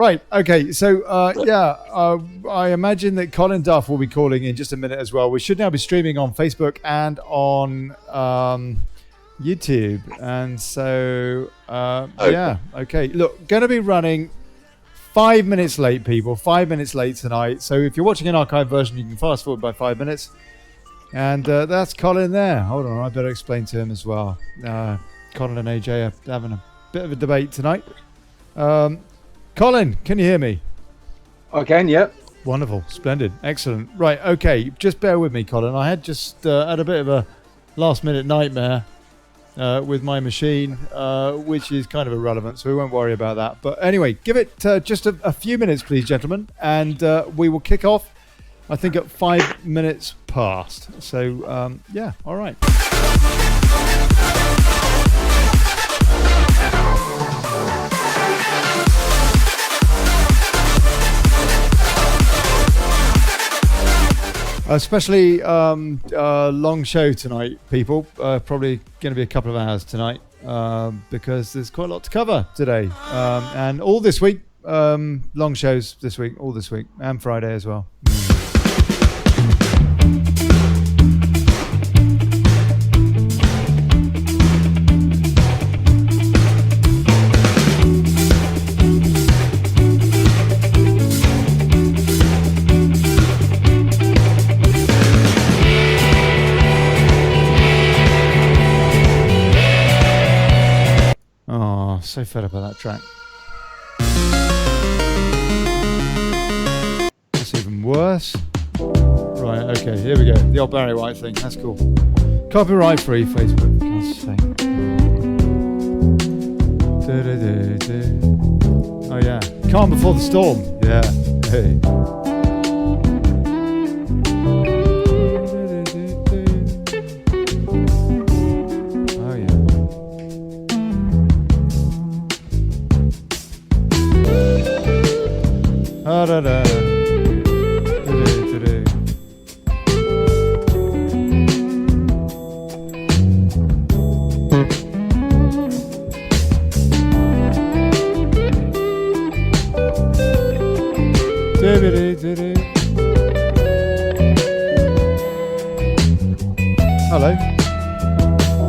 Right. Okay. So, I imagine that Colin Duff will be calling in just a minute as well. We should now be streaming on Facebook and on YouTube. And so, yeah. Okay. Look, going to be running 5 minutes late, people. 5 minutes late tonight. So if you're watching an archive version, you can fast forward by 5 minutes. And that's Colin there. Hold on. I better explain to him as well. Colin and AJ are having a bit of a debate tonight. Colin, can you hear me? I can, yep. Wonderful, splendid, excellent. Right, okay, just bear with me, Colin. I had just had a bit of a last-minute nightmare with my machine, which is kind of irrelevant, so we won't worry about that. But anyway, give it just a few minutes, please, gentlemen, and we will kick off, I think, at 5 minutes past. So, yeah, all right. Especially long show tonight, people. Probably going to be a couple of hours tonight because there's quite a lot to cover today. And all this week, long shows this week, all this week, and Friday as well. So fed up with that track. That's even worse. Right, okay, here we go. The old Barry White thing, that's cool. Copyright free, Facebook, for God's sake. Oh yeah, calm before the storm. Yeah, hey. Hello.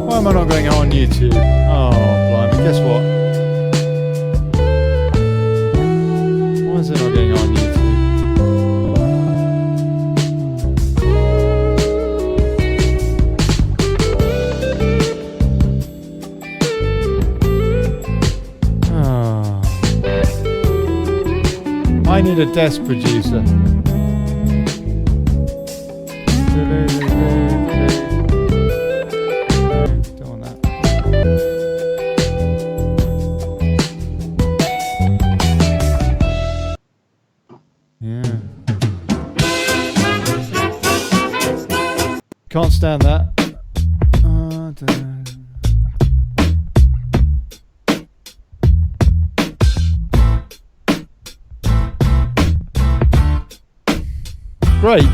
Why am I not going on YouTube? Oh, blimey. Guess what? Why is it not going on YouTube? Oh. I need a desk producer. Can't stand that. Great.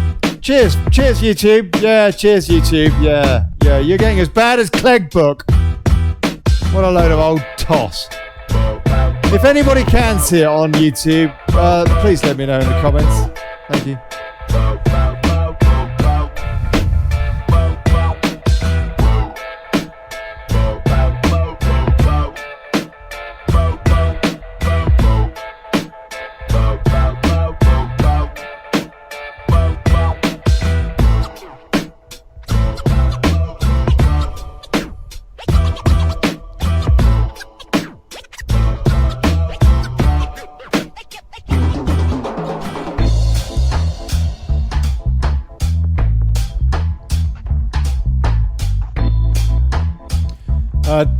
Cheers YouTube. Yeah, cheers YouTube. Yeah, you're getting as bad as Clegg Book. What a load of old toss. If anybody can see it on YouTube, please let me know in the comments. Thank you.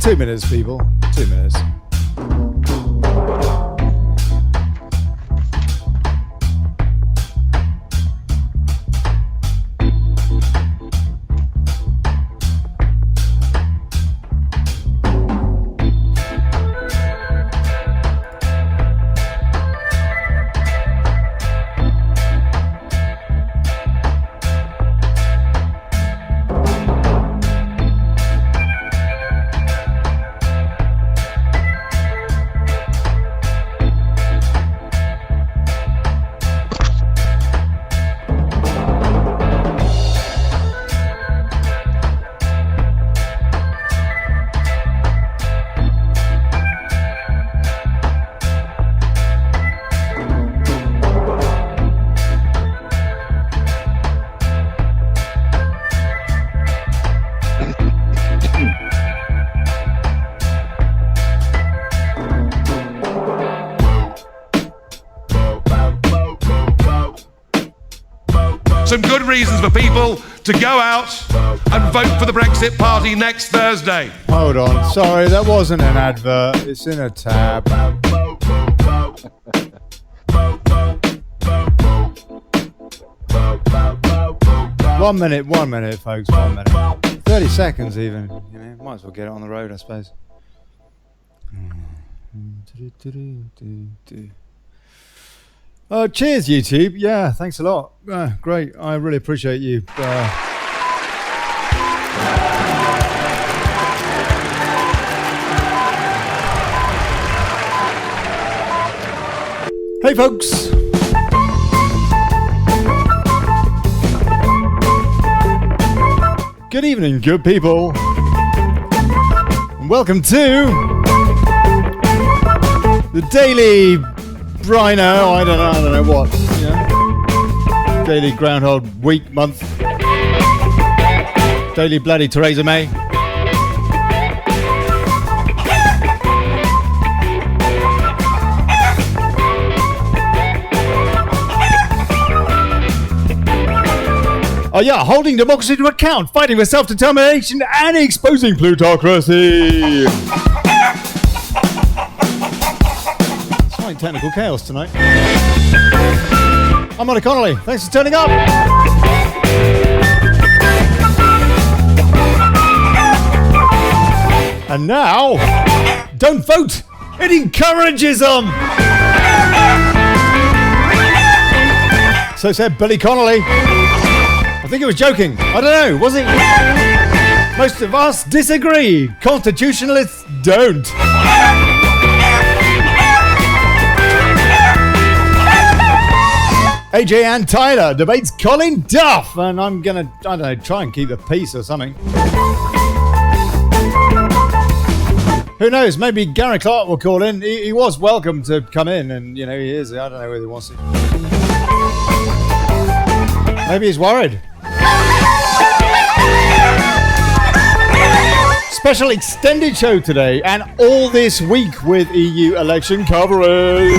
Two minutes, people. 2 minutes. some good reasons for people to go out and vote for the Brexit Party next Thursday. Hold on, sorry, that wasn't an advert. It's in a tab. One minute, folks, 1 minute. 30 seconds even. You know, might as well get it on the road, I suppose. Cheers, YouTube. Yeah, thanks a lot. Great. I really appreciate you. Hey, folks. Good evening, good people. And welcome to the Daily Brino. I don't know what. Yeah. Daily Groundhog Week month. Daily Bloody Theresa May. Oh yeah, holding democracy to account, fighting for self-determination and exposing plutocracy. Slight technical chaos tonight. I'm Olly Connelly. Thanks for turning up. And now, don't vote. It encourages them. So said Billy Connolly. I think it was joking. I don't know. Was it? Most of us disagree. Constitutionalists don't. AJ Ann Tyler debates Colin Duff, and I'm gonna, I don't know, try and keep the peace or something. Who knows? Maybe Gary Clark will call in. He was welcome to come in, and you know he is. I don't know whether he wants to. Maybe he's worried. Special extended show today and all this week with EU election coverage.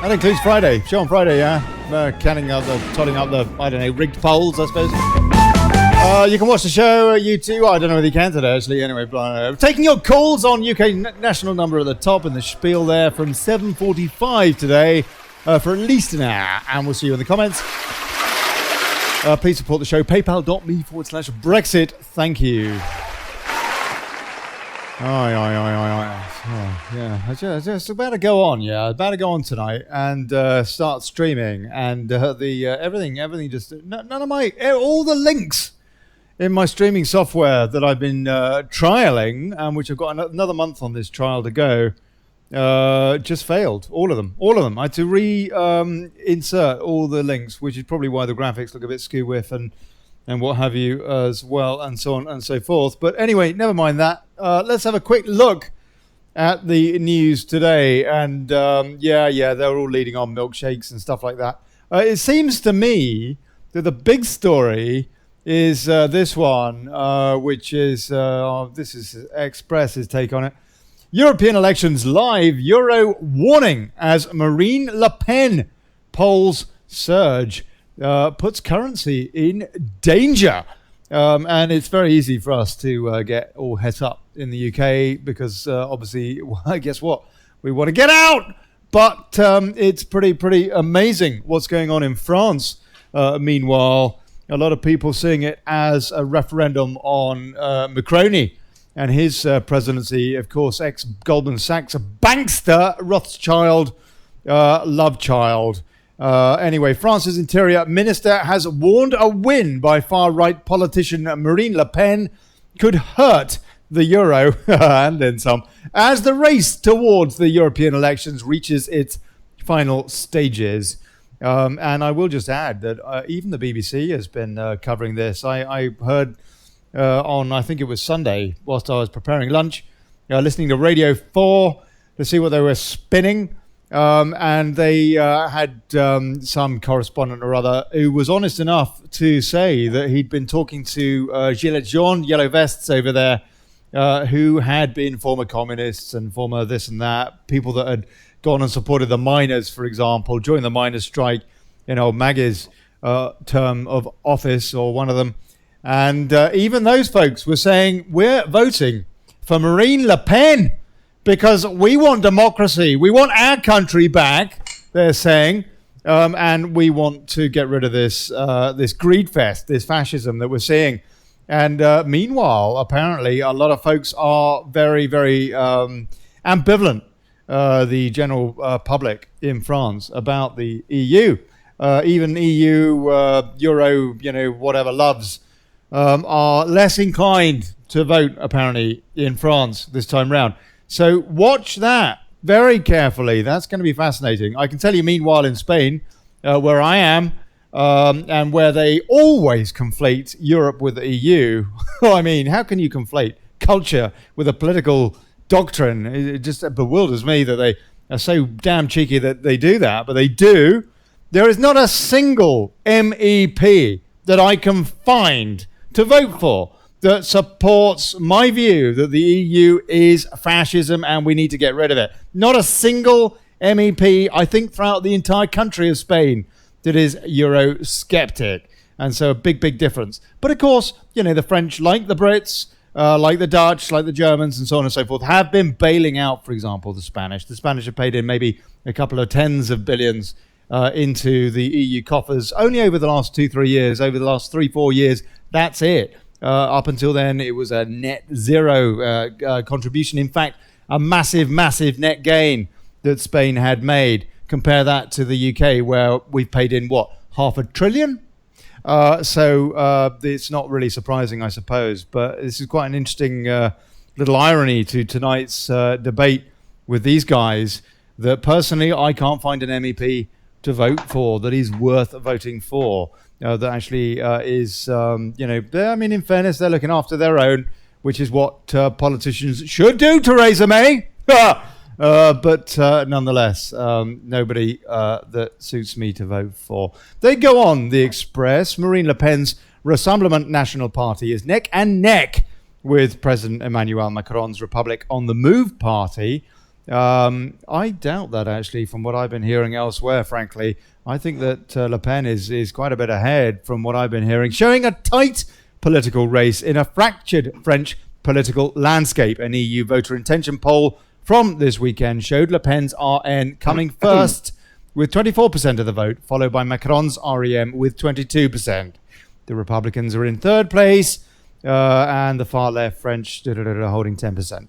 That includes Friday. Show on Friday, yeah. Totting up the, I don't know, rigged polls, I suppose. You can watch the show at YouTube. Well, I don't know whether you can today, actually. Anyway, taking your calls on UK national number at the top in the spiel there from 7:45 today for at least an hour. And we'll see you in the comments. Please support the show. PayPal.me/Brexit. Thank you. Oh, yeah. I just about to go on. Yeah, about to go on tonight and start streaming. And everything just none of my all the links in my streaming software that I've been trialing, and which I've got another month on this trial to go. Just failed. All of them. I had to insert all the links, which is probably why the graphics look a bit skew-whiff and what have you as well, and so on and so forth. But anyway, never mind that. Let's have a quick look at the news today. And they're all leading on milkshakes and stuff like that. It seems to me that the big story is this one, which is this is Express's take on it. European elections live, Euro warning as Marine Le Pen polls surge, puts currency in danger. And it's very easy for us to get all het up in the UK because obviously, well, guess what? We want to get out. But it's pretty amazing what's going on in France. Meanwhile, a lot of people seeing it as a referendum on Macroni and his presidency. Of course, ex-Goldman Sachs bankster Rothschild love child. Anyway, France's interior minister has warned a win by far-right politician Marine Le Pen could hurt the euro, and then some, as the race towards the European elections reaches its final stages. And I will just add that even the BBC has been covering this. I heard on, I think it was Sunday, whilst I was preparing lunch, listening to Radio 4 to see what they were spinning. And they had some correspondent or other who was honest enough to say that he'd been talking to Gilets jaunes, yellow vests over there, who had been former communists and former this and that, people that had gone and supported the miners, for example, during the miners' strike in old Maggie's term of office, or one of them. And even those folks were saying, we're voting for Marine Le Pen because we want democracy. We want our country back, they're saying. And we want to get rid of this greed fest, this fascism that we're seeing. And meanwhile, apparently, a lot of folks are very, very ambivalent, the general public in France, about the EU. Even EU, Euro, whatever loves, are less inclined to vote, apparently, in France this time round. So watch that very carefully. That's going to be fascinating. I can tell you, meanwhile, in Spain, where I am, and where they always conflate Europe with the EU. I mean, how can you conflate culture with a political doctrine? It just bewilders me that they are so damn cheeky that they do that, but they do. There is not a single MEP that I can find to vote for that supports my view that the EU is fascism and we need to get rid of it. Not a single MEP, I think, throughout the entire country of Spain that is Eurosceptic. And so a big, big difference. But of course, the French, like the Brits, like the Dutch, like the Germans, and so on and so forth, have been bailing out, for example, the Spanish. The Spanish have paid in maybe a couple of tens of billions into the EU coffers only over the last 2-3 years. Over the last 3-4 years, that's it. Up until then, it was a net zero contribution. In fact, a massive, massive net gain that Spain had made. Compare that to the UK, where we've paid in, what, $500 billion? So it's not really surprising, I suppose. But this is quite an interesting little irony to tonight's debate with these guys, that personally I can't find an MEP to vote for that is worth voting for. That actually is, I mean, in fairness, they're looking after their own, which is what politicians should do, Theresa May. But nonetheless, nobody that suits me to vote for. They go on, the Express. Marine Le Pen's Rassemblement National Party is neck and neck with President Emmanuel Macron's Republic on the Move party. I doubt that, actually, from what I've been hearing elsewhere, frankly. I think that Le Pen is quite a bit ahead from what I've been hearing, showing a tight political race in a fractured French political landscape. An EU voter intention poll from this weekend showed Le Pen's RN coming first with 24% of the vote, followed by Macron's REM with 22%. The Republicans are in third place, and the far left French holding 10%.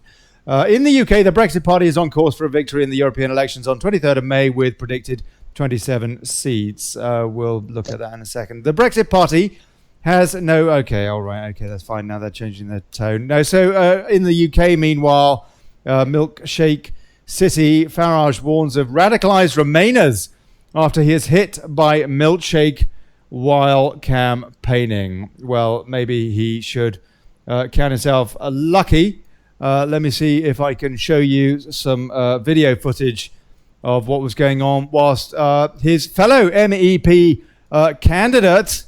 In the UK, the Brexit Party is on course for a victory in the European elections on 23rd of May with predicted 27 seats. We'll look at that in a second. The Brexit Party has no... Okay, all right. Okay, that's fine. Now they're changing their tone. No, so in the UK, meanwhile, Milkshake City, Farage warns of radicalised Remainers after he is hit by milkshake while campaigning. Well, maybe he should count himself lucky. Let me see if I can show you some video footage of what was going on whilst his fellow MEP candidate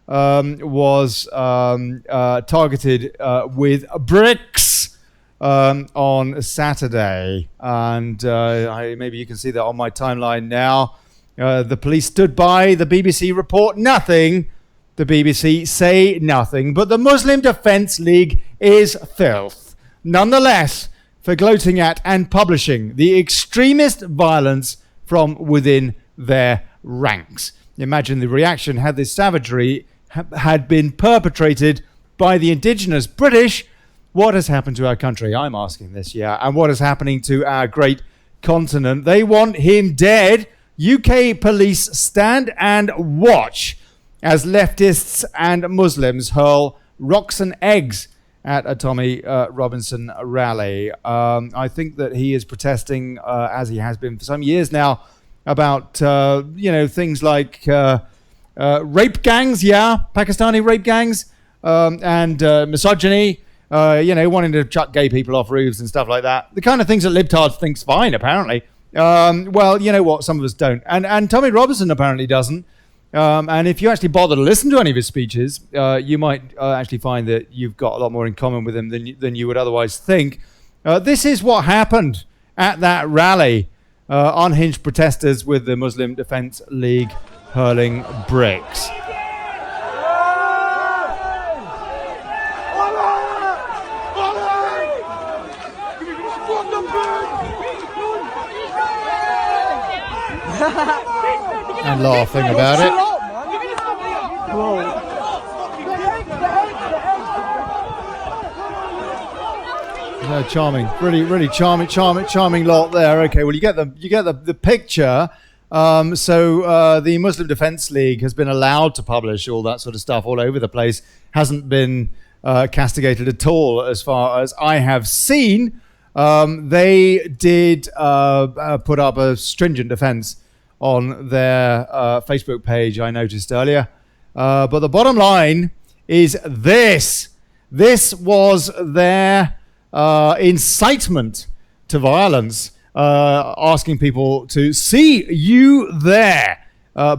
was targeted with bricks on Saturday. And maybe you can see that on my timeline now. The police stood by. The BBC report nothing. The BBC say nothing. But the Muslim Defence League is filth. Nonetheless, for gloating at and publishing the extremist violence from within their ranks. Imagine the reaction had this savagery had been perpetrated by the indigenous British. What has happened to our country? I'm asking this, yeah. And what is happening to our great continent? They want him dead. UK police stand and watch as leftists and Muslims hurl rocks and eggs at a Tommy Robinson rally. I think that he is protesting, as he has been for some years now, about things like rape gangs, Pakistani rape gangs, and misogyny, wanting to chuck gay people off roofs and stuff like that. The kind of things that libtards think's fine, apparently. Well, you know what? Some of us don't, and Tommy Robinson apparently doesn't. And if you actually bother to listen to any of his speeches, you might actually find that you've got a lot more in common with him than you would otherwise think. This is what happened at that rally. Unhinged protesters with the Muslim Defence League hurling bricks. And laughing about it. Charming, really charming lot there. Okay, well you get the picture. So the Muslim Defence League has been allowed to publish all that sort of stuff all over the place. Hasn't been castigated at all, as far as I have seen. They did put up a stringent defence on their Facebook page, I noticed earlier. But the bottom line is this. This was their incitement to violence, asking people to see you there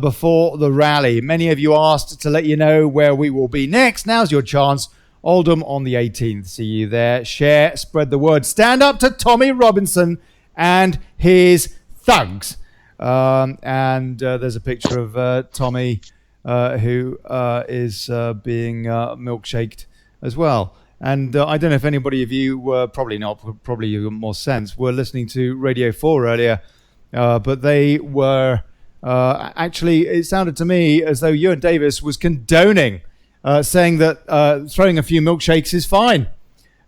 before the rally. Many of you asked to let you know where we will be next. Now's your chance. Oldham on the 18th. See you there. Share, spread the word. Stand up to Tommy Robinson and his thugs. And there's a picture of Tommy who is being milkshaked as well. And I don't know if anybody of you were, probably not, probably you got more sense, were listening to Radio 4 earlier, but they were actually, it sounded to me as though Ewan Davis was condoning, saying that throwing a few milkshakes is fine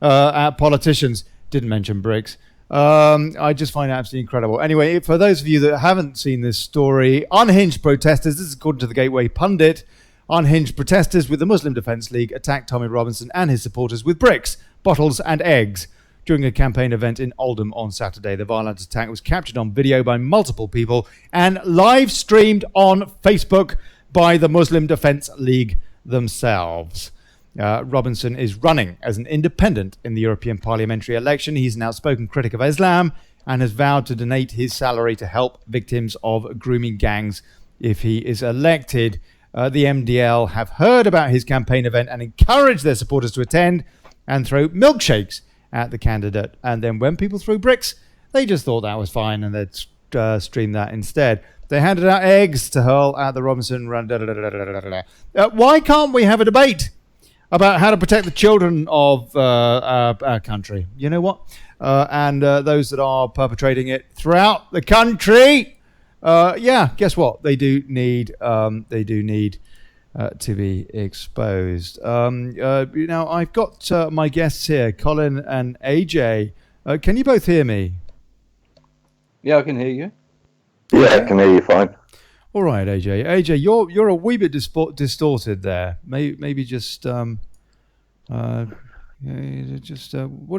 at politicians. Didn't mention bricks. I just find it absolutely incredible. Anyway, for those of you that haven't seen this story, unhinged protesters, this is according to the Gateway Pundit, unhinged protesters with the Muslim Defence League attacked Tommy Robinson and his supporters with bricks, bottles and eggs during a campaign event in Oldham on Saturday. The violent attack was captured on video by multiple people and live streamed on Facebook by the Muslim Defence League themselves. Robinson is running as an independent in the European parliamentary election. He's an outspoken critic of Islam and has vowed to donate his salary to help victims of grooming gangs if he is elected. The MDL have heard about his campaign event and encouraged their supporters to attend and throw milkshakes at the candidate. And then when people threw bricks, they just thought that was fine and they'd stream that instead. They handed out eggs to hurl at the Robinson run. Why can't we have a debate about how to protect the children of our country? You know what? And those that are perpetrating it throughout the country. Guess what? They do need to be exposed. Now, I've got my guests here, Colin and AJ. Can you both hear me? Yeah, I can hear you. Yeah, I can hear you fine. All right, AJ. AJ, you're a wee bit distorted there. Maybe just what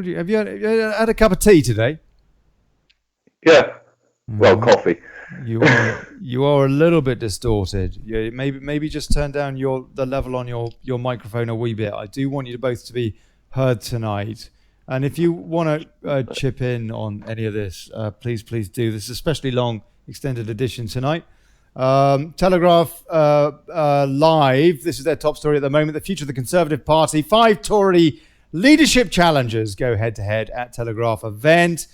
do you have you had a cup of tea today? Yeah. Well, coffee. You are a little bit distorted. Yeah, maybe just turn down the level on your microphone a wee bit. I do want you both to be heard tonight. And if you want to chip in on any of this, please do. This is a especially long extended edition tonight. Telegraph Live. This is their top story at the moment. The future of the Conservative Party. 5 Tory leadership challengers go head-to-head at Telegraph event.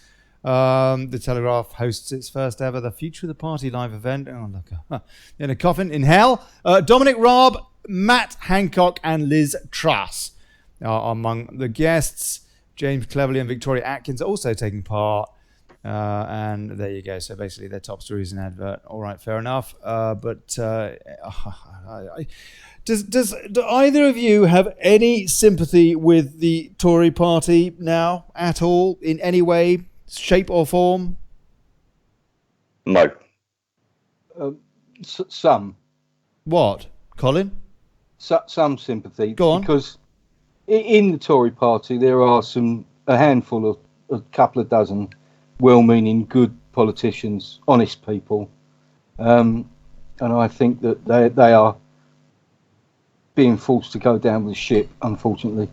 The Telegraph hosts its first ever The Future of the Party live event. Oh, look. In a coffin in hell. Dominic Raab, Matt Hancock and Liz Truss are among the guests. James Cleverly and Victoria Atkins are also taking part. And there you go. So basically their top story is an advert. All right, fair enough. Do either of you have any sympathy with the Tory party now at all in any way, shape or form? No. Some. What, Colin? Some sympathy. Go on. Because in the Tory party there are a handful of a couple of dozen well-meaning, good politicians, honest people, and I think that they are being forced to go down with the ship, unfortunately.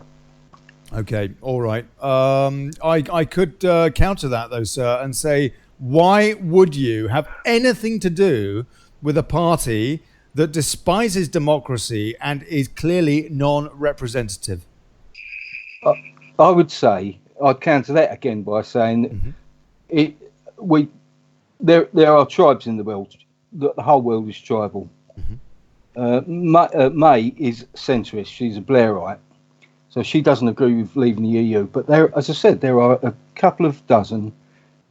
Okay, all right. I could counter that, though, sir, and say, why would you have anything to do with a party that despises democracy and is clearly non-representative? I would say, I'd counter that again by saying there are tribes in the world. The whole world is tribal, May is centrist. She's a Blairite, so she doesn't agree with leaving the EU. But there, as I said, there are a couple of dozen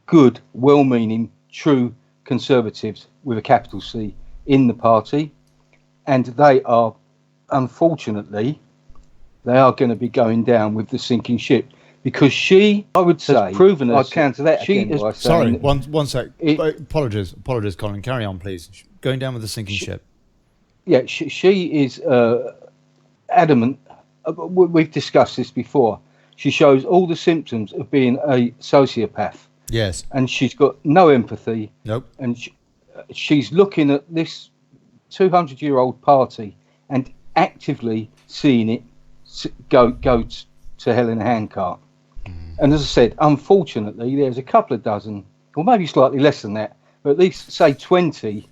good, well-meaning, true Conservatives with a capital C in the party, and they are, unfortunately, they are going to be going down with the sinking ship, because she, I would say, has proven us. I counter that. She is. Sorry, one sec. Apologies, Colin. Carry on, please. Going down with the sinking ship. Yeah, she is adamant. We've discussed this before. She shows all the symptoms of being a sociopath. Yes. And she's got no empathy. Nope. And she's looking at this 200-year-old party and actively seeing it go to hell in a handcart. And as I said, unfortunately, there's a couple of dozen, or maybe slightly less than that, but at least say 20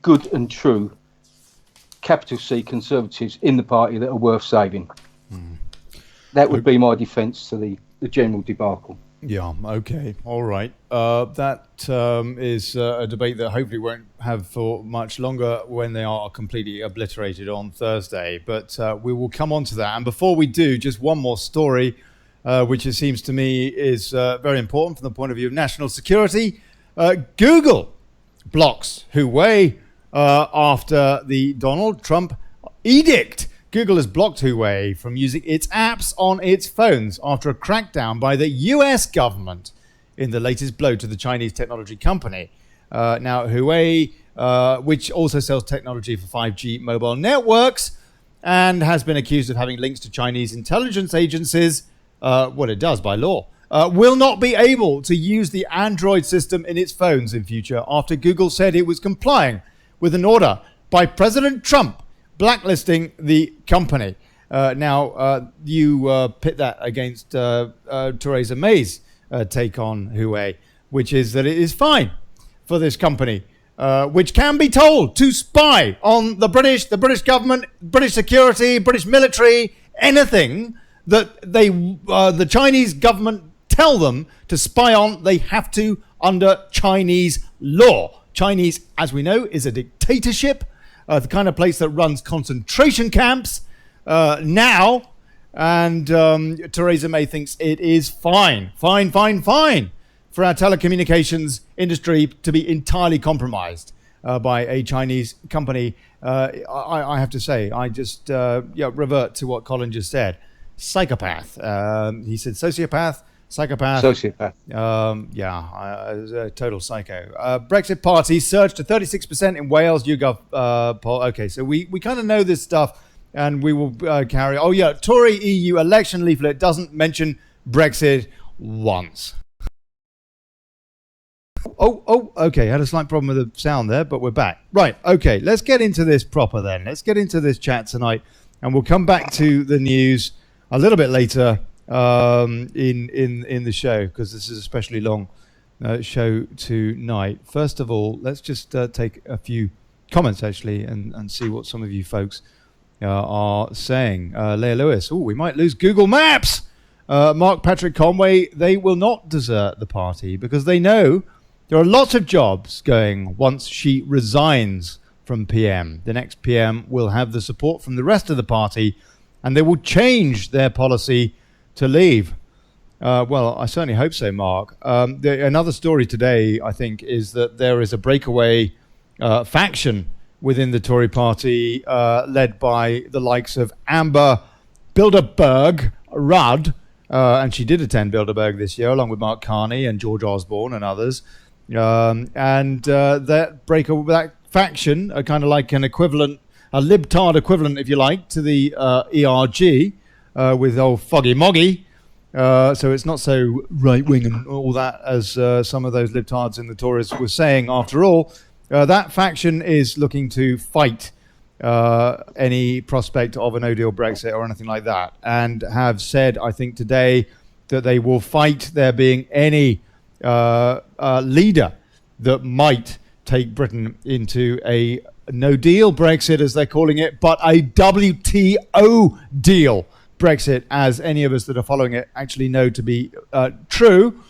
good and true capital C Conservatives in the party that are worth saving. That would be my defence to the general debacle. Yeah, okay, all right. That is a debate that hopefully won't have for much longer when they are completely obliterated on Thursday. But we will come on to that. And before we do, just one more story, which it seems to me is very important from the point of view of national security. Google blocks Huawei after the Donald Trump edict. Google has blocked Huawei from using its apps on its phones after a crackdown by the US government in the latest blow to the Chinese technology company. Now, Huawei, which also sells technology for 5G mobile networks and has been accused of having links to Chinese intelligence agencies, what it does by law, will not be able to use the Android system in its phones in future after Google said it was complying with an order by President Trump blacklisting the company. Now, you pit that against Theresa May's take on Huawei, which is that it is fine for this company, which can be told to spy on the British government, British security, British military, anything that the Chinese government tell them to spy on, they have to under Chinese law. Chinese, as we know, is a dictatorship, the kind of place that runs concentration camps now. And Theresa May thinks it is fine for our telecommunications industry to be entirely compromised by a Chinese company. I have to say, I just revert to what Colin just said. Psychopath. He said sociopath. Psychopath. Sociopath. Total psycho. Brexit party surged to 36% in Wales YouGov poll. Okay, so we kind of know this stuff, and we will carry. Oh yeah, Tory EU election leaflet doesn't mention Brexit once. Oh, okay. Had a slight problem with the sound there, but we're back. Right. Okay. Let's get into this proper then. Let's get into this chat tonight, and we'll come back to the news a little bit later in the show, because this is a especially long show tonight. First of all, let's just take a few comments actually and see what some of you folks are saying. Leah Lewis, we might lose Google Maps. Mark Patrick Conway, they will not desert the party because they know there are lots of jobs going once she resigns from PM. The next PM will have the support from the rest of the party, and they will change their policy to leave. Well, I certainly hope so, Mark. Another story today, I think, is that there is a breakaway faction within the Tory party led by the likes of Amber Bilderberg-Rudd, and she did attend Bilderberg this year, along with Mark Carney and George Osborne and others. That faction are kind of like an equivalent, a libtard equivalent, if you like, to the ERG, with old Foggy Moggy. So it's not so right-wing and all that as some of those libtards in the Tories were saying. After all, that faction is looking to fight any prospect of a no-deal Brexit or anything like that, and have said, I think today, that they will fight there being any leader that might take Britain into a no-deal Brexit, as they're calling it, but a WTO deal Brexit, as any of us that are following it actually know to be true.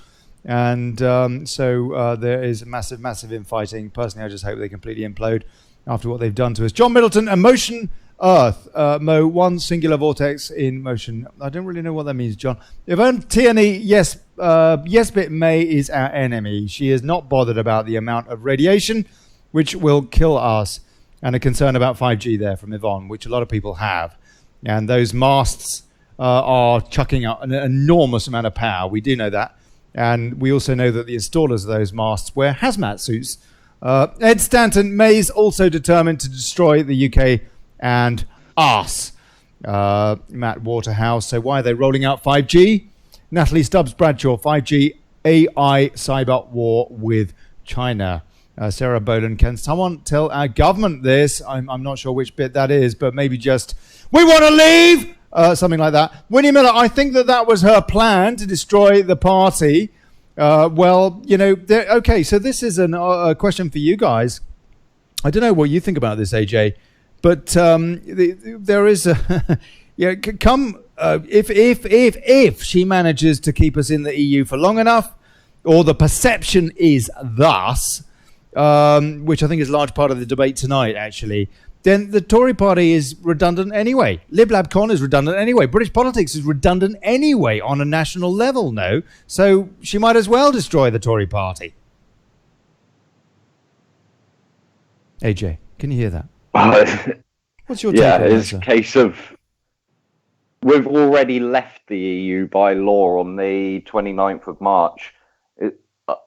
And so there is massive infighting. Personally, I just hope they completely implode after what they've done to us. John Middleton, Emotion Earth. Mo, one singular vortex in motion. I don't really know what that means, John. Yvonne Tierney, yes, Bit May is our enemy. She is not bothered about the amount of radiation which will kill us, and a concern about 5G there from Yvonne, which a lot of people have. And those masts are chucking out an enormous amount of power. We do know that. And we also know that the installers of those masts wear hazmat suits. Ed Stanton, May's also determined to destroy the UK and us. Matt Waterhouse, so why are they rolling out 5G? Natalie Stubbs Bradshaw, 5G AI cyber war with China. Sarah Boland, can someone tell our government this? I'm not sure which bit that is, but maybe just, we want to leave! Something like that. Winnie Miller, I think that was her plan to destroy the party. Well, you know, okay, so this is a question for you guys. I don't know what you think about this, AJ, but there is a... yeah, if she manages to keep us in the EU for long enough, or the perception is thus, which I think is a large part of the debate tonight, actually, then the Tory party is redundant anyway. Lib Lab Con is redundant anyway. British politics is redundant anyway on a national level, no? So she might as well destroy the Tory party. AJ, can you hear that? What's your take on that, it's a case of we've already left the EU by law on the 29th of March.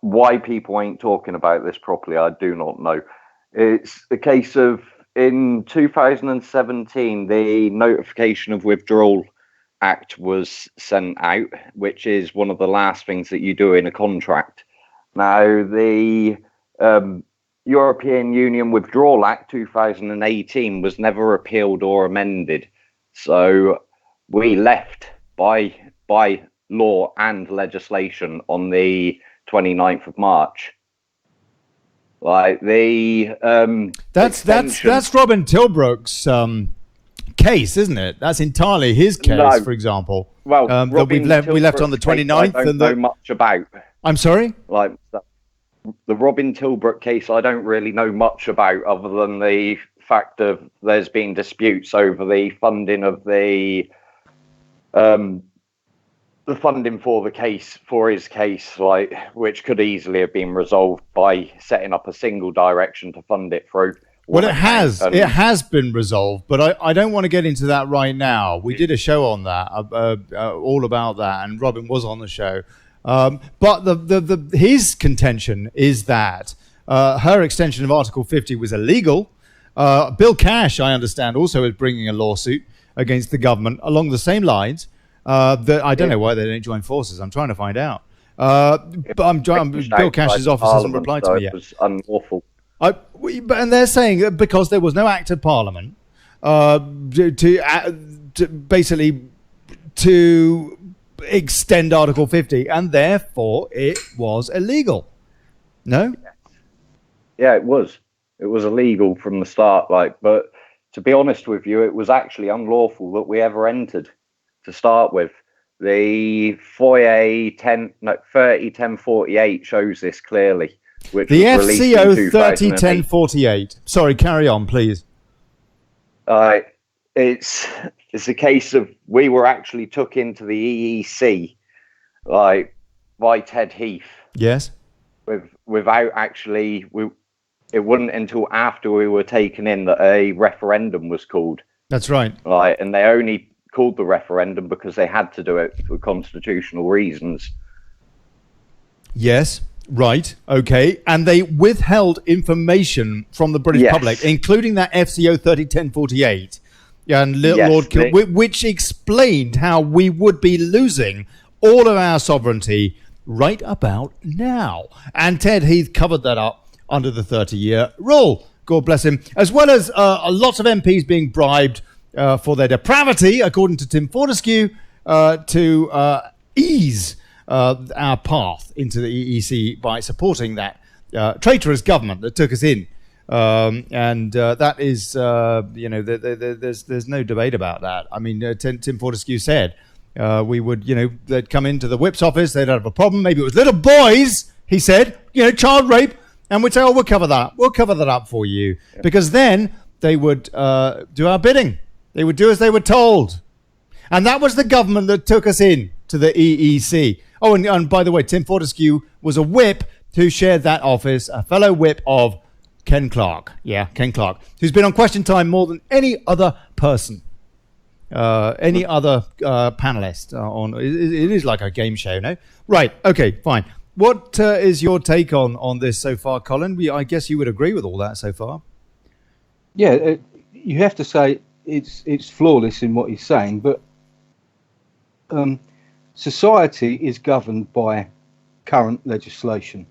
Why people ain't talking about this properly, I do not know. It's a case of in 2017, the Notification of Withdrawal Act was sent out, which is one of the last things that you do in a contract. Now, the European Union Withdrawal Act 2018 was never repealed or amended. So we left by law and legislation on the 29th of March. Like the that's Robin Tilbrook's case, isn't it? That's entirely his case, no. For example. Well, that we left on the 29th. I don't know much about. I'm sorry? Like the Robin Tilbrook case, I don't really know much about, other than the fact of there's been disputes over the funding of the funding for his case, like, which could easily have been resolved by setting up a single direction to fund it through. Well, it has been resolved, but I don't want to get into that right now. We did a show on that, all about that, and Robin was on the show. But his contention is that her extension of Article 50 was illegal. Bill Cash, I understand, also is bringing a lawsuit against the government along the same lines. I don't know why they don't join forces. I'm trying to find out. But Bill Cash's office hasn't replied to me yet. It was unlawful. And they're saying that because there was no act of parliament to extend Article 50, and therefore it was illegal. No? Yeah, it was. It was illegal from the start. But to be honest with you, it was actually unlawful that we ever entered. To start with, the FOIA 301048 shows this clearly. Which the was FCO 301048. Sorry, carry on, please. It's a case of we were actually took into the EEC, by Ted Heath. Yes. Without actually, it wasn't until after we were taken in that a referendum was called. That's right. And they only called the referendum because they had to do it for constitutional reasons. Yes, right, okay. And they withheld information from the British public, including that FCO 301048, and Lord which explained how we would be losing all of our sovereignty right about now. And Ted Heath covered that up under the 30-year rule. God bless him. As well as a lot of MPs being bribed for their depravity, according to Tim Fortescue, to ease our path into the EEC by supporting that traitorous government that took us in. That is, there's no debate about that. I mean, Tim Fortescue said We would, they'd come into the whip's office, they'd have a problem. Maybe it was little boys, he said, child rape, and we'd say, oh, we'll cover that up. We'll cover that up for you. Yeah. Because then they would do our bidding. They would do as they were told. And that was the government that took us in to the EEC. Oh, and by the way, Tim Fortescue was a whip who shared that office, a fellow whip of Ken Clark. Yeah, Ken Clark, who's been on Question Time more than any other person. Any other panelist on it is like a game show, no? Right, okay, fine. What is your take on this so far, Colin? I guess you would agree with all that so far. Yeah, you have to say it's flawless in what he's saying, but society is governed by current legislation.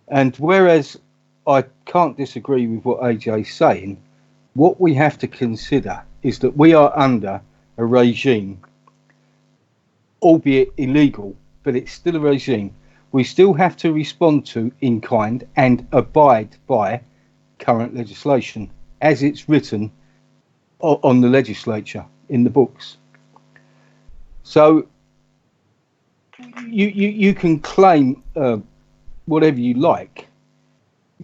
And whereas I can't disagree with what AJ's saying, what we have to consider is that we are under a regime, albeit illegal, but it's still a regime we still have to respond to in kind and abide by current legislation as it's written on the legislature in the books. So you can claim whatever you like.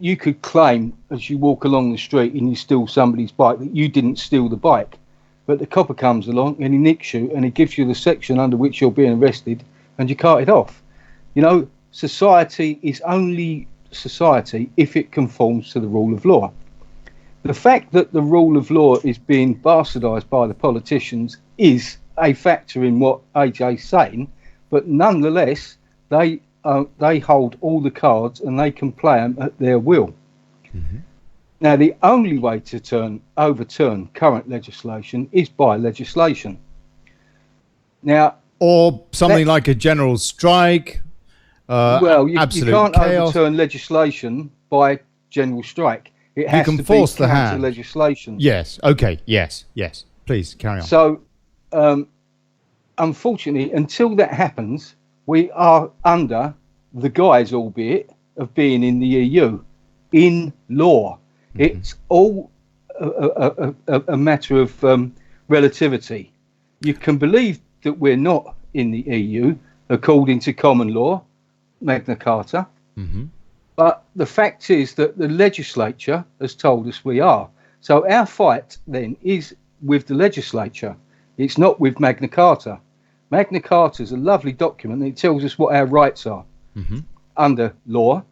You could claim as you walk along the street and you steal somebody's bike that you didn't steal the bike, but the copper comes along and he nicks you and he gives you the section under which you're being arrested and you carted off. Society is only society if it conforms to the rule of law. The fact that the rule of law is being bastardised by the politicians is a factor in what AJ's saying, but nonetheless they hold all the cards and they can play them at their will. Mm-hmm. Now, the only way to overturn current legislation is by legislation. Now, or something like a general strike. You can't overturn legislation by general strike. It has to force be counter legislation. Yes. Okay. Yes. Please carry on. So, unfortunately, until that happens, we are under the guise, albeit, of being in the EU in law. Mm-hmm. It's all a matter of relativity. You can believe that we're not in the EU according to common law, Magna Carta. Mm-hmm. But the fact is that the legislature has told us we are. So our fight then is with the legislature. It's not with Magna Carta. Magna Carta is a lovely document. It tells us what our rights are under law.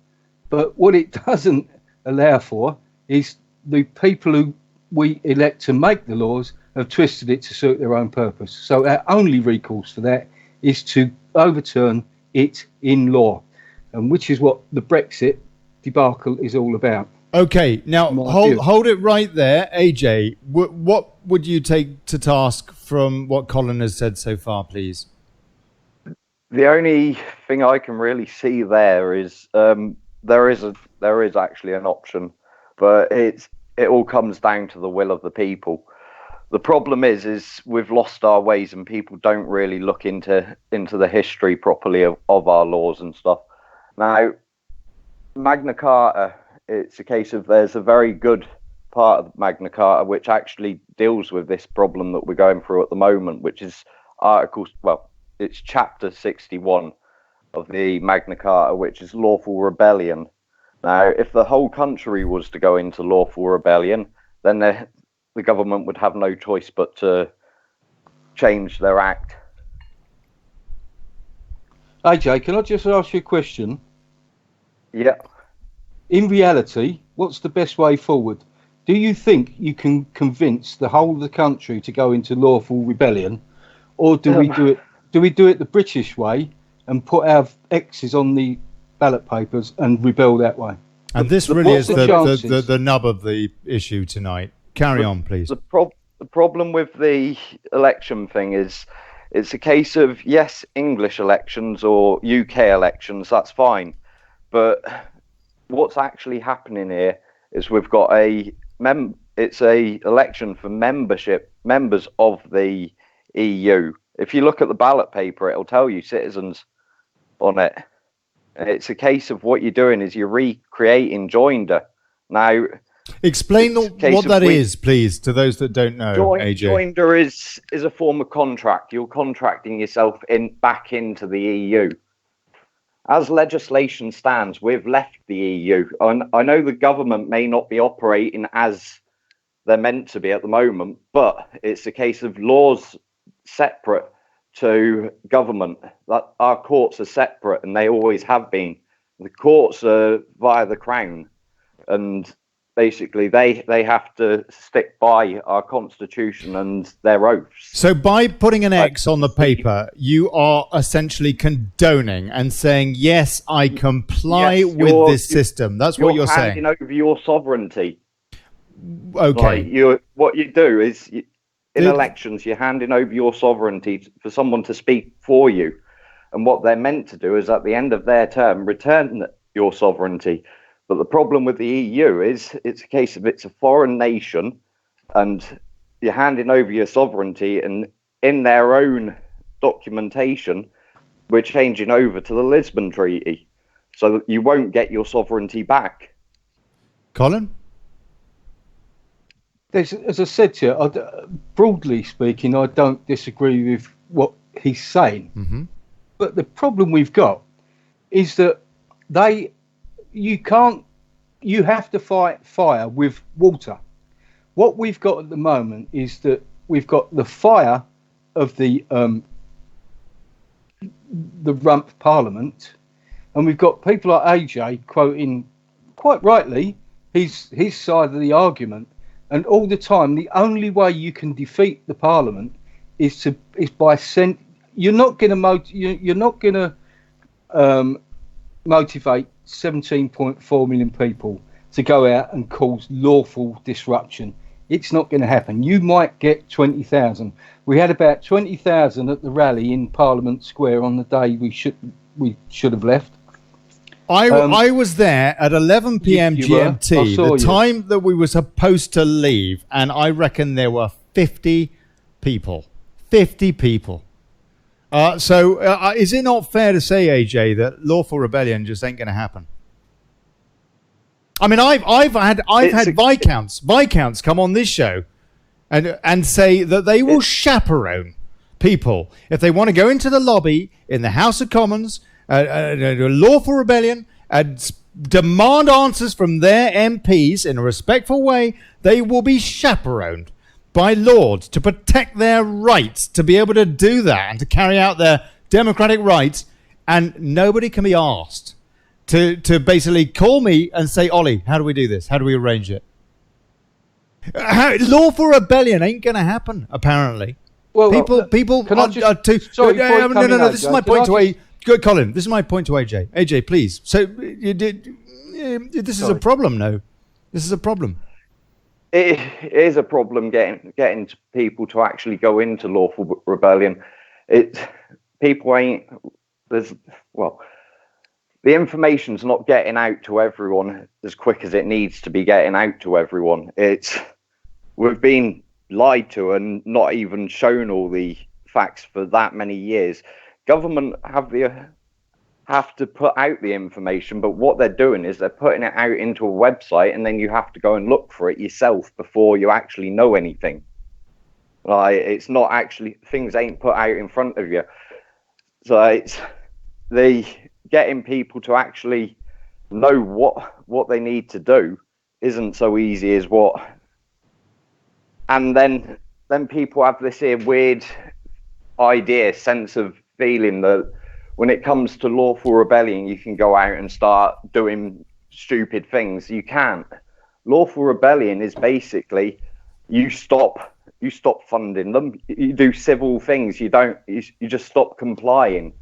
But what it doesn't allow for is the people who we elect to make the laws have twisted it to suit their own purpose. So our only recourse for that is to overturn it in law, and which is what the Brexit debacle is all about. Okay, now hold it right there, AJ. What would you take to task from what Colin has said so far, please? The only thing I can really see there is there is actually an option, but it all comes down to the will of the people. The problem is we've lost our ways and people don't really look into the history properly of our laws and stuff. Now, Magna Carta, it's a case of there's a very good part of Magna Carta which actually deals with this problem that we're going through at the moment, which is it's chapter 61 of the Magna Carta, which is lawful rebellion. Now, if the whole country was to go into lawful rebellion, then the government would have no choice but to change their act. AJ, can I just ask you a question? Yeah. In reality, what's the best way forward? Do you think you can convince the whole of the country to go into lawful rebellion, or do we do it? Do we do it the British way and put our X's on the ballot papers and rebel that way? And this really is the nub of the issue tonight. Carry on, please. The problem with the election thing is it's a case of, yes, English elections or UK elections, that's fine. But what's actually happening here is we've got it's a election for members of the EU. If you look at the ballot paper, it'll tell you citizens on it. And it's a case of what you're doing is you're recreating joinder. Now, Explain what that is, please, to those that don't know, AJ. Joinder is a form of contract. You're contracting yourself back into the EU. As legislation stands, we've left the EU. And I know the government may not be operating as they're meant to be at the moment, but it's a case of laws separate to government. That our courts are separate, and they always have been. The courts are via the Crown, and basically they have to stick by our constitution and their oaths. So by putting an X on the paper, you are essentially condoning and saying, yes, I comply with this system. That's what you're saying. You're handing over your sovereignty. Okay. Like what you do is, in elections, you're handing over your sovereignty for someone to speak for you. And what they're meant to do is, at the end of their term, return your sovereignty. But the problem with the EU is it's a case of it's a foreign nation and you're handing over your sovereignty, and in their own documentation, we're changing over to the Lisbon Treaty. So that you won't get your sovereignty back. Colin? As I said to you, broadly speaking, I don't disagree with what he's saying. Mm-hmm. But the problem we've got is that you have to fight fire with water. What we've got at the moment is that we've got the fire of the rump parliament, and we've got people like AJ quoting quite rightly his side of the argument. And all the time, the only way you can defeat the parliament is by you're not going to motivate 17.4 million people to go out and cause lawful disruption. It's not going to happen. You might get 20,000. We had about 20,000 at the rally in Parliament Square on the day we should have left. I was there at 11 p.m. GMT, the time that we were supposed to leave, and I reckon there were 50 people. 50 people. So is it not fair to say, AJ, that lawful rebellion just ain't going to happen? I mean, I've had Viscounts come on this show and say that they will chaperone people if they want to go into the lobby in the House of Commons, a lawful rebellion, and demand answers from their MPs in a respectful way. They will be chaperoned by Lords to protect their rights to be able to do that and to carry out their democratic rights. And nobody can be asked to basically call me and say, Ollie, how do we do this? How do we arrange it? Lawful rebellion ain't going to happen, apparently. Well, people can I just, sorry, no. This is my point to Good, Colin. This is my point to AJ. AJ, please. So this is a problem. No, this is a problem. It is a problem getting people to actually go into lawful rebellion. The information's not getting out to everyone as quick as it needs to be getting out to everyone. We've been lied to and not even shown all the facts for that many years. Government have to put out the information, but what they're doing is they're putting it out into a website, and then you have to go and look for it yourself before you actually know anything. Like, it's not actually, things ain't put out in front of you. So it's getting people to actually know what they need to do isn't so easy as what. And then people have this here weird sense of feeling that when it comes to lawful rebellion, you can go out and start doing stupid things. You can't. Lawful rebellion is basically you stop funding them. You do civil things. You just stop complying.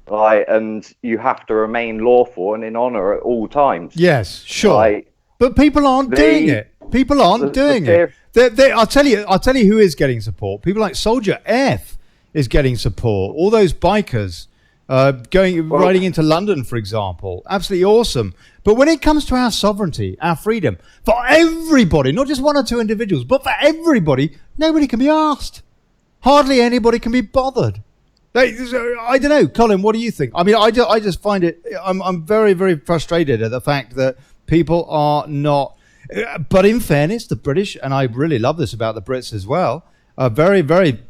Right, and you have to remain lawful and in honour at all times. Yes, sure. Right? But people aren't doing it. People aren't doing it. I'll tell you who is getting support. People like Soldier F is getting support. All those bikers riding into London, for example, absolutely awesome. But when it comes to our sovereignty, our freedom, for everybody, not just one or two individuals, but for everybody, nobody can be asked. Hardly anybody can be bothered. I don't know, Colin. What do you think? I mean, I just find it. I'm very, very frustrated at the fact that people are not. But in fairness, the British, and I really love this about the Brits as well, are very, very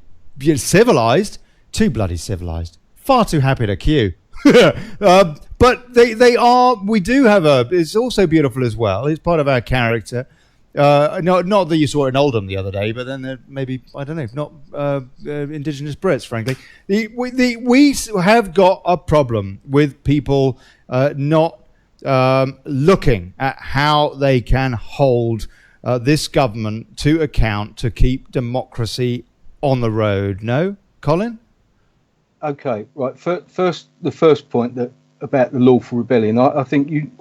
civilised, too bloody civilised, far too happy to queue. But they are, we do have it's also beautiful as well. It's part of our character. Not that you saw it in Oldham the other day, but then maybe, I don't know, not indigenous Brits, frankly. We have got a problem with people not looking at how they can hold this government to account to keep democracy on the road. No, Colin? Okay, right. The first point about the lawful rebellion. I think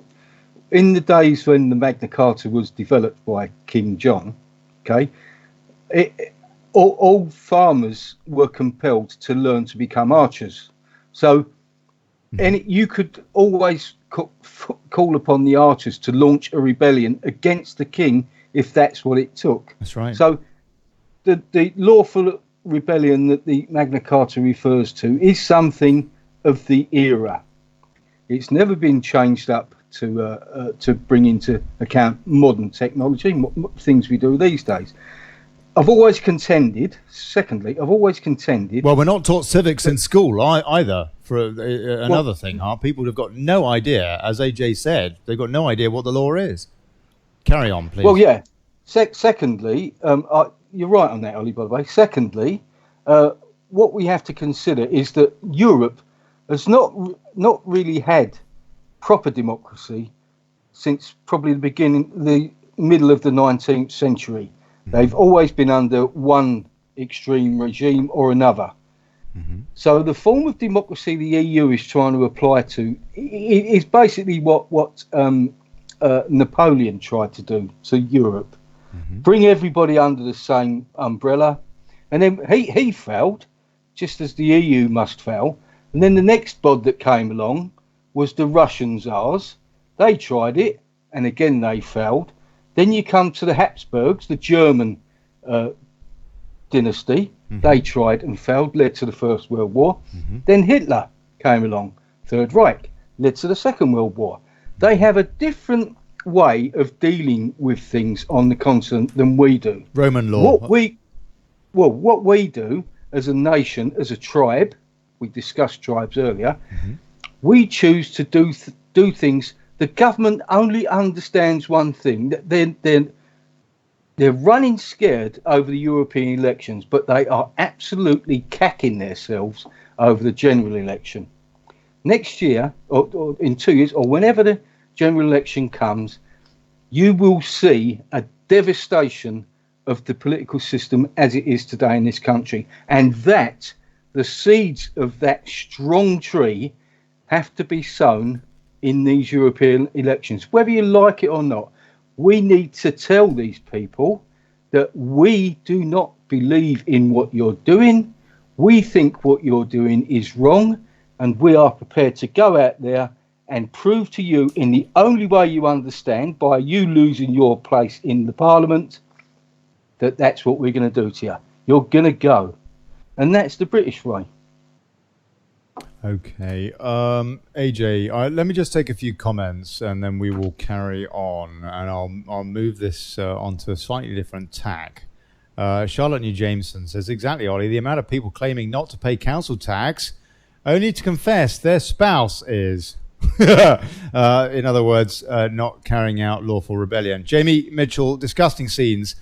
in the days when the Magna Carta was developed by King John, okay, all farmers were compelled to learn to become archers. So, you could always call upon the archers to launch a rebellion against the king if that's what it took. That's right. So, the lawful rebellion that the Magna Carta refers to is something of the era. It's never been changed up to bring into account modern technology, things we do these days. I've always contended. Well, we're not taught civics in school either. For another thing, people have got no idea, as AJ said, they've got no idea what the law is. Carry on, please. Well, yeah. Secondly, you're right on that, Ollie, by the way. Secondly, what we have to consider is that Europe has not really had proper democracy since probably the middle of the 19th century. They've always been under one extreme regime or another. So the form of democracy the EU is trying to apply to is basically what Napoleon tried to do to Europe. Bring everybody under the same umbrella. And then he failed, just as the EU must fail. And then the next bod that came along was the Russian Tsars. They tried it, and again they failed. Then you come to the Habsburgs, the German dynasty. They tried and failed, led to the First World War. Then Hitler came along, Third Reich, led to the Second World War. They have a different way of dealing with things on the continent than we do. Roman law. What we do as a nation, as a tribe, we discussed tribes earlier, we choose to do things. The government only understands one thing, that they're running scared over the European elections, but they are absolutely cacking themselves over the general election. Next year, or in 2 years, or whenever the general election comes, you will see a devastation of the political system as it is today in this country. And that the seeds of that strong tree have to be sown in these European elections, whether you like it or not. We need to tell these people that we do not believe in what you're doing. We think what you're doing is wrong, and we are prepared to go out there and prove to you in the only way you understand, by you losing your place in the parliament, that that's what we're going to do to you. You're going to go. And that's the British way. Okay. AJ, let me just take a few comments and then we will carry on, and I'll move this onto a slightly different tack. Charlotte New Jameson says, exactly, Ollie, the amount of people claiming not to pay council tax only to confess their spouse is. In other words, not carrying out lawful rebellion. Jamie Mitchell, disgusting scenes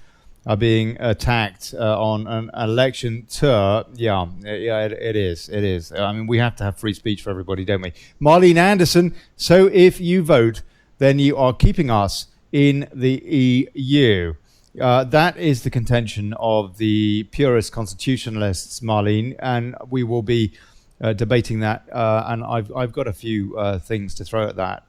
are being attacked on an election tour. Yeah, it is. I mean, we have to have free speech for everybody, don't we? Marlene Anderson, so if you vote, then you are keeping us in the EU. That is the contention of the purist constitutionalists, Marlene, and we will be debating that. And I've got a few things to throw at that.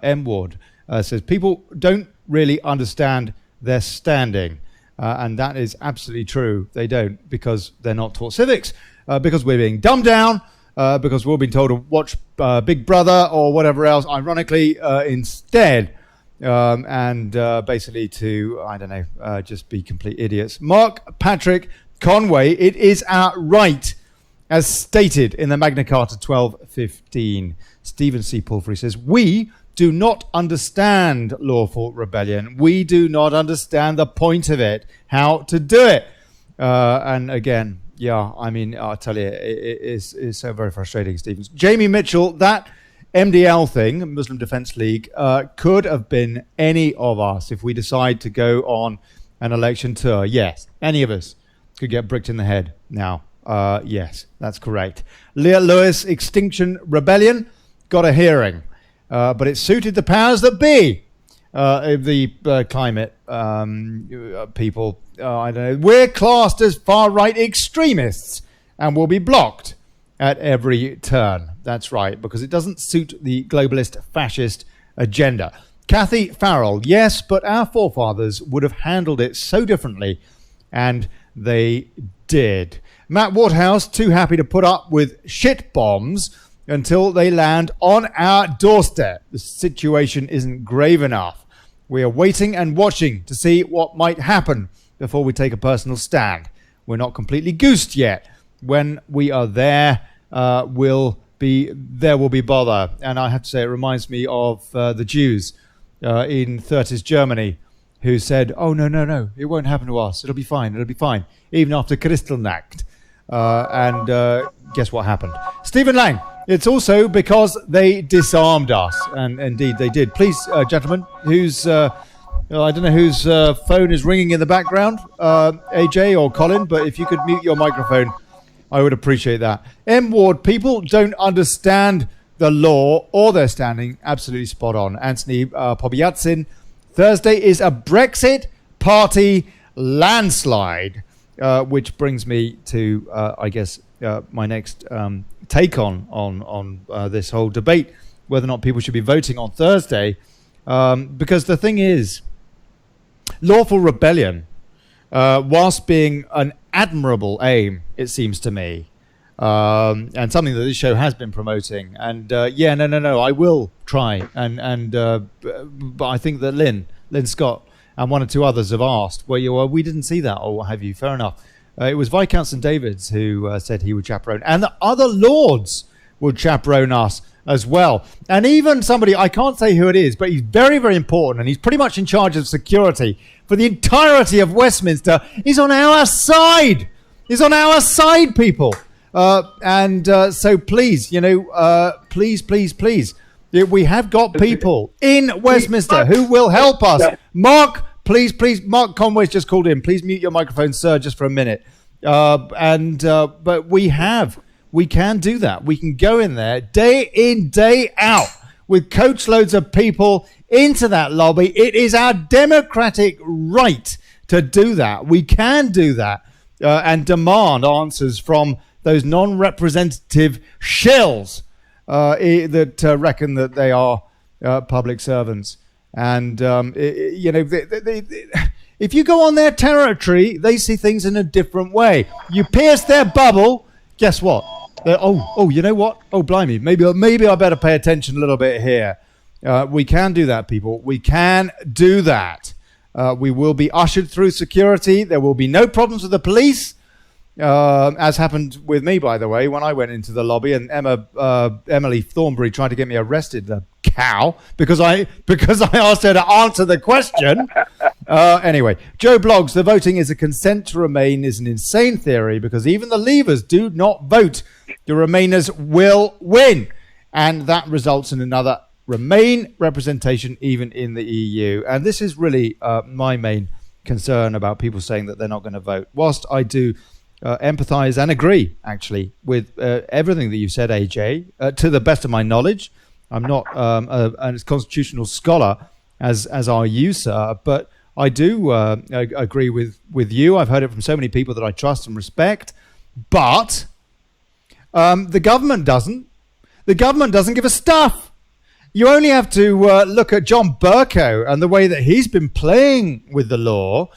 M. Ward says, people don't really understand their standing. And that is absolutely true. They don't, because they're not taught civics, because we're being dumbed down, because we're being told to watch Big Brother or whatever else, ironically, instead. And basically to, I don't know, just be complete idiots. Mark Patrick Conway, it is our right, as stated in the Magna Carta 1215. Stephen C. Pulfrey says, we do not understand lawful rebellion. We do not understand the point of it, how to do it. And again, yeah, I mean, I'll tell you, it is so very frustrating, Stevens. Jamie Mitchell, that MDL thing, Muslim Defence League, could have been any of us if we decide to go on an election tour. Yes, any of us could get bricked in the head now. Yes, that's correct. Leah Lewis, Extinction Rebellion, got a hearing. But it suited the powers that be, the climate people. I don't know. We're classed as far-right extremists and will be blocked at every turn. That's right, because it doesn't suit the globalist fascist agenda. Kathy Farrell, yes, but our forefathers would have handled it so differently, and they did. Matt Waterhouse, too happy to put up with shit bombs until they land on our doorstep. The situation isn't grave enough. We are waiting and watching to see what might happen before we take a personal stand. We're not completely goosed yet. When we are there, there will be bother. And I have to say, it reminds me of the Jews in 30s Germany who said, oh, no, it won't happen to us. It'll be fine, even after Kristallnacht. And guess what happened? Stephen Lang, it's also because they disarmed us. And indeed, they did. Please, gentlemen, I don't know whose phone is ringing in the background, AJ or Colin, but if you could mute your microphone, I would appreciate that. M. Ward, people don't understand the law or their standing. Absolutely spot on. Anthony Pobiatsin, Thursday is a Brexit party landslide, which brings me to, I guess, my next take on this whole debate, whether or not people should be voting on Thursday. Because the thing is, lawful rebellion, whilst being an admirable aim, it seems to me, and something that this show has been promoting, and no, I will try, but I think that Lynn Scott and one or two others have asked, well, we didn't see that, or what have you. Fair enough. It was Viscount St David's who said he would chaperone, and the other lords would chaperone us as well. And even somebody, I can't say who it is, but he's very, very important, and he's pretty much in charge of security for the entirety of Westminster. He's on our side. He's on our side, people. So please, please. We have got people in Westminster who will help us. Mark, please, Mark Conway's just called in. Please mute your microphone, sir, just for a minute. But we can do that. We can go in there day in, day out with coachloads of people into that lobby. It is our democratic right to do that. We can do that and demand answers from those non-representative shills that reckon that they are public servants. And, if you go on their territory, they see things in a different way. You pierce their bubble, guess what? You know what? Oh, blimey, maybe I better pay attention a little bit here. We can do that, people. We can do that. We will be ushered through security. There will be no problems with the police. As happened with me, by the way, when I went into the lobby and Emily Thornberry tried to get me arrested, the cow, because I asked her to answer the question. Anyway, Joe Bloggs, the voting is a consent to remain is an insane theory because even the Leavers do not vote. The Remainers will win. And that results in another Remain representation even in the EU. And this is really my main concern about people saying that they're not going to vote. Whilst I do empathise and agree, actually, with everything that you said, AJ, to the best of my knowledge. I'm not a constitutional scholar, as are you, sir, but I do agree with you. I've heard it from so many people that I trust and respect. But the government doesn't. The government doesn't give a stuff. You only have to look at John Bercow and the way that he's been playing with the law,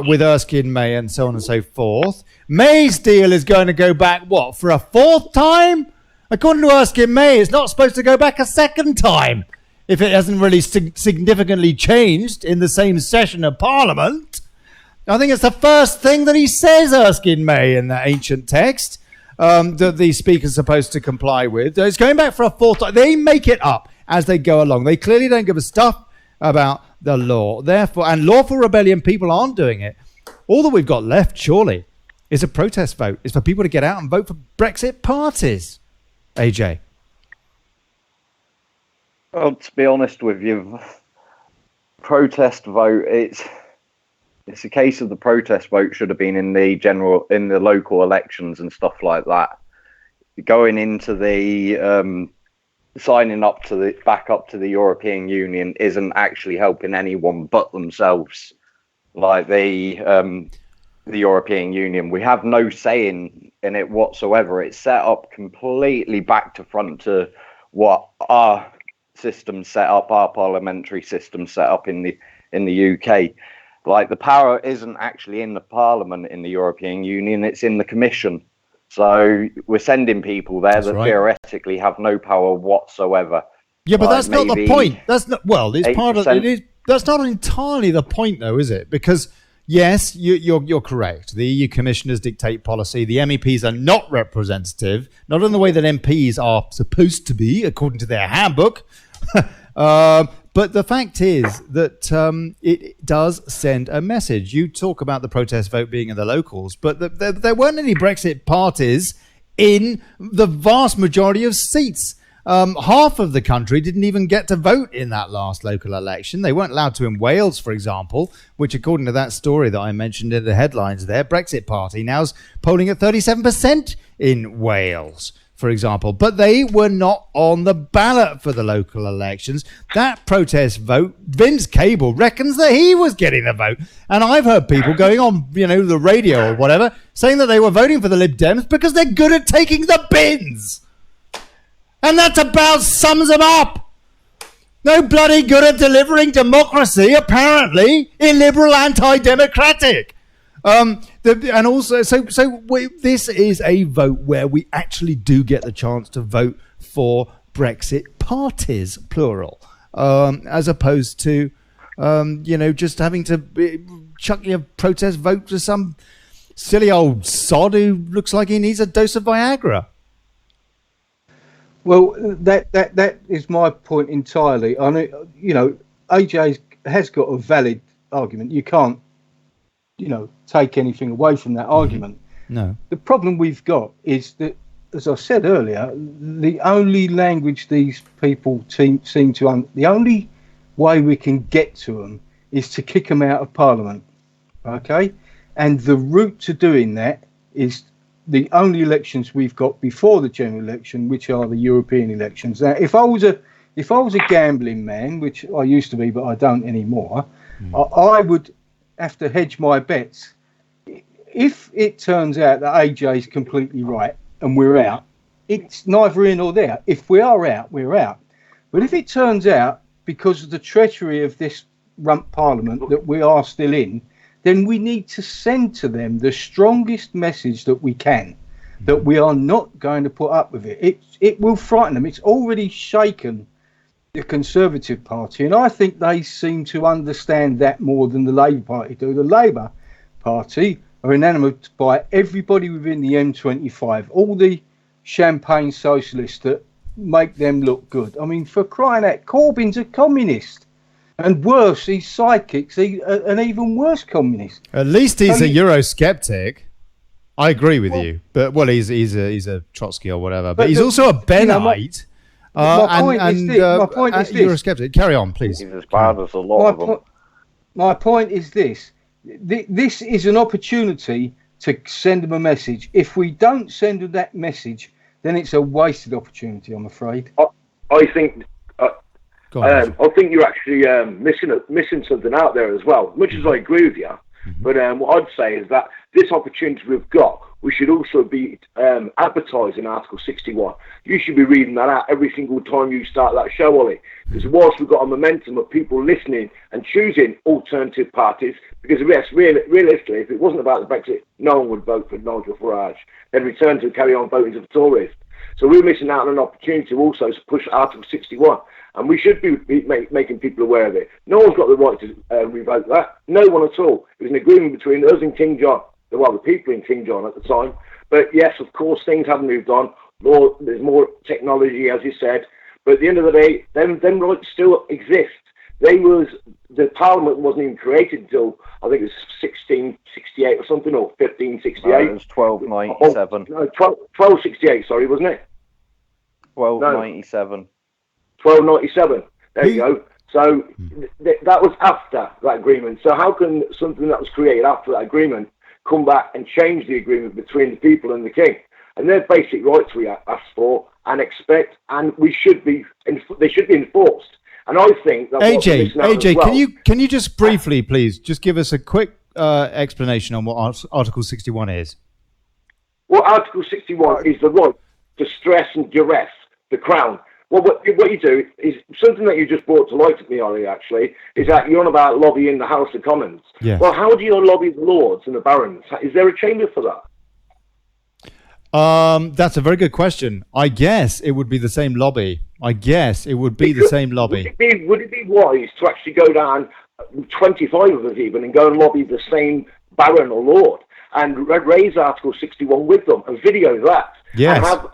with Erskine May and so on and so forth. May's deal is going to go back, for a fourth time? According to Erskine May, it's not supposed to go back a second time if it hasn't really significantly changed in the same session of Parliament. I think it's the first thing that he says, Erskine May, in that ancient text that the Speaker's supposed to comply with. It's going back for a fourth time. They make it up. as they go along. They clearly don't give a stuff about the law. Therefore, and lawful rebellion people aren't doing it. All that we've got left, surely, is a protest vote. It's for people to get out and vote for Brexit parties. AJ. Well, to be honest with you, protest vote, it's a case of the protest vote should have been in the local elections and stuff like that. Going into the signing up to back up to the European Union isn't actually helping anyone but themselves. Like the European Union, we have no say in it whatsoever. It's set up completely back to front to what our system set up, our parliamentary system set up in the UK. Like, the power isn't actually in the Parliament in the European Union; it's in the Commission. So we're sending people there that theoretically have no power whatsoever. Yeah, but that's not the point. That's not, well, it's part of it. That's not entirely the point, though, is it? Because yes, you're correct. The EU commissioners dictate policy. The MEPs are not representative, not in the way that MPs are supposed to be, according to their handbook. But the fact is that it does send a message. You talk about the protest vote being in the locals, but there weren't any Brexit parties in the vast majority of seats. Half of the country didn't even get to vote in that last local election. They weren't allowed to in Wales, for example, which, according to that story that I mentioned in the headlines there, Brexit Party now's polling at 37% in Wales, for example. But they were not on the ballot for the local elections. That protest vote, Vince Cable reckons that he was getting the vote. And I've heard people going on, the radio or whatever, saying that they were voting for the Lib Dems because they're good at taking the bins. And that's about sums them up. No bloody good at delivering democracy, apparently, illiberal, anti-democratic. And also, this is a vote where we actually do get the chance to vote for Brexit parties, plural, as opposed to, just having to chuck your protest vote to some silly old sod who looks like he needs a dose of Viagra. Well, that is my point entirely. I mean, AJ has got a valid argument. You can't, take anything away from that argument. No. The problem we've got is that, as I said earlier, the only language these people seem to the only way we can get to them is to kick them out of Parliament. Okay, and the route to doing that is the only elections we've got before the general election, which are the European elections. Now, if I was a gambling man, which I used to be, but I don't anymore, I would have to hedge my bets. If it turns out that AJ is completely right and we're out, it's neither in nor there. If we are out, we're out. But if it turns out, because of the treachery of this rump Parliament, that we are still in, then we need to send to them the strongest message that we can, that we are not going to put up with it. It will frighten them. It's already shaken the Conservative Party, and I think they seem to understand that more than the Labour Party do. The Labour Party are enamored by everybody within the M25, all the champagne socialists that make them look good. I mean, for crying out, Corbyn's a communist. And worse, he's sidekicks, an even worse communist. At least he's a Eurosceptic. I agree with you, but he's a Trotsky or whatever. But he's also a Benite. My point is this. Eurosceptic. Carry on, please. He's as bad as a lot of them. My point is this. This is an opportunity to send them a message. If we don't send them that message, then it's a wasted opportunity, I'm afraid. I think you're actually missing something out there as well. Much as I agree with you, but what I'd say is that this opportunity we've got, we should also be advertising Article 61. You should be reading that out every single time you start that show, Ollie. Because whilst we've got a momentum of people listening and choosing alternative parties, because yes, realistically, if it wasn't about the Brexit, no one would vote for Nigel Farage. They'd return to carry on voting for the Tories. So we're missing out on an opportunity also to push Article 61. And we should be making people aware of it. No one's got the right to revoke that. No one at all. It was an agreement between us and King John. Well, the people in King John at the time. But yes, of course, things have moved on. There's more technology, as you said. But at the end of the day, them rights still exist. The Parliament wasn't even created until I think it was 1668 or something, or 1568. No, it was 1297. No, 1268. Sorry, wasn't it? 1297. 1297. There you go. So that was after that agreement. So how can something that was created after that agreement come back and change the agreement between the people and the king? And they're basic rights we ask for and expect, and they should be enforced. And I think that AJ, well, can you just briefly, please, just give us a quick explanation on what Article 61 is? Well, Article 61 is the right to stress and duress the Crown. Well, what you do is something that you just brought to light to me, Ollie, actually, is that you're on about lobbying the House of Commons. Yes. Well, how do you lobby the Lords and the Barons? Is there a chamber for that? That's a very good question. I guess it would be the same lobby. Would it be wise to actually go down 25 of us even and go and lobby the same Baron or Lord and raise Article 61 with them and video that? Yes. And have,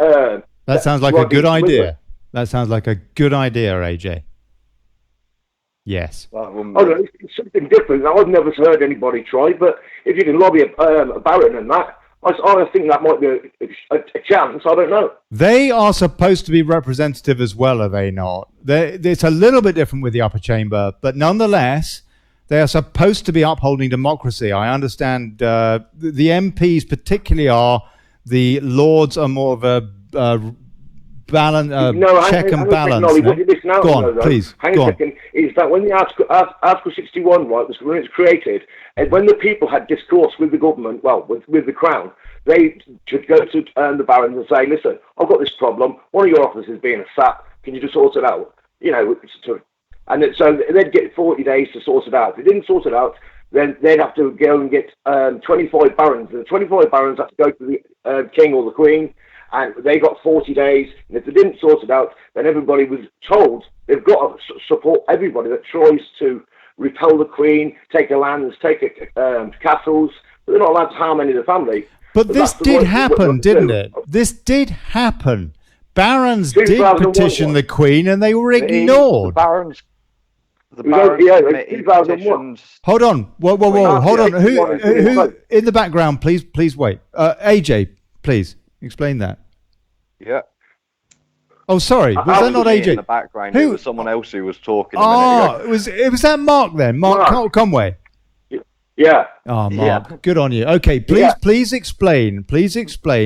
that sounds like a good idea. That sounds like a good idea, AJ. Yes. It's something different. I've never heard anybody try, but if you can lobby a Baron and that, I think that might be a chance. I don't know. They are supposed to be representative as well, are they not? It's a little bit different with the upper chamber, but nonetheless, they are supposed to be upholding democracy. I understand the MPs particularly are. The Lords are more of a check and balance. Go on, please. Hang a second. Is that when the Article 61, right, was when it was created, and when the people had discourse with the government, well, with the Crown, they should go to the Barons and say, listen, I've got this problem. One of your officers is being a sap. Can you just sort it out? You know, so they'd get 40 days to sort it out. If they didn't sort it out, then they'd have to go and get 25 Barons. And the 25 Barons have to go to the King or the Queen, and they got 40 days. And if they didn't sort it out, then everybody was told they've got to support everybody that tries to repel the Queen, take her lands, take her castles. But they're not allowed to harm any of the family. But this did happen, didn't it? This did happen. Barons did petition the Queen, and they were ignored. The Barons petitions. Hold on. Whoa. Hold on. Who in the background, please wait. AJ, please explain that. Yeah. Oh, sorry. Was that not AJ? In the background, it was someone else who was talking a minute ago. It was that Mark then? Mark Conway. Yeah. Oh, Mark, Good on you. Okay, please explain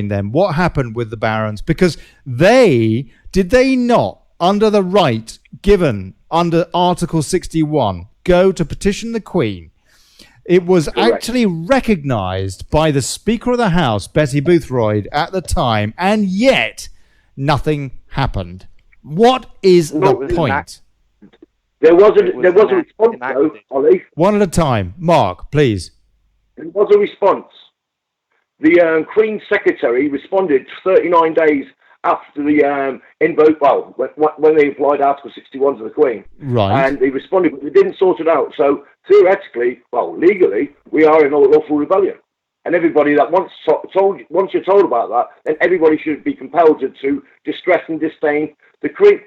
then what happened with the Barons, because did they not, under the right given under Article 61, go to petition the Queen? It was actually recognised by the Speaker of the House, Betty Boothroyd, at the time, and yet nothing happened. What is the point? There was a response, though, Ollie. One at a time. Mark, please. There was a response. The Queen's Secretary responded 39 days after the invoke, well, when they applied Article 61 to the Queen. Right. And they responded, but they didn't sort it out. So theoretically, well, legally, we are in lawful rebellion. And everybody that once you're told about that, then everybody should be compelled to distress and disdain the Queen,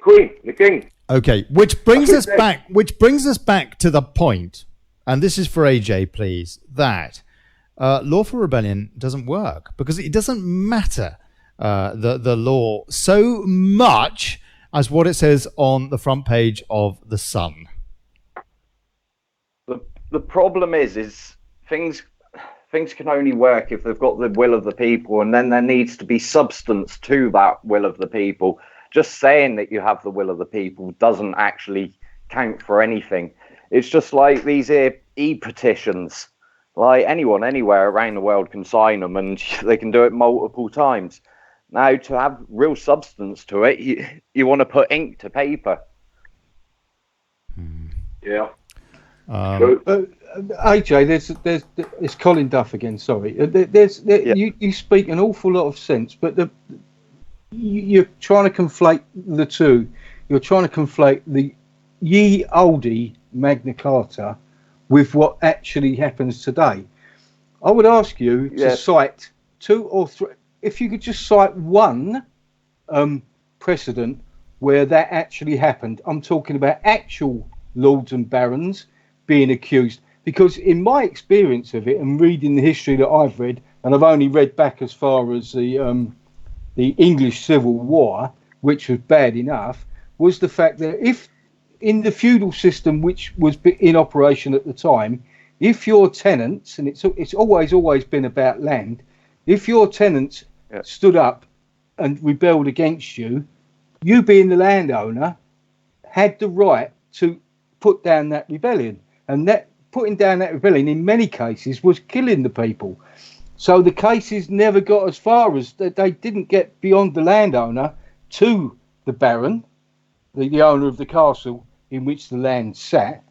the King. Okay, which brings us back to the point, and this is for AJ, please, that lawful rebellion doesn't work because it doesn't matter the law so much as what it says on the front page of The Sun. The problem is things can only work if they've got the will of the people, and then there needs to be substance to that will of the people. Just saying that you have the will of the people doesn't actually count for anything. It's just like these e-petitions. Like anyone, anywhere around the world can sign them, and they can do it multiple times. Now, to have real substance to it, you want to put ink to paper. Yeah. AJ, it's Colin Duff again. Sorry, you speak an awful lot of sense, but you're trying to conflate the two. You're trying to conflate the ye olde Magna Carta with what actually happens today. I would ask you to cite two or three. If you could just cite one precedent where that actually happened. I'm talking about actual lords and barons being accused. Because in my experience of it and reading the history that I've read, and I've only read back as far as the English Civil War, which was bad enough, was the fact that if in the feudal system which was in operation at the time, if your tenants, and it's always been about land, if your tenants stood up and rebelled against you, you being the landowner had the right to put down that rebellion. And that putting down that rebellion in many cases was killing the people. So the cases never got as far as they didn't get beyond the landowner to the baron, the owner of the castle in which the land sat.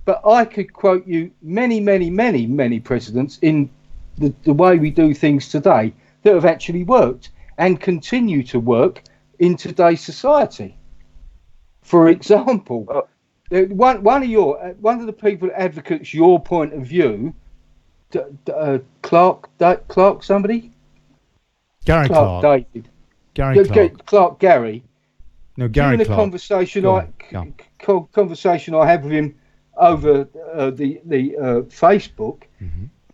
But I could quote you many precedents in the way we do things today that have actually worked and continue to work in today's society. For example, one of the people that advocates your point of view, Clark, somebody? Gary Clark. David. Gary Clark. Clark Gary. No, Gary During Clark. Conversation I had with him over the Facebook,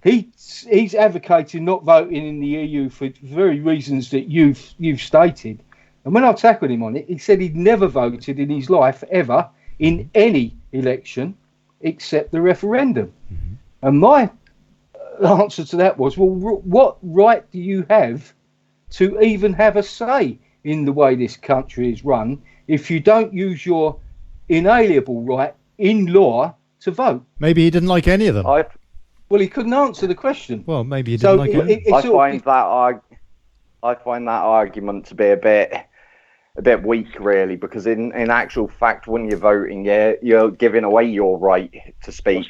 he's advocating not voting in the EU for the very reasons that you've stated. And when I tackled him on it, he said he'd never voted in his life ever in any election except the referendum. And my answer to that was, well, what right do you have to even have a say in the way this country is run if you don't use your inalienable right in law to vote? Maybe he didn't like any of them. Well, he couldn't answer the question. Well, maybe he didn't like any. I find that argument to be a bit weak, really, because in actual fact, when you're voting, you're giving away your right to speak.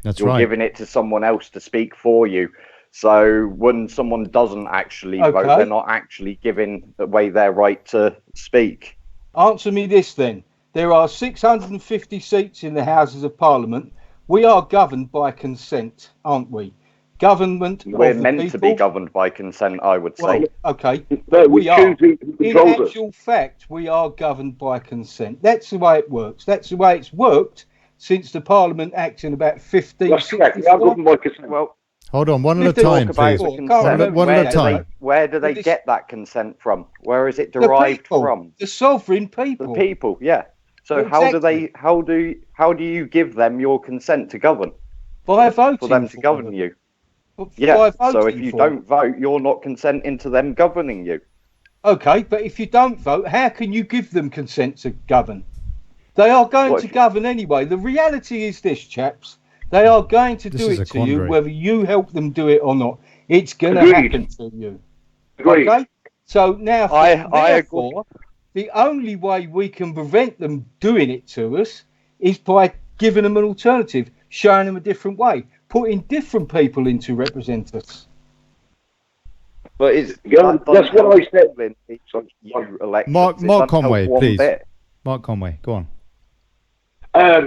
That's right. You're giving it to someone else to speak for you. So when someone doesn't actually vote, they're not actually giving away their right to speak. Answer me this then. There are 650 seats in the Houses of Parliament. We are governed by consent, aren't we? We're meant to be governed by consent, I would say. Well, okay. No, we are. In us. actual fact, we are governed by consent. That's the way it works. That's the way it's worked since the Parliament Act in about 1564. That's correct. We are governed by consent. Well, hold on, one at a time, please. One at a time. Where do they get that consent from? Where is it derived from? The sovereign people. The people, yeah. So Exactly. how do you give them your consent to govern? By voting for them to govern them. you. Yeah. So if you don't vote, you're not consenting to them governing you. Okay, but if you don't vote, how can you give them consent to govern? They are going to govern anyway. The reality is this, chaps. They are going to do it to you, whether you help them do it or not. It's going to happen to you. Agreed. Okay? So now, therefore, the only way we can prevent them doing it to us is by giving them an alternative, showing them a different way, putting different people in to represent us. But that's what I said. Mark Conway, please. Mark Conway, go on. I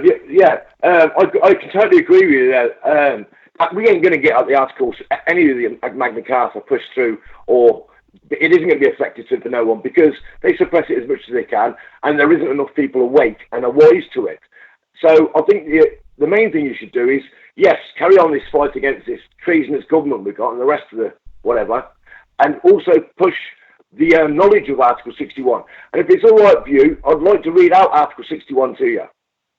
can totally agree with you there. We ain't going to get out the articles, any of the Magna Carta pushed through, or it isn't going to be effective for no one because they suppress it as much as they can, and there isn't enough people awake and are wise to it. So I think the main thing you should do is, yes, carry on this fight against this treasonous government we've got and the rest of the whatever, and also push the knowledge of Article 61. And if it's all right for you, I'd like to read out Article 61 to you.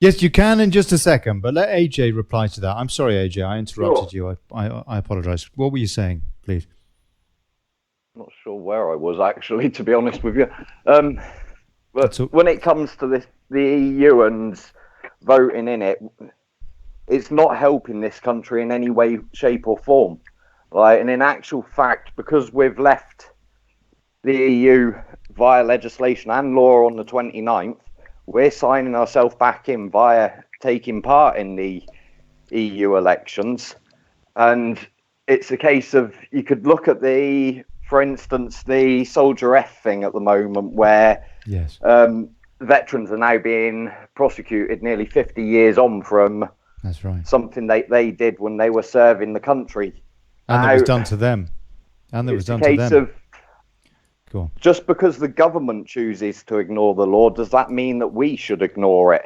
Yes, you can in just a second, but let AJ reply to that. I'm sorry, AJ, I interrupted you. I apologise. What were you saying, please? Not sure where I was, actually, to be honest with you. But when it comes to the EU and voting in it, it's not helping this country in any way, shape or form. And in actual fact, because we've left the EU via legislation and law on the 29th, we're signing ourselves back in via taking part in the EU elections. And it's a case of, you could look at for instance, the Soldier F thing at the moment, where veterans are now being prosecuted nearly 50 years on from something they did when they were serving the country. And it was done to them. Go on. Just because the government chooses to ignore the law, does that mean that we should ignore it?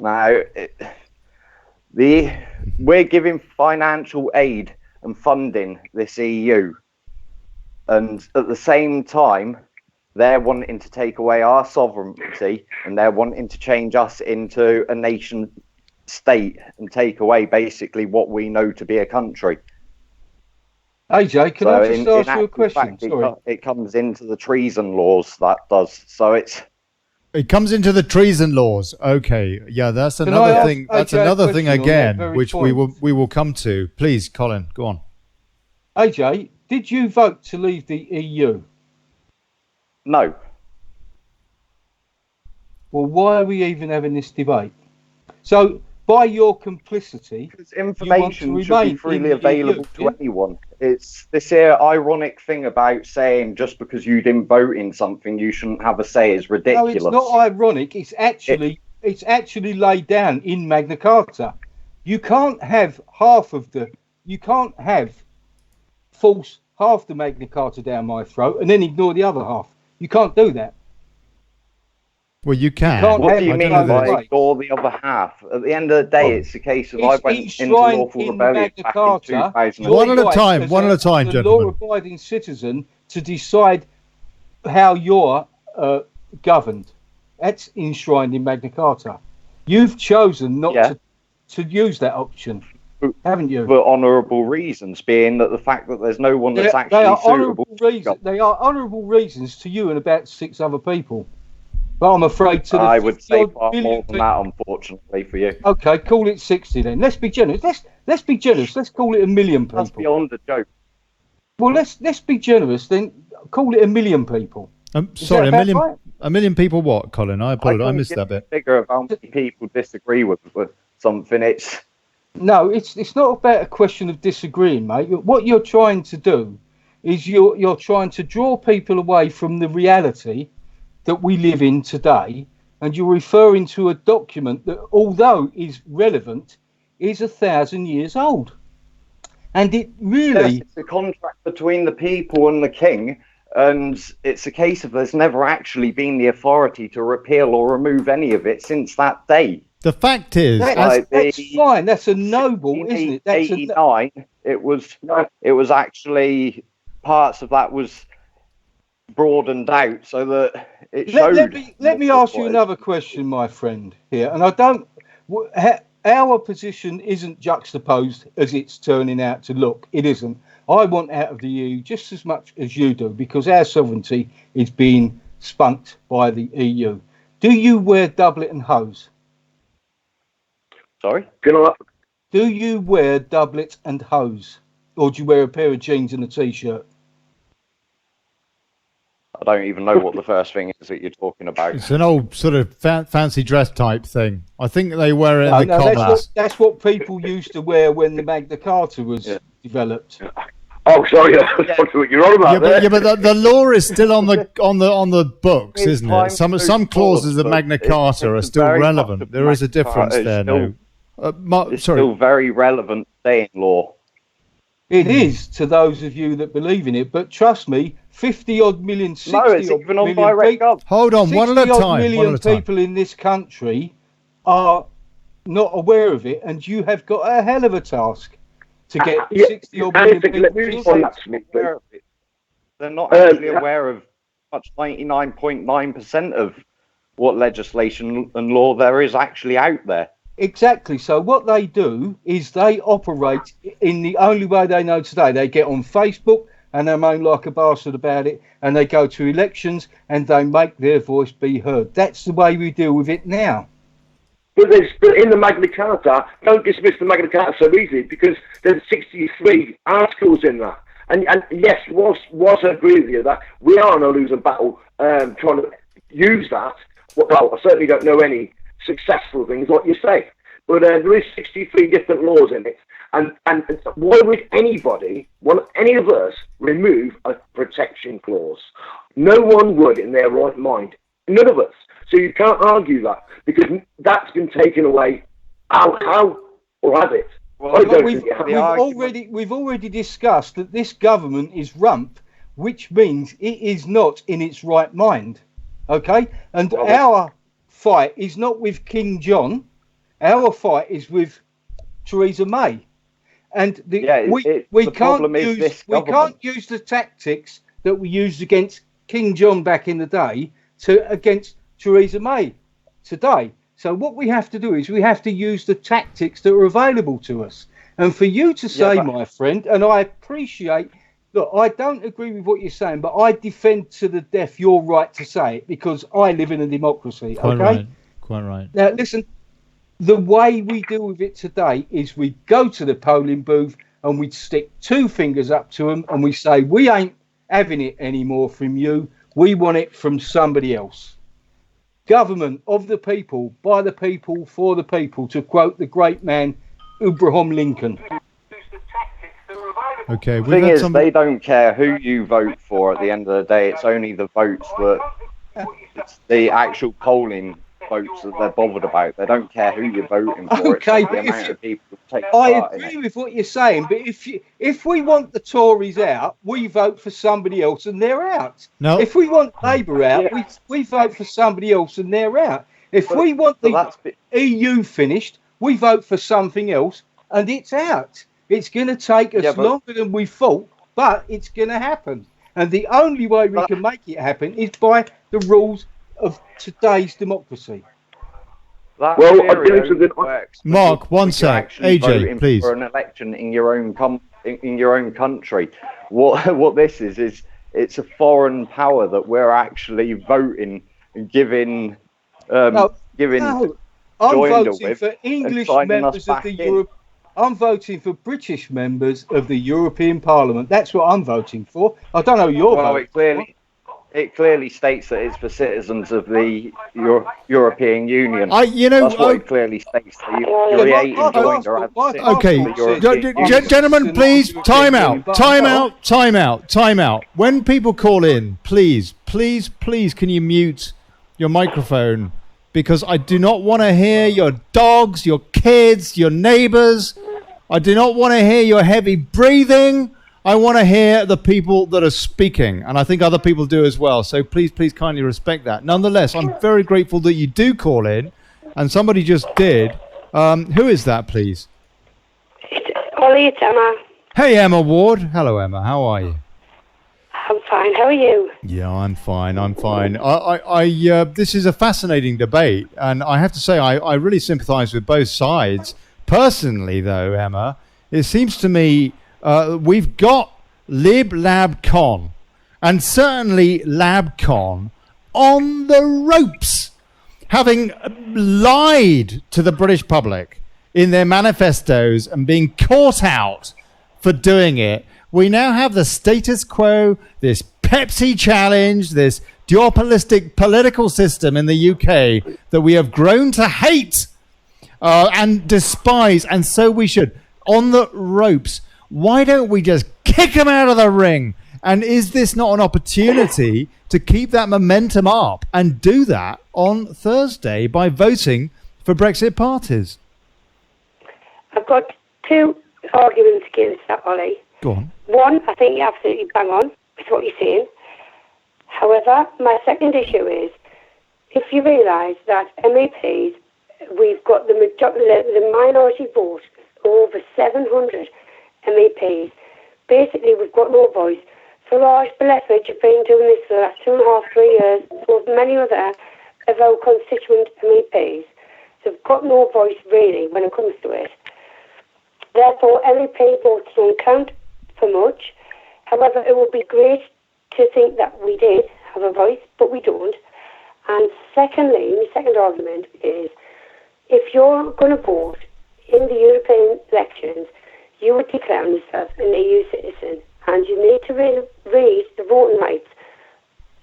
Now, we're giving financial aid and funding this EU, and at the same time, they're wanting to take away our sovereignty, and they're wanting to change us into a nation state and take away basically what we know to be a country. AJ, can I just ask you a question? Sorry. It comes into the treason laws, that does. So it comes into the treason laws. Okay, yeah, that's another thing. That's another thing again, which we will come to. Please, Colin, go on. AJ, did you vote to leave the EU? No. Well, why are we even having this debate? So, by your complicity, because information should be freely available to anyone. It's this here ironic thing about saying just because you didn't vote in something, you shouldn't have a say is ridiculous. No, it's not ironic. It's actually laid down in Magna Carta. You can't have force half the Magna Carta down my throat and then ignore the other half. You can't do that. Well, you can. What do you mean by ignore the other half? At the end of the day, it's a case of I went into lawful rebellion back in 2000. One at a time, gentlemen. Law-abiding citizen to decide how you're governed. That's enshrined in Magna Carta. You've chosen not to use that option, haven't you? For honourable reasons, being that the fact that there's no one that's actually suitable. They are honourable reasons to you and about 6 other people. But I'm afraid to the I would say far more than that, unfortunately, for you. Okay, call it 60 then. Let's be generous. Let's be generous. Let's call it 1 million people. That's beyond a joke. Well, let's be generous then. Call it 1 million people. Sorry, 1 million people. What, Colin? I apologize. I missed that bit. Figure of how many people disagree with something. It's not about a question of disagreeing, mate. What you're trying to do is you're trying to draw people away from the reality that we live in today, and you're referring to a document that, although is relevant, is 1,000 years old. And it really... It's a contract between the people and the king, and it's a case of there's never actually been the authority to repeal or remove any of it since that day. The fact is... That's fine. That's a noble, isn't it? That's 89, it was actually... Parts of that was broadened out so that it showed... Let me ask you another question, my friend, here. And I don't... Our position isn't juxtaposed as it's turning out to look. It isn't. I want out of the EU just as much as you do, because our sovereignty is being spunked by the EU. Do you wear doublet and hose? Sorry? Do you wear doublet and hose? Or do you wear a pair of jeans and a T-shirt? I don't even know what the first thing is that you're talking about. It's an old sort of fancy dress type thing. I think they wear it in the Commons. That's what people used to wear when the Magna Carta was developed. Oh, sorry, that's what you're on about there. But the law is still on the books, isn't it? Some clauses of Magna Carta are still relevant. There is a difference there now. It's still very relevant today in law. It is to those of you that believe in it, but trust me, 50-odd million, 60-odd million people. Hold on, one at a time. 60-odd million people in this country are not aware of it, and you have got a hell of a task to get 60-odd million people. They're not actually aware of much 99.9% of what legislation and law there is actually out there. Exactly. So what they do is they operate in the only way they know today. They get on Facebook and they moan like a bastard about it, and they go to elections and they make their voice be heard. That's the way we deal with it now. But in the Magna Carta, don't dismiss the Magna Carta so easily, because there's 63 articles in that. And yes, was I agree with you that we are in a losing battle trying to use that. Well, I certainly don't know any successful things, like you say, but there is 63 different laws in it, and why would any of us remove a protection clause? No one would in their right mind, none of us. So you can't argue that, because that's been taken away. How or has it? Well, we've already discussed that this government is rump which means it is not in its right mind. Okay? And our fight is not with King John. Our fight is with Theresa May. And we can't use the tactics that we used against King John back in the day against Theresa May today. So what we have to do is we have to use the tactics that are available to us. And for you to say, my friend, and I appreciate, look, I don't agree with what you're saying, but I defend to the death your right to say it because I live in a democracy. Quite right. Now, listen, the way we deal with it today is we go to the polling booth and we stick two fingers up to them and we say, we ain't having it anymore from you. We want it from somebody else. Government of the people, by the people, for the people, to quote the great man, Abraham Lincoln. Okay, the thing is, they don't care who you vote for at the end of the day. It's only the votes it's the actual polling votes that they're bothered about. They don't care who you're voting for. Okay, but I agree with what you're saying, but if we want the Tories out, we vote for somebody else and they're out. No. If we want Labour out, we vote for somebody else and they're out. If we want the EU finished, we vote for something else and it's out. It's going to take us longer than we thought, but it's going to happen. And the only way we can make it happen is by the rules of today's democracy. Mark, one sec. AJ, please. For an election in your own country, what this is it's a foreign power that we're actually voting and giving. I'm voting for English members of the Europe. I'm voting for British members of the European Parliament. That's what I'm voting for. I don't know your vote. It clearly states that it's for citizens of the European Union. That's what it clearly states. That you're joined or okay, gentlemen, please, time out. When people call in, please, can you mute your microphone? Because I do not want to hear your dogs, your kids, your neighbours. I do not want to hear your heavy breathing. I want to hear the people that are speaking, and I think other people do as well. So please kindly respect that. Nonetheless, I'm very grateful that you do call in, and somebody just did. Who is that, please? Olly, it's Emma. Hey, Emma Ward. Hello, Emma. How are you? I'm fine. How are you? Yeah, I'm fine. This is a fascinating debate, and I have to say I really sympathise with both sides. Personally, though, Emma, it seems to me we've got Lib Lab Con, and certainly Lab Con, on the ropes, having lied to the British public in their manifestos and being caught out for doing it. We now have the status quo, this Pepsi challenge, this duopolistic political system in the UK that we have grown to hate and despise, and so we should. On the ropes. Why don't we just kick them out of the ring? And is this not an opportunity to keep that momentum up and do that on Thursday by voting for Brexit parties? I've got two arguments against that, Ollie. Go on. One, I think you're absolutely bang on with what you're saying. However, my second issue is, if you realise that MEPs, we've got the minority vote, over 700 MEPs. Basically, we've got no voice. Farage, Bletridge have been doing this for the last 2.5, 3 years, so have many other of our constituent MEPs. So we've got no voice, really, when it comes to it. Therefore, MEP votes don't count for much. However, it would be great to think that we did have a voice, but we don't. And secondly, my second argument is, if you're going to vote in the European elections, you would declare yourself an EU citizen, and you need to read the voting rights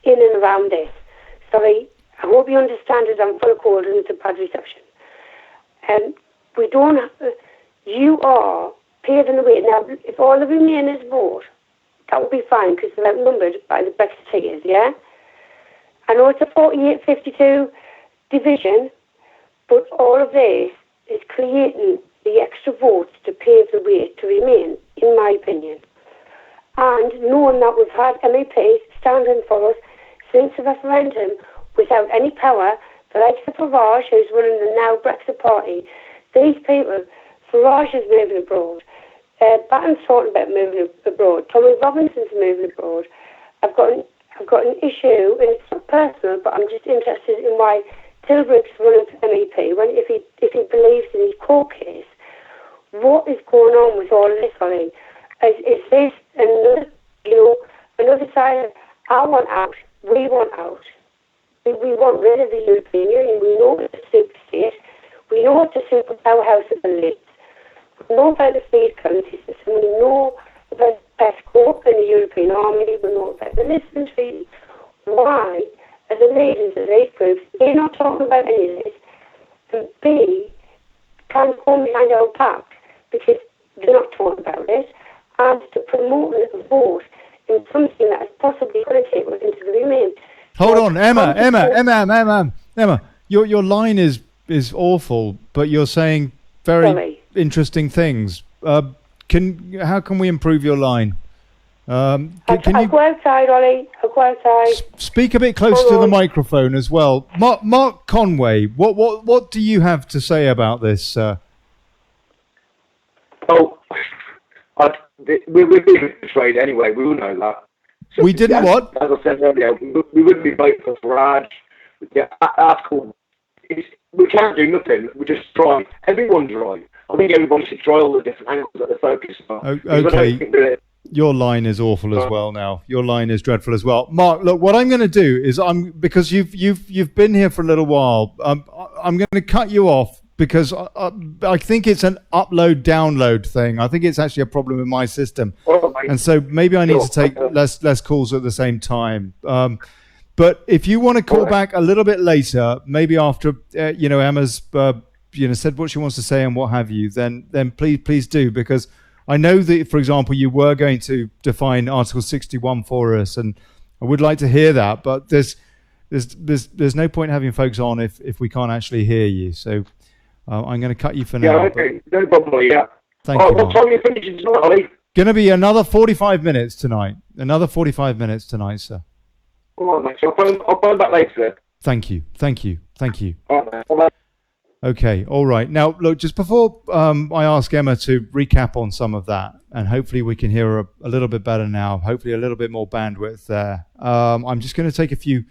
in and around this. Sorry, I hope you understand it. I'm full of cold and it's a bad reception. We don't. You are paid in the way. Now, if all the Remainers vote, that would be fine because they're outnumbered by the Brexiteers, yeah? I know it's a 48-52 division, but all of this is creating the extra votes to pave the way to remain, in my opinion. and knowing that we've had MEPs standing for us since the referendum without any power, the likes of Farage, who's running the now Brexit Party, these people, Farage is moving abroad, Batten's talking about moving abroad, Tommy Robinson's moving abroad. I've got an issue, and it's not personal, but I'm just interested in why Tilbrook's running for MEP, if he believes in his court case. What is going on with all of this, Ollie? Is this another side of, I want out, we want out. We want rid of the European Union. We know it's a super state. We know it's a super powerhouse of elites. We know about the fiat currency system. We know about PESCO and the European Army. We know about the Lisbon Treaty. Why, as the leaders of these groups, A, not talking about any of this, and B, can't come behind our back because they're not talking about it, and to promote a vote in something that is possibly going to take us into the Remain. Hold on, Emma. Your line is awful, but you're saying very interesting things. How can we improve your line? I'll go outside, Ollie. I'll go outside. Speak a bit closer to the microphone as well. Mark Conway, what do you have to say about this? We're being betrayed anyway. We all know that. So, we didn't what? As I said earlier, we wouldn't be voting for Farage. Yeah, that's cool. We can't do nothing. We just try. Everyone's right. I think everybody should try all the different angles that they're focused on. Okay. Your line is awful as well now. Your line is dreadful as well. Mark, look, what I'm going to do is because you've been here for a little while. I'm going to cut you off because I think it's an upload-download thing. I think it's actually a problem with my system. And so maybe I need to take less calls at the same time. But if you want to call back a little bit later, maybe after Emma's said what she wants to say and what have you, then please do, because I know that, for example, you were going to define Article 61 for us, and I would like to hear that. But there's no point having folks on if we can't actually hear you. So I'm going to cut you for now. Yeah, okay, no problem. Yeah. Thank you. What time are you finishing tonight, Ollie? Going to be another 45 minutes tonight. Another 45 minutes tonight, sir. All right, mate. So I'll phone back later. Thank you. All right, mate. Okay, all right. Now, look, just before I ask Emma to recap on some of that, and hopefully we can hear her a little bit better now, hopefully a little bit more bandwidth there. I'm just going to take a few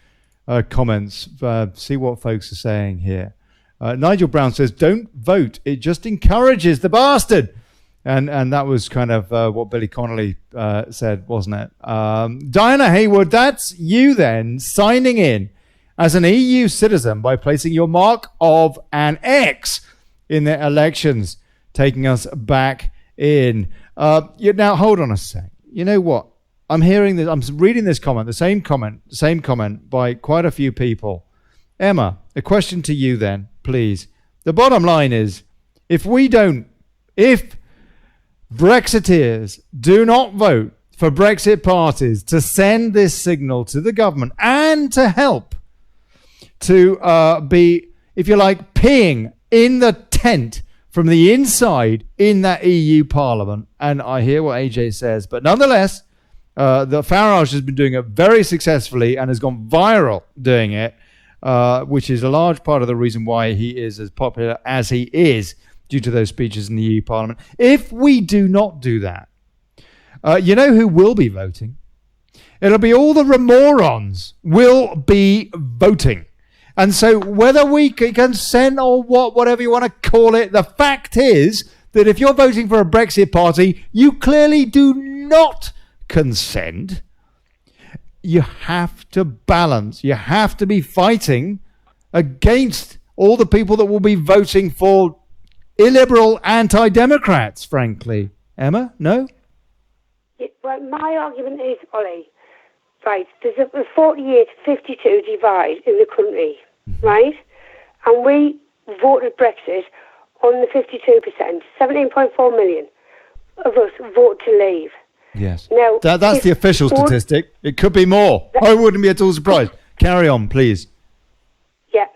comments, see what folks are saying here. Nigel Brown says, don't vote. It just encourages the bastard. And that was kind of what Billy Connolly said, wasn't it? Diana Haywood, that's you then signing in as an EU citizen by placing your mark of an X in their elections, taking us back in. Now, hold on a sec. You know what? I'm hearing this. I'm reading this comment, the same comment by quite a few people. Emma, a question to you then, please. The bottom line is, if Brexiteers do not vote for Brexit parties to send this signal to the government and to help to be, if you like, peeing in the tent from the inside in that EU Parliament. And I hear what AJ says, but nonetheless, the Farage has been doing it very successfully and has gone viral doing it, which is a large part of the reason why he is as popular as he is, due to those speeches in the EU Parliament. If we do not do that, you know who will be voting? It'll be all the remorons will be voting. And so whether we consent or whatever you want to call it, the fact is that if you're voting for a Brexit party, you clearly do not consent. You have to balance. You have to be fighting against all the people that will be voting for illiberal anti-democrats, frankly. Emma, no? Well, my argument is, Ollie, right, there's a 48-52 divide in the country, right? And we voted Brexit on the 52%. 17.4 million of us vote to leave. Yes. Now, that's the official statistic. It could be more. I wouldn't be at all surprised. Carry on, please. Yeah.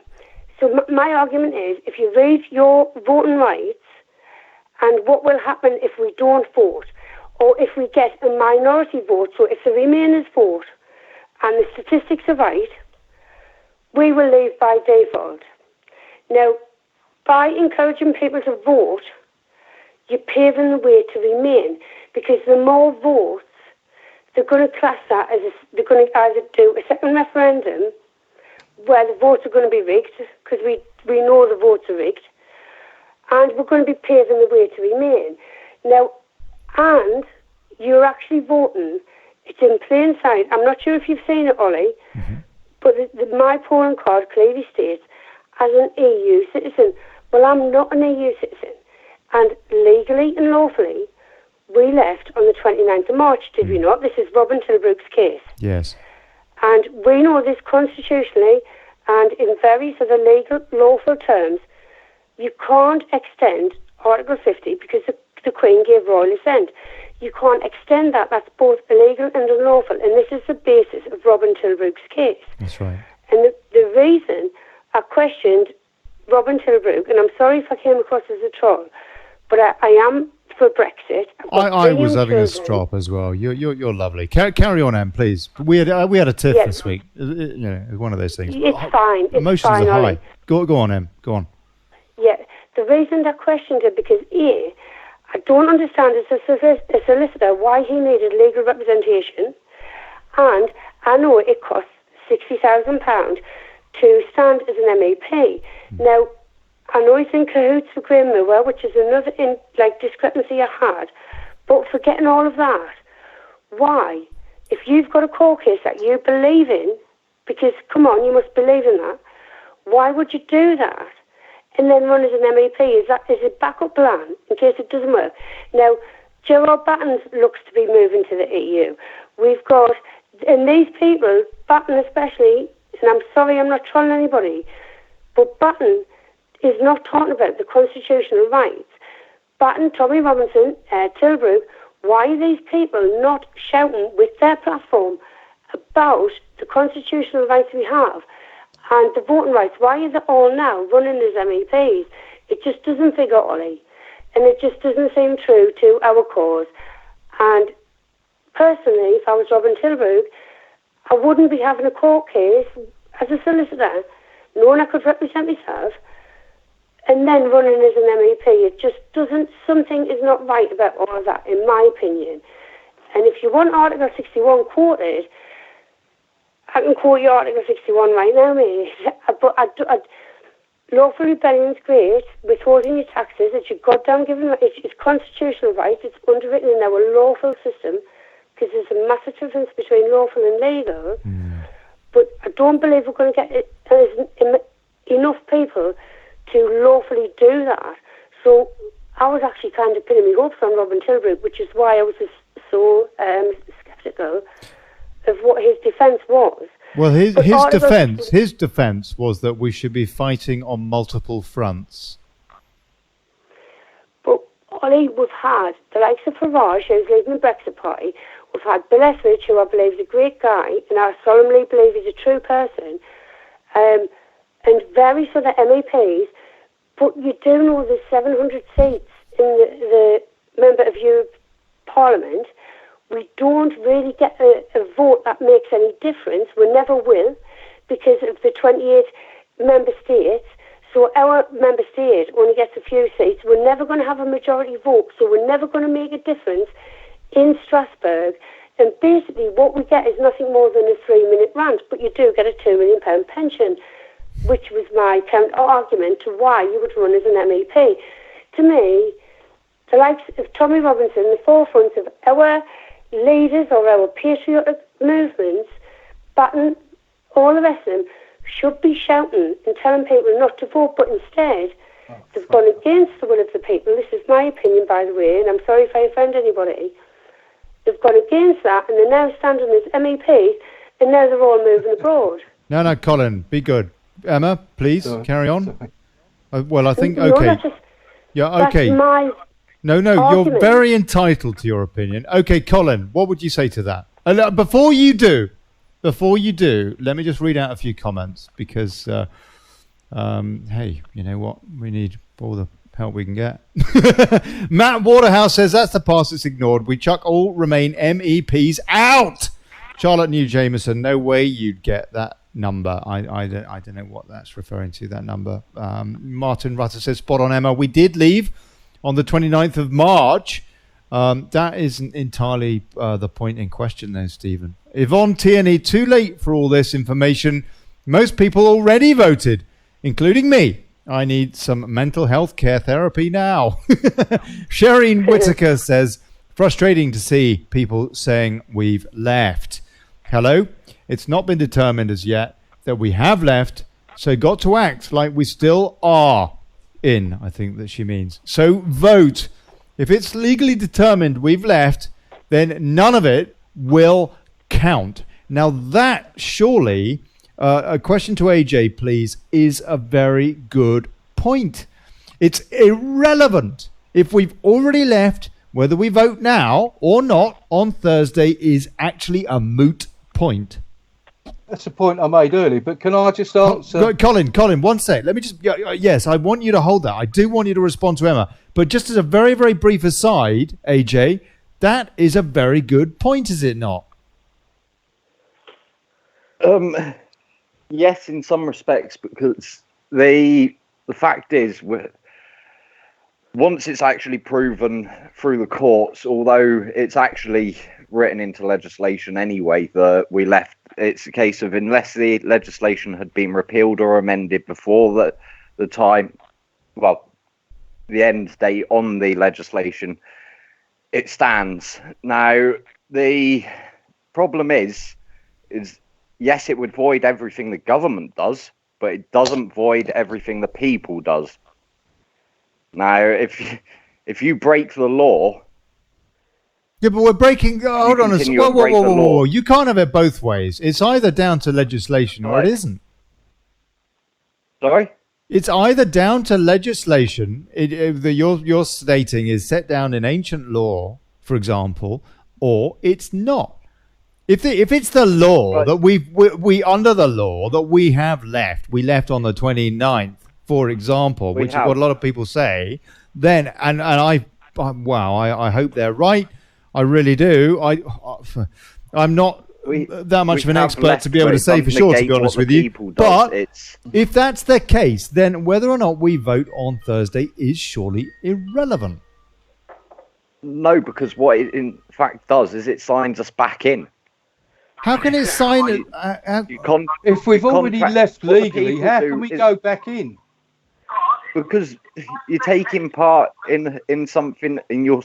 So my argument is, if you read your voting rights and what will happen if we don't vote, or if we get a minority vote, so if the Remainers vote and the statistics are right, we will leave by default. Now, by encouraging people to vote, you're paving the way to remain, because the more votes, they're going to class that as they're going to either do a second referendum where the votes are going to be rigged, because we know the votes are rigged, and we're going to be paving the way to remain. Now, and you're actually voting, it's in plain sight. I'm not sure if you've seen it, Ollie, but my polling card clearly states, as an EU citizen. Well, I'm not an EU citizen. And legally and lawfully, we left on the 29th of March, did we not? This is Robin Tilbrook's case. Yes. And we know this constitutionally, and in very sort of legal, lawful terms, you can't extend Article 50 because the Queen gave royal assent. You can't extend that. That's both illegal and unlawful. And this is the basis of Robin Tilbrook's case. That's right. And the reason I questioned Robin Tilbrook, and I'm sorry if I came across as a troll, but I am for Brexit. I was having a strop as well. You're lovely. Carry on, Em, please. We had a tiff this week. You know, it's one of those things. It's fine. It's Emotions fine, are high. Ollie. Go on, Em. Go on. Yeah, the reason I questioned it because I don't understand as a solicitor why he needed legal representation, and I know it costs £60,000 to stand as an MEP. Now, I know he's in cahoots with Graham Moore, which is another discrepancy I had, but forgetting all of that, why, if you've got a court case that you believe in, because come on, you must believe in that, why would you do that and then run as an MEP? Is a backup plan in case it doesn't work? Now, Gerard Batten looks to be moving to the EU. We've got, and these people, Batten especially, and I'm sorry I'm not trolling anybody, but Batten is not talking about the constitutional rights. Batten, Tommy Robinson, Tilbrook, why are these people not shouting with their platform about the constitutional rights we have and the voting rights? Why are they all now running as MEPs? It just doesn't figure, Ollie, and it just doesn't seem true to our cause. And personally, if I was Robin Tilbrook, I wouldn't be having a court case as a solicitor, knowing I could represent myself, and then running as an MEP. It just doesn't, something is not right about all of that, in my opinion. And if you want Article 61 quoted, I can quote you Article 61 right now, mate. But lawful rebellion's great, withholding your taxes, it's your goddamn given right, it's constitutional right, it's underwritten in our lawful system, because there's a massive difference between lawful and legal. But I don't believe we're going to get enough people to lawfully do that. So I was actually kind of pinning my hopes on Robin Tilbrook, which is why I was so sceptical of what his defence was. Well, his defence was that we should be fighting on multiple fronts. But Ollie, we've had the likes of Farage, who's leading the Brexit Party. We've had Bill Etheridge, who I believe is a great guy, and I solemnly believe he's a true person, and various other MEPs. But you do know there's 700 seats in the Member of Europe Parliament. We don't really get a vote that makes any difference. We never will, because of the 28 member states. So our member state only gets a few seats. We're never going to have a majority vote, so we're never going to make a difference in Strasbourg. And basically what we get is nothing more than a 3-minute rant, but you do get a £2 million pension, which was my argument to why you would run as an MEP. To me, the likes of Tommy Robinson, the forefront of our leaders or our patriotic movements, Batten, all the rest of them, should be shouting and telling people not to vote, but instead they've gone against the will of the people. This is my opinion, by the way, and I'm sorry if I offend anybody. They've gone against that, and they're now standing as MEPs, and now they're all moving abroad. No, Colin, be good. Emma, please, carry on. Well, I think, No, okay. that's my No, argument. You're very entitled to your opinion. Okay, Colin, what would you say to that? Before you do, let me just read out a few comments because, hey, you know what? We need all the help we can get. Matt Waterhouse says that's the pass that's ignored. We chuck all Remain MEPs out. Charlotte New Jameson, no way you'd get that number. I don't know what that's referring to, that number. Martin Rutter says, spot on, Emma. We did leave on the 29th of March. That isn't entirely the point in question there, Stephen. Yvonne Tierney, too late for all this information. Most people already voted, including me. I need some mental health care therapy now. Shireen Whitaker says, frustrating to see people saying we've left. Hello? It's not been determined as yet that we have left, so got to act like we still are in, I think that she means. So vote. If it's legally determined we've left, then none of it will count. Now that surely, a question to AJ, please, is a very good point. It's irrelevant. If we've already left, whether we vote now or not on Thursday is actually a moot point. That's the point I made earlier, but can I just answer? Colin, one sec. Let me just... Yes, I want you to hold that. I do want you to respond to Emma. But just as a very, very brief aside, AJ, that is a very good point, is it not? Yes, in some respects, because the fact is, once it's actually proven through the courts, although it's actually written into legislation anyway that we left, it's a case of unless the legislation had been repealed or amended before the time, well, the end date on the legislation, it stands. Now, the problem is yes, it would void everything the government does, but it doesn't void everything the people does. Now, if you break the law... Yeah, but we're breaking... hold on a second. Whoa. You can't have it both ways. It's either down to legislation or it isn't. Sorry? It's either down to legislation, you're stating is set down in ancient law, for example, or it's not. If it's the law that we under the law that we have left, we left on the 29th, for example, which is what a lot of people say, then, and I hope they're right. I really do. I'm not that much of an expert to be able to say for sure, to be honest with you. But if that's the case, then whether or not we vote on Thursday is surely irrelevant. No, because what it in fact does is it signs us back in. How can it sign it? If we've already left legally, how can we go back in? Because you're taking part in something in your...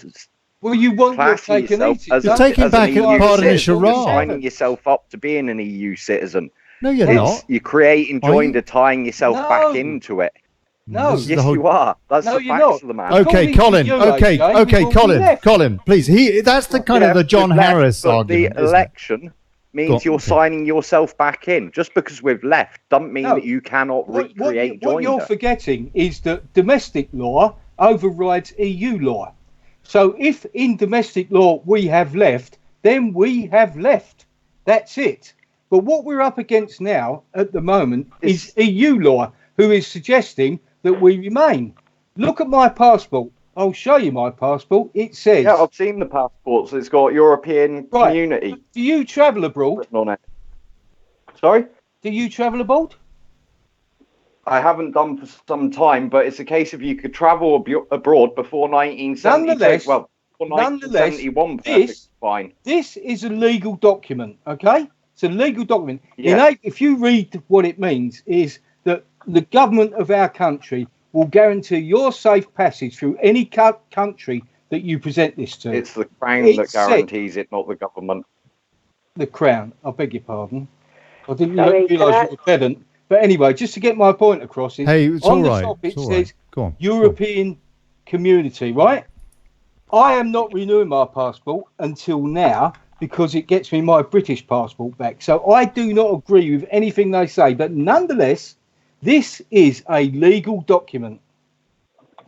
Well, you want your cake and eat it. You're taking back part in a charade. You're signing yourself up to being an EU citizen. No, you're not. You're creating joinder, tying yourself back into it. No. Yes, you are. That's the facts of the matter. Okay, Colin. Colin, please. That's the kind of the John Harris argument. The election means you're signing yourself back in. Just because we've left doesn't mean that you cannot recreate joinder. What you're forgetting is that domestic law overrides EU law. So if in domestic law we have left, then we have left. That's it. But what we're up against now at the moment is EU law, who is suggesting that we remain. Look at my passport. I'll show you my passport. It says... Yeah, I've seen the passports. It's got European Community. Do you travel abroad? On it. Sorry? Do you travel abroad? I haven't done for some time, but it's a case of you could travel abroad before 1972. Well, before 1971, perfect, fine. This is a legal document, okay? It's a legal document. Yeah. If you read what it means, is that the government of our country will guarantee your safe passage through any country that you present this to. It's the Crown that guarantees it, not the government. The Crown. I beg your pardon. I didn't realise you were a pedant. But anyway, just to get my point across, it's on all the right. top it says European Community, right? I am not renewing my passport until now because it gets me my British passport back. So I do not agree with anything they say. But nonetheless, this is a legal document.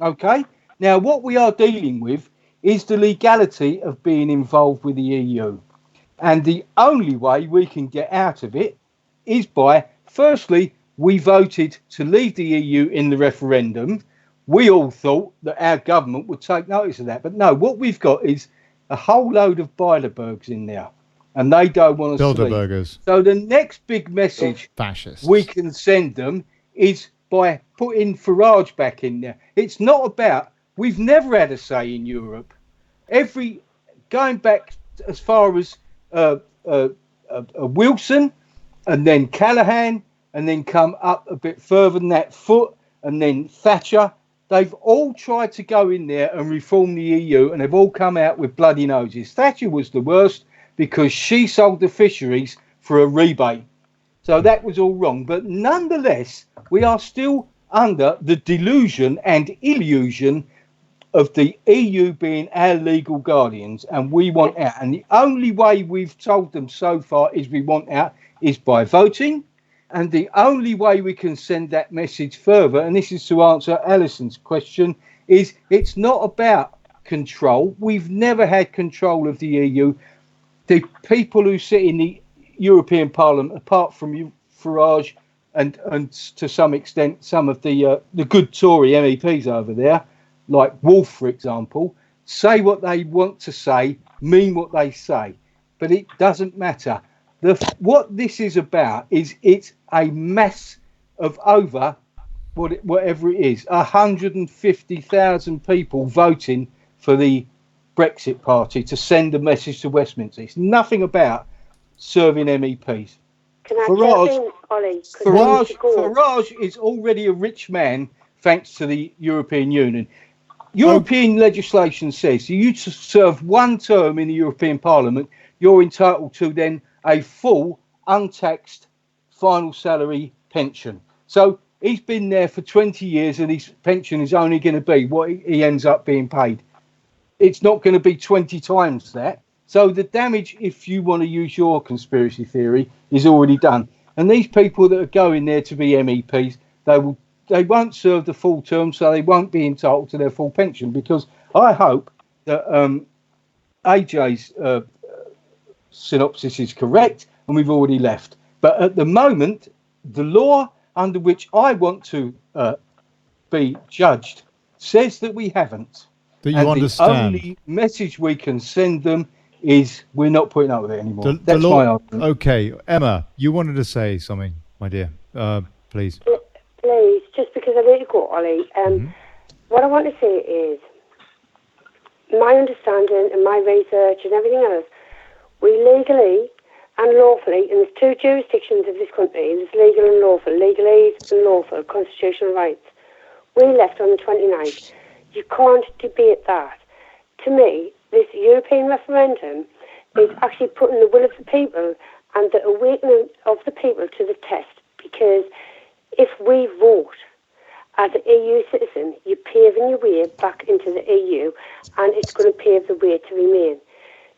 Okay? Now, what we are dealing with is the legality of being involved with the EU. And the only way we can get out of it is by... Firstly, we voted to leave the EU in the referendum. we all thought that our government would take notice of that. But no, what we've got is a whole load of Bilderbergs in there, and they don't want to sleep. Bilderbergers. So the next big message Fascists. we can send them is by putting Farage back in there. It's not about, we've never had a say in Europe. Going back as far as Wilson, and then Callaghan, and then come up a bit further than that, Foot, and then Thatcher. They've all tried to go in there and reform the EU, and they've all come out with bloody noses. Thatcher was the worst because she sold the fisheries for a rebate. So that was all wrong. But nonetheless, we are still under the delusion and illusion of the EU being our legal guardians, and we want out. And the only way we've told them so far is we want out is by voting. And the only way we can send that message further, and this is to answer Alison's question, is it's not about control. We've never had control of the EU. The people who sit in the European Parliament, apart from Farage and to some extent some of the good Tory MEPs over there, like Wolf, for example, say what they want to say, mean what they say. But it doesn't matter. What this is about is it's a mass of over whatever it is, 150,000 people voting for the Brexit party to send a message to Westminster. It's nothing about serving MEPs. Can I jump in, Ollie? Farage is already a rich man thanks to the European Union. European legislation says you to serve one term in the European Parliament, you're entitled to then a full untaxed final salary pension. So he's been there for 20 years and his pension is only going to be what he ends up being paid. It's not going to be 20 times that. So the damage, if you want to use your conspiracy theory, is already done. And these people that are going there to be MEPs, they won't serve the full term, so they won't be entitled to their full pension. Because I hope that AJ's synopsis is correct and we've already left. But at the moment, the law under which I want to be judged says that we haven't. That you and understand. The only message we can send them is we're not putting up with it anymore. That's my argument. Okay, Emma, you wanted to say something, my dear. Please. Please, just because I need to go, Ollie. What I want to say is, my understanding and my research and everything else, we legally and lawfully, and there's two jurisdictions of this country, there's legal and lawful, legalese and lawful, constitutional rights. We left on the 29th. You can't debate that. To me, this European referendum is actually putting the will of the people and the awakening of the people to the test, because if we vote as an EU citizen, you're paving your way back into the EU, and it's going to pave the way to remain.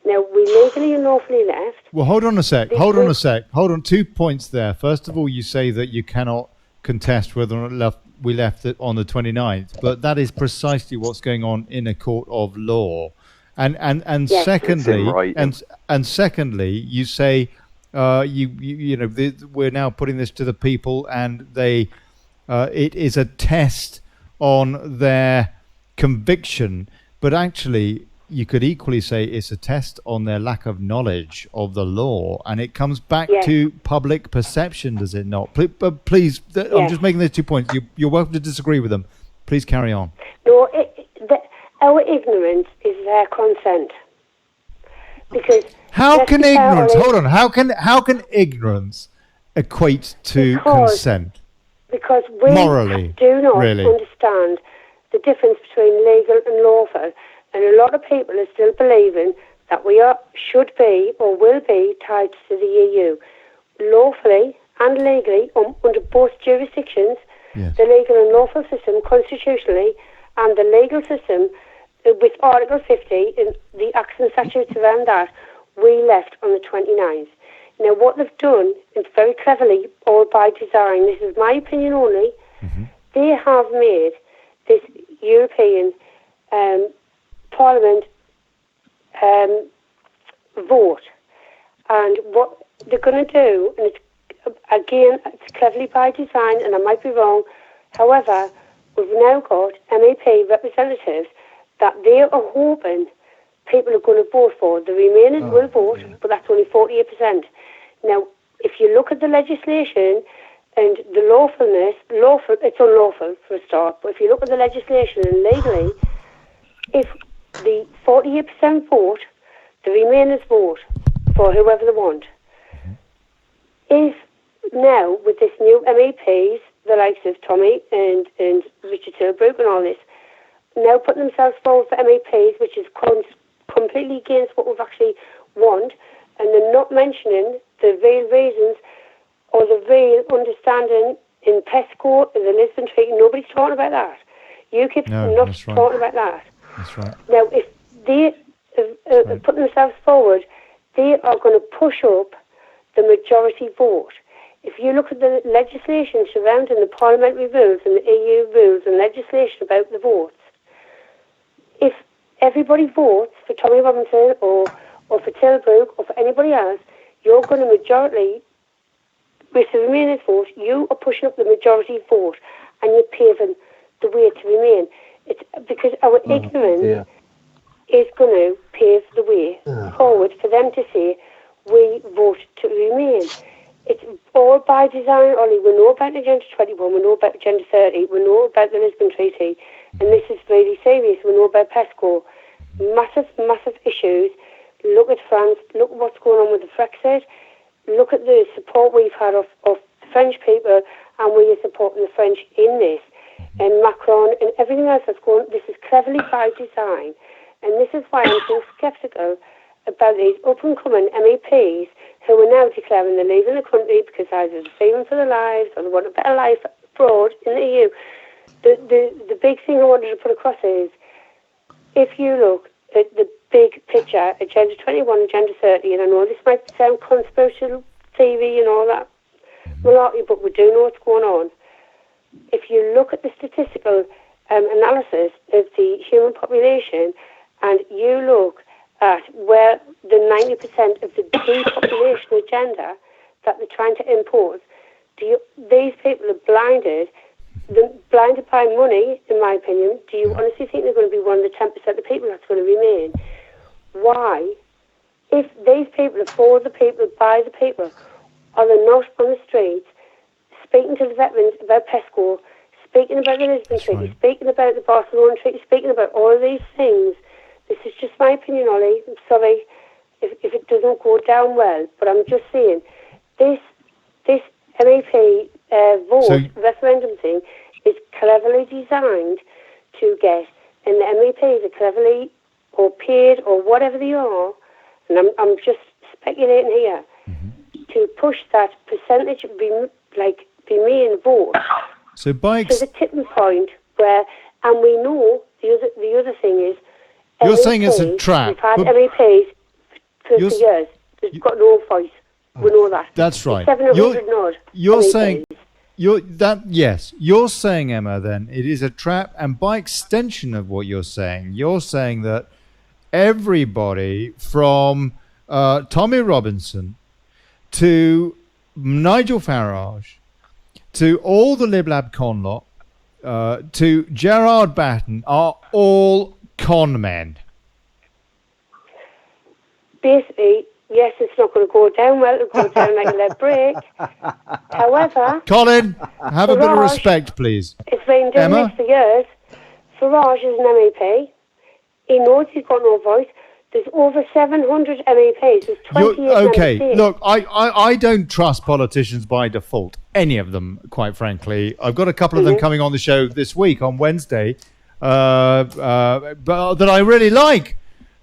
Now, we legally and lawfully left. Well, hold on a sec. Hold on. 2 points there. First of all, you say that you cannot contest whether or not we left it on the 29th, but that is precisely what's going on in a court of law. And yes. Secondly, and secondly, you say we're now putting this to the people, and it is a test on their conviction, but actually you could equally say it's a test on their lack of knowledge of the law, and it comes back to public perception, does it not? But please, I'm just making those 2 points. You're welcome to disagree with them. Please carry on. No, our ignorance is their consent. Because how can ignorance? Hold on. How can ignorance equate to consent? Because we morally do not understand the difference between legal and lawful. And a lot of people are still believing that we should be or will be tied to the EU. Lawfully and legally, under both jurisdictions, the legal and lawful system constitutionally, and the legal system with Article 50 and the acts and statutes around that, we left on the 29th. Now, what they've done, and very cleverly, all by design, this is my opinion only, they have made this European Parliament vote. And what they're going to do, and it's cleverly by design, and I might be wrong, however, we've now got MEP representatives that they are hoping people are going to vote for. The Remainers will vote, but that's only 48%. Now, if you look at the legislation and the lawfulness, it's unlawful for a start, but if you look at the legislation and legally, if the 48% vote, the Remainers vote for whoever they want. If now, with this new MEPs, the likes of Tommy and Richard Tilbrook and all this, now putting themselves forward for MEPs, which is completely against what we've actually want, and they're not mentioning the real reasons or the real understanding in PESCO and the Lisbon Treaty. Nobody's talking about that. UKIP's not talking about that. That's right. Now, if they put themselves forward, they are going to push up the majority vote. If you look at the legislation surrounding the parliamentary rules and the EU rules and legislation about the votes, if everybody votes for Tommy Robinson or for Tilbrook or for anybody else, you're going to majority, with the Remainers vote, you are pushing up the majority vote and you're paving the way to Remain. It's because our ignorance is going to pave the way forward for them to say, we vote to Remain. It's all by design, Ollie. We know about Agenda 21, we know about Agenda 30, we know about the Lisbon Treaty, and this is really serious. We know about PESCO. Massive, massive issues. Look at France, look at what's going on with the Brexit, look at the support we've had of the French people, and we are supporting the French in this, and Macron and everything else that's going on. This is cleverly by design, and this is why I'm so sceptical about these up-and-coming MEPs who are now declaring they're leaving the country because either they're feeling for their lives or they want a better life abroad in the EU. The big thing I wanted to put across is, if you look at the big picture, Agenda 21, Agenda 30, and I know this might sound conspiracy theory and all that malarkey, but we do know what's going on. If you look at the statistical analysis of the human population and you look at where the 90% of the depopulation agenda that they're trying to impose, these people are blinded. They're blinded by money, in my opinion. Do you honestly think they're going to be one of the 10% of people that's going to remain? Why? If these people are for the people, by the people, are they not on the streets speaking to the veterans about PESCO, speaking about the Lisbon Treaty, speaking about the Barcelona Treaty, speaking about all of these things? This is just my opinion, Ollie. I'm sorry if it doesn't go down well, but I'm just saying this MEP referendum thing is cleverly designed to get, and the MEPs are cleverly or paid or whatever they are, and I'm just speculating here, to push that percentage Remain vote to the tipping point where, and we know the other thing is, you're saying it's a trap. We've had MEPs for years. They've got no voice. We know that. That's right. 700 You're saying, you're saying, Emma, then it is a trap, and by extension of what you're saying that everybody from Tommy Robinson to Nigel Farage to all the Lib Lab con lot to Gerard Batten are all con men. Basically, yes, it's not going to go down well. It'll go down like a lead brake. However, Colin, have a bit of respect, please. It's been doing this for years. Farage is an MEP. He knows he's got no voice. There's over 700 MEPs. There's 28 okay, look, I don't trust politicians by default. Any of them, quite frankly. I've got a couple of them coming on the show this week on Wednesday. But that I really like,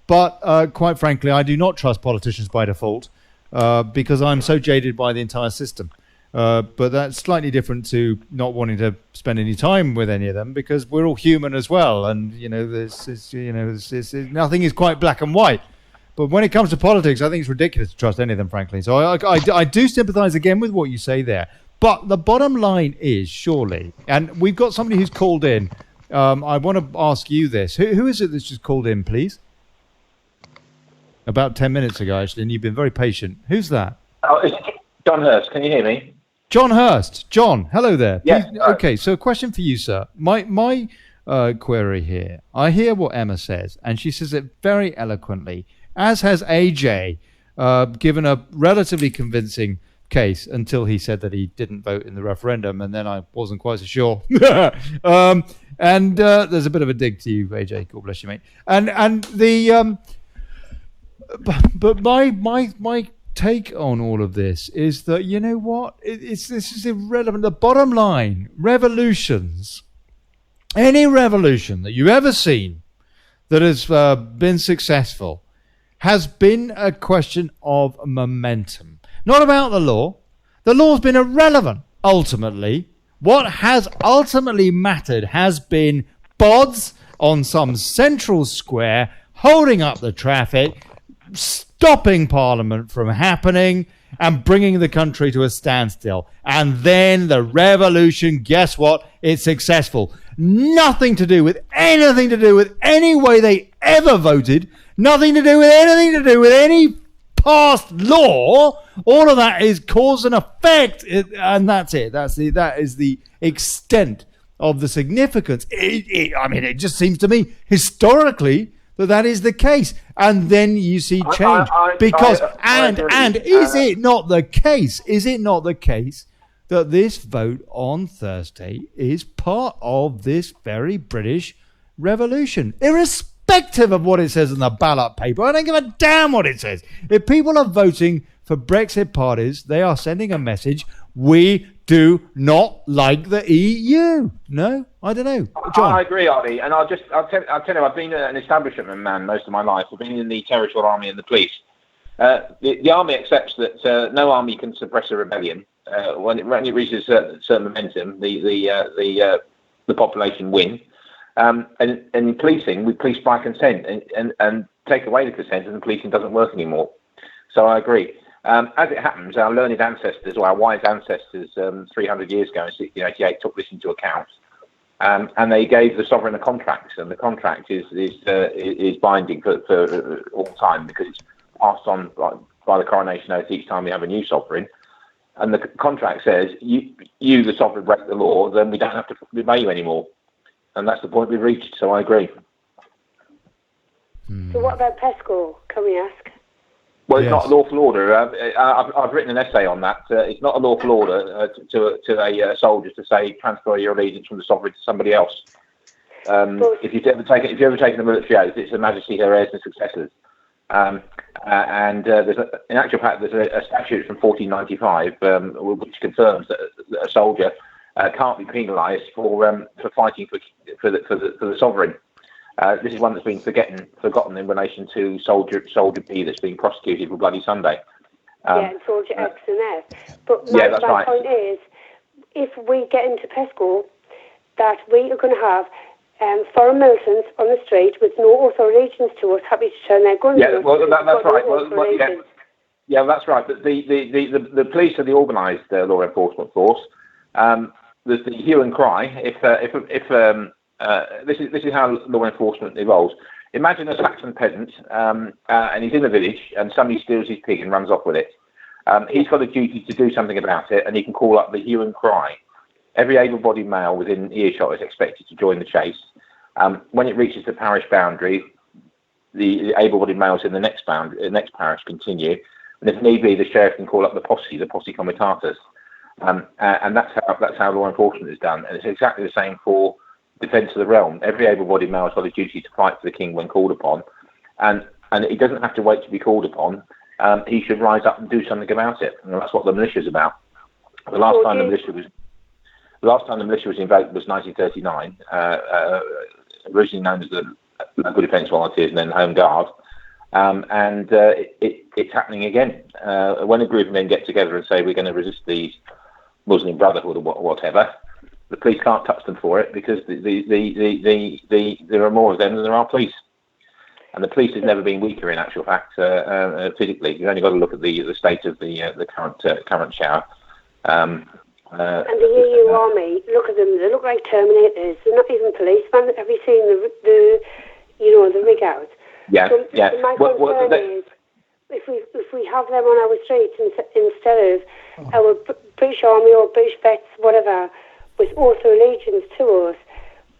but quite frankly, I do not trust politicians by default because I'm so jaded by the entire system. But that's slightly different to not wanting to spend any time with any of them because we're all human as well, and nothing is quite black and white. But when it comes to politics, I think it's ridiculous to trust any of them, frankly. So I do sympathise again with what you say there. But the bottom line is surely, and we've got somebody who's called in. I want to ask you this. Who is it that's just called in, please? About 10 minutes ago, actually, and you've been very patient. Who's that? Oh, it's John Hurst. Can you hear me? John Hurst. John, hello there. Yes. Okay, so a question for you, sir. My query here. I hear what Emma says, and she says it very eloquently, as has AJ, given a relatively convincing case until he said that he didn't vote in the referendum, and then I wasn't quite so sure. And there's a bit of a dig to you, AJ. God bless you, mate. And the but my take on all of this is that, you know what, this is irrelevant. The bottom line, revolutions, any revolution that you've ever seen that has been successful has been a question of momentum, not about the law. The law's been irrelevant ultimately. What has ultimately mattered has been bods on some central square holding up the traffic, stopping Parliament from happening, and bringing the country to a standstill. And then the revolution, guess what? It's successful. Nothing to do with anything to do with any way they ever voted. Nothing to do with anything to do with any past law. All of that is cause and effect, and that's it. That is the extent of the significance. I mean, it just seems to me historically that is the case, and then you see change because is it not the case? Is it not the case that this vote on Thursday is part of this very British revolution, irrespective of what it says in the ballot paper? I don't give a damn what it says. If people are voting for Brexit parties, they are sending a message: we do not like the EU. No, I don't know. John. I agree, Ollie, and I'll tell you, I've been an establishment man most of my life. I've been in the territorial army and the police. The army accepts that no army can suppress a rebellion. When it reaches a certain momentum, the population win. And in policing, we police by consent, and take away the consent, and the policing doesn't work anymore. So I agree. As it happens, our learned ancestors, or our wise ancestors, 300 years ago in 1688, took this into account, and they gave the sovereign a contract, and the contract is binding for all time, because it's passed on by the coronation oath each time we have a new sovereign. And the contract says, you the sovereign, break the law, then we don't have to obey you anymore. And that's the point we've reached. So I agree. So what about PESCO? Can we ask? Well, it's not a lawful order. I've written an essay on that. It's not a lawful order to a soldier to say transfer your allegiance from the sovereign to somebody else. If you've ever taken a military oath, it's Her Majesty, her heirs and successors. There's in actual fact, there's a statute from 1495 which confirms that a soldier can't be penalised for fighting for the sovereign. This is one that's been forgotten in relation to Soldier B that's being prosecuted for Bloody Sunday. And Soldier X and F. But my point is, if we get into PESCO, that we are going to have foreign militants on the street with no allegiance to us, happy to turn their guns. Yeah, well, that's right. That's right. But the police are the organised law enforcement force. There's the hue and cry. This is how law enforcement evolves. Imagine a Saxon peasant, and he's in a village, and somebody steals his pig and runs off with it. He's got a duty to do something about it, and he can call up the hue and cry. Every able-bodied male within earshot is expected to join the chase. When it reaches the parish boundary, the able-bodied males in the next parish continue, and if need be, the sheriff can call up the posse comitatus, and that's how law enforcement is done. And it's exactly the same for defence of the realm. Every able-bodied male has got a duty to fight for the king when called upon, and he doesn't have to wait to be called upon. He should rise up and do something about it, and that's what the militia is about. The last time the militia was invoked was 1939, originally known as the Local Defence Volunteers and then Home Guard, and it's happening again. When a group of men get together and say we're going to resist the Muslim Brotherhood or whatever, the police can't touch them for it, because there are more of them than there are police. And the police has never been weaker, in actual fact, physically. You've only got to look at the state of the current shower. And the EU army, look at them. They look like Terminators. They're not even policemen. Have you seen the rig out? Yeah, so my concern is, if we we have them on our streets instead of our British Army or British vets, whatever, with also allegiance to us.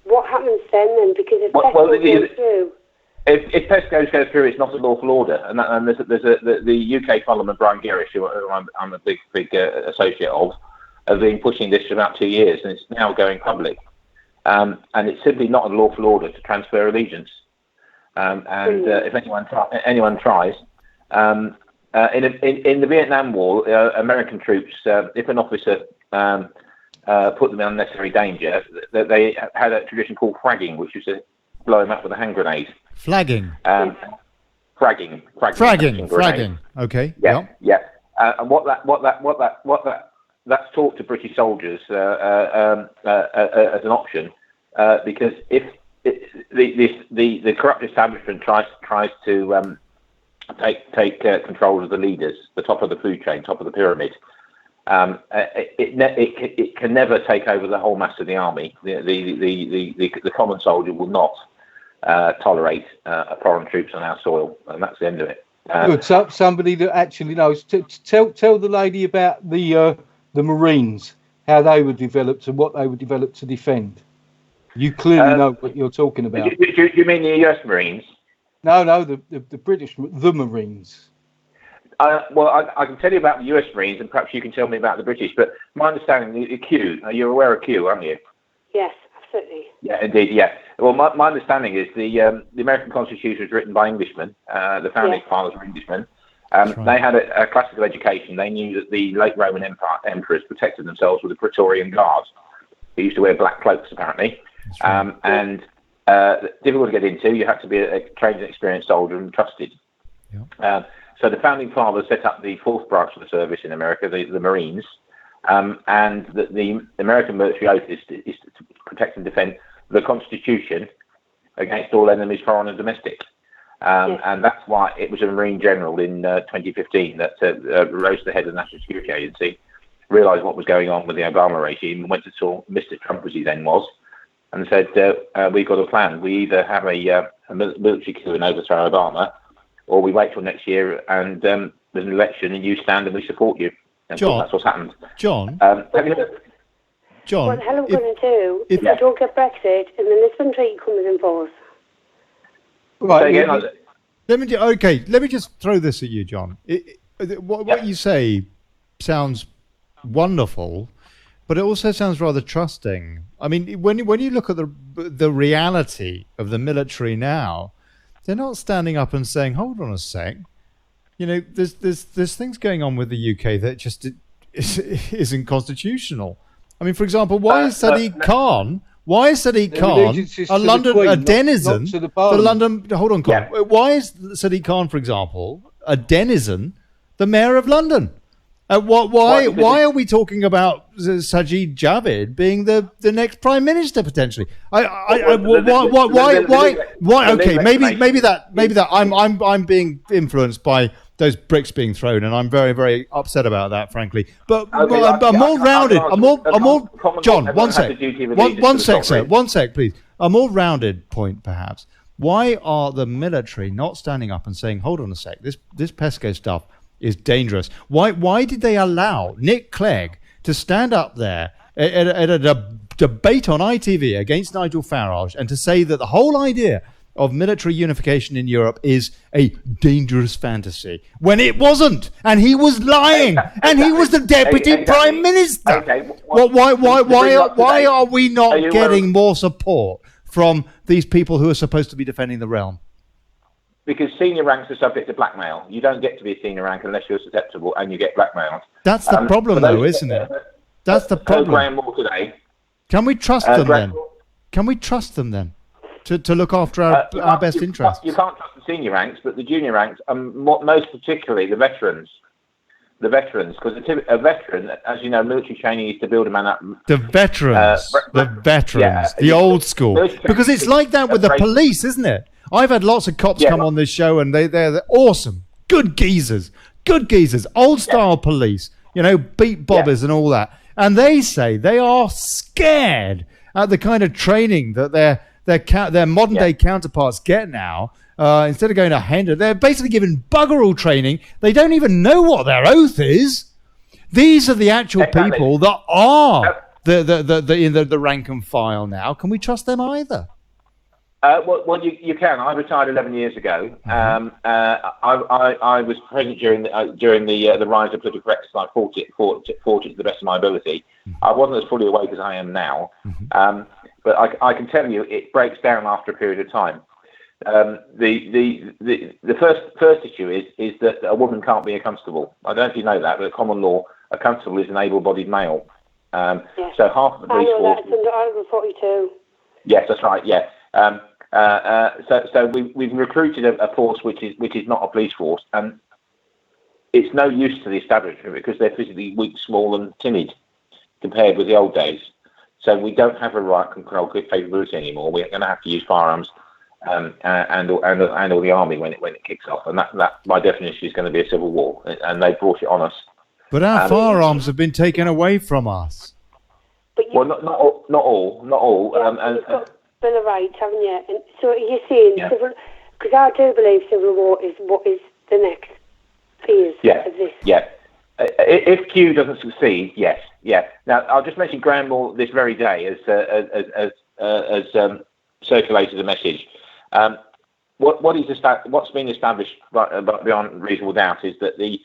What happens then? Because if PESCO goes through... If PESCO goes through, it's not a lawful order. And there's the UK Parliament, Brian Gerrish, who I'm a big associate of, have been pushing this for about 2 years, and it's now going public. And it's simply not a lawful order to transfer allegiance. If anyone tries, in the Vietnam War, American troops, if an officer put them in unnecessary danger, they had a tradition called fragging, which was to blow him up with a hand grenade. Flagging. Fragging. Okay. Yeah. And that's taught to British soldiers as an option, because if the corrupt establishment tries to take control of the leaders, the top of the food chain, top of the pyramid, it can never take over the whole mass of the army. The common soldier will not tolerate foreign troops on our soil, and that's the end of it. Good. So somebody that actually knows. Tell the lady about the Marines, how they were developed and what they were developed to defend. You clearly know what you're talking about. Do you mean the US Marines? No, the British, the Marines. Well, I can tell you about the US Marines, and perhaps you can tell me about the British. But my understanding, the Q, you're aware of Q, aren't you? Yes, absolutely. Yeah, indeed, yeah. Well, my understanding is the American Constitution was written by Englishmen. The founding fathers were Englishmen. Right. They had a classical education. They knew that the late Roman emperors protected themselves with the Praetorian Guard. They used to wear black cloaks, apparently. Right. And difficult to get into. You had to be a trained and experienced soldier and trusted. Yeah. So the founding fathers set up the fourth branch of the service in America, the Marines, and the American military oath is to protect and defend the Constitution against all enemies, foreign and domestic. And that's why it was a Marine general in 2015 that rose to the head of the National Security Agency, realised what was going on with the Obama regime, and went to saw Mr. Trump, as he then was, and said, we've got a plan. We either have a military coup and overthrow Obama, or we wait till next year and there's an election and you stand and we support you. And John, that's what's happened. John? What the hell are we going to do if we don't get Brexit and the Lisbon Treaty comes in force? Right. Let me just throw this at you, John. What you say sounds wonderful, but it also sounds rather trusting. I mean, when you look at the reality of the military now, they're not standing up and saying, "Hold on a sec." You know, there's things going on with the UK that just isn't constitutional. I mean, for example, why is Sadiq Khan a denizen for London? Hold on, Colin. Yeah. Why is Sadiq Khan, for example, a denizen, the mayor of London? Why are we talking about Sajid Javid being the next prime minister potentially? Why? Okay, maybe that I'm being influenced by those bricks being thrown, and I'm very, very upset about that, frankly. But I'm more rounded. John, one sec, please. A more rounded point, perhaps. Why are the military not standing up and saying, "Hold on a sec, this PESCO stuff is dangerous"? Why did they allow Nick Clegg to stand up there at a debate on ITV against Nigel Farage and to say that the whole idea of military unification in Europe is a dangerous fantasy when it wasn't, and he was lying, and he was the deputy prime minister? Why are we not getting more support from these people who are supposed to be defending the realm? Because senior ranks are subject to blackmail. You don't get to be a senior rank unless you're susceptible and you get blackmailed. That's the problem, though, isn't it? That's the problem. Graham Moore today. Can we trust them then? Can we trust them then to look after our best interests? You can't trust the senior ranks, but the junior ranks, most particularly the veterans. The veterans, because a veteran, as you know, military training is to build a man up. The veterans, the old school. Because it's like that with the police, isn't it? I've had lots of cops come on this show, and they're awesome, good geezers, old style police, you know, beat bobbers and all that. And they say they are scared at the kind of training that their modern day counterparts get now. Instead of going to Hinder, they're basically given bugger all training. They don't even know what their oath is. These are the actual people that are the rank and file now. Can we trust them either? Well, you can. I retired 11 years ago. I was present during the rise of political correctness. I fought it to the best of my ability. I wasn't as fully awake as I am now, but I can tell you it breaks down after a period of time. The first issue is that a woman can't be a constable. I don't know if you know that, but at common law, a constable is an able-bodied male. So half of the police force. That's under Article 42. Yes, that's right. Yeah. So we've recruited a force which is not a police force, and it's no use to the establishment because they're physically weak, small, and timid compared with the old days. So we don't have a right control capability anymore. We're going to have to use firearms and all the army when it kicks off, and that by definition is going to be a civil war, and they brought it on us. But our firearms have been taken away from us. Well, not all. Yeah, Bill of Rights, haven't you? And so you're saying civil, because I do believe civil war is what is the next phase of this. Yeah. If Q doesn't succeed, yes. Now I'll just mention Graham Moore this very day as circulated a message. What's been established beyond reasonable doubt is that the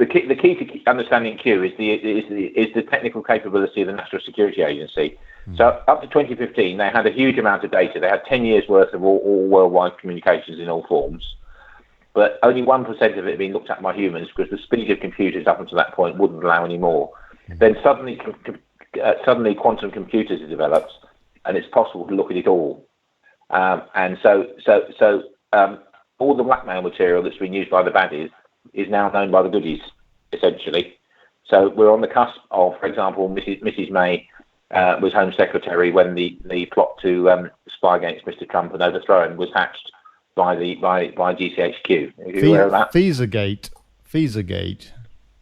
key to understanding Q is the technical capability of the National Security Agency. So up to 2015, they had a huge amount of data. They had 10 years worth of all worldwide communications in all forms, but only 1% of it had been looked at by humans because the speed of computers up until that point wouldn't allow any more. Then suddenly quantum computers are developed, and it's possible to look at it all. And so all the blackmail material that's been used by the baddies is now known by the goodies, essentially. So we're on the cusp of, for example, Mrs. May was Home Secretary when the plot to spy against Mr. Trump and overthrow him was hatched by GCHQ. Are you aware of that? FISAgate.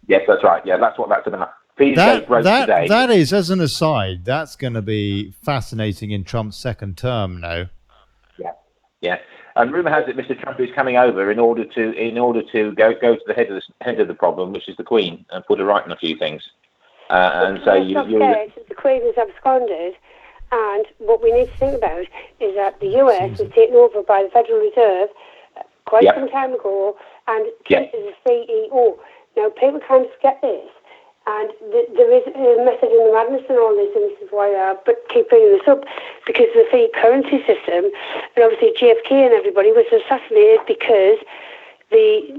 Yes, that's right. Yeah, that's what that's about. FISAgate broke today. That is, as an aside, that's going to be fascinating in Trump's second term now. Yeah. And rumour has it Mr. Trump is coming over in order to go to the head of the problem, which is the Queen, and put her right on a few things. And so the Queen has absconded, and what we need to think about is that the US was taken over by the Federal Reserve quite some time ago, and Trump is the CEO. Now people can't forget this, and there is a method in the madness and all this, and this is why I keep bringing this up, because the fiat currency system, and obviously JFK and everybody was assassinated because they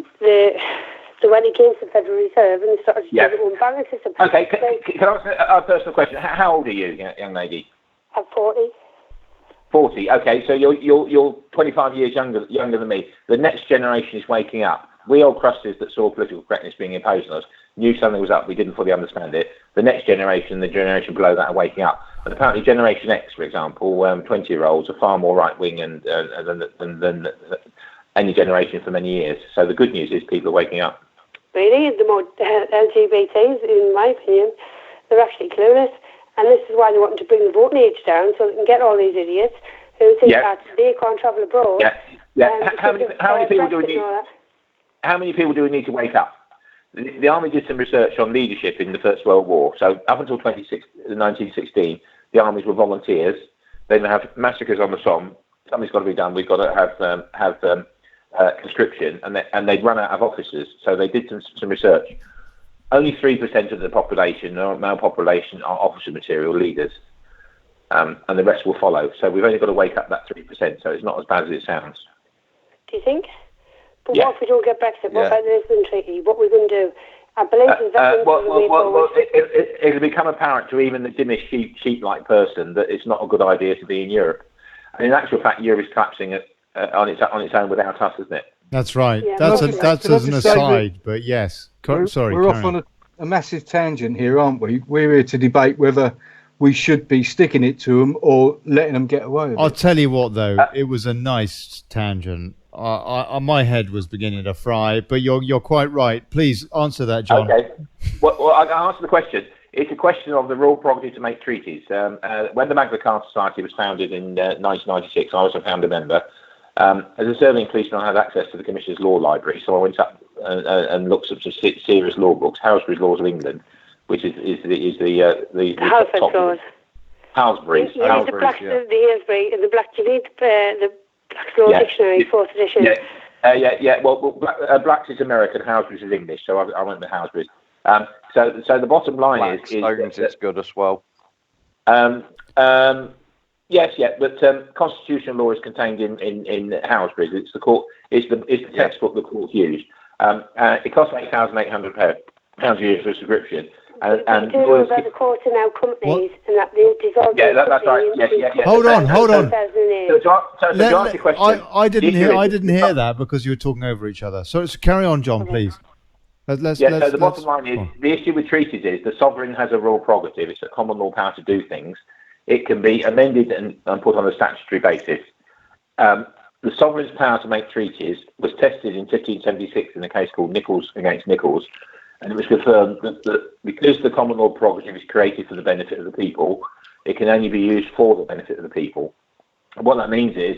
went against the Federal Reserve and they started to do their own banking system. Okay, can I ask a personal question? How old are you, young lady? I'm 40. 40. Okay, so you're 25 years younger than me. The next generation is waking up. We old crusties that saw political correctness being imposed on us knew something was up. We didn't fully understand it. The next generation, the generation below that, are waking up. And apparently, Generation X, for example, 20-year-olds are far more right-wing than any generation for many years. So the good news is people are waking up. Really, the more LGBTs, in my opinion, they're actually clueless. And this is why they want to bring the voting age down so they can get all these idiots who think that they can't travel abroad. How many people do we need? How many people do we need to wake up? The army did some research on leadership in the First World War. So up until 1916, the armies were volunteers. Then they have massacres on the Somme. Something's got to be done. We've got to have conscription, and they'd run out of officers. So they did some research. Only 3% of the population, male population, are officer material leaders, and the rest will follow. So we've only got to wake up that 3%. So it's not as bad as it sounds. Do you think? But what if we don't get Brexit? What about the Lisbon Treaty? What are we going to do? I believe it'll become apparent to even the dimmest sheep-like person that it's not a good idea to be in Europe. And in actual fact, Europe is collapsing on its own without us, isn't it? That's right. Yeah, that's as an aside, but yes. We're off on a massive tangent here, aren't we? We're here to debate whether we should be sticking it to them or letting them get away with it. I'll tell you what, though, it was a nice tangent. My head was beginning to fry, but you're quite right. Please answer that, John. Okay. Well, I can answer the question. It's a question of the royal prerogative to make treaties. When the Magna Carta Society was founded in 1996, I was a founder member. As a serving policeman, I had access to the Commissioner's Law Library, so I went up and looked at some serious law books, Halsbury's Laws of England, which is the Halsbury's Laws. Halsbury's. You need the Halsbury, the Black. You need the Black's Law Dictionary, 4th edition. Yeah. Well, Black's is American, Halsbury's is English, so I went with Halsbury's. So the bottom line is it's good as well. Yes, but constitutional law is contained in Halsbury's. It's the court. It's the textbook the court used. It costs £8,800 a year for a subscription. And do know about the court are now companies, and that they dissolved. Yeah, that's right. Yes. Hold on. So to answer your question, I didn't hear that because you were talking over each other. So carry on, John, please. So the bottom line is the issue with treaties is the sovereign has a royal prerogative. It's a common law power to do things. It can be amended and put on a statutory basis. The sovereign's power to make treaties was tested in 1576 in a case called Nichols against Nichols, and it was confirmed that because the common law prerogative is created for the benefit of the people, it can only be used for the benefit of the people. And what that means is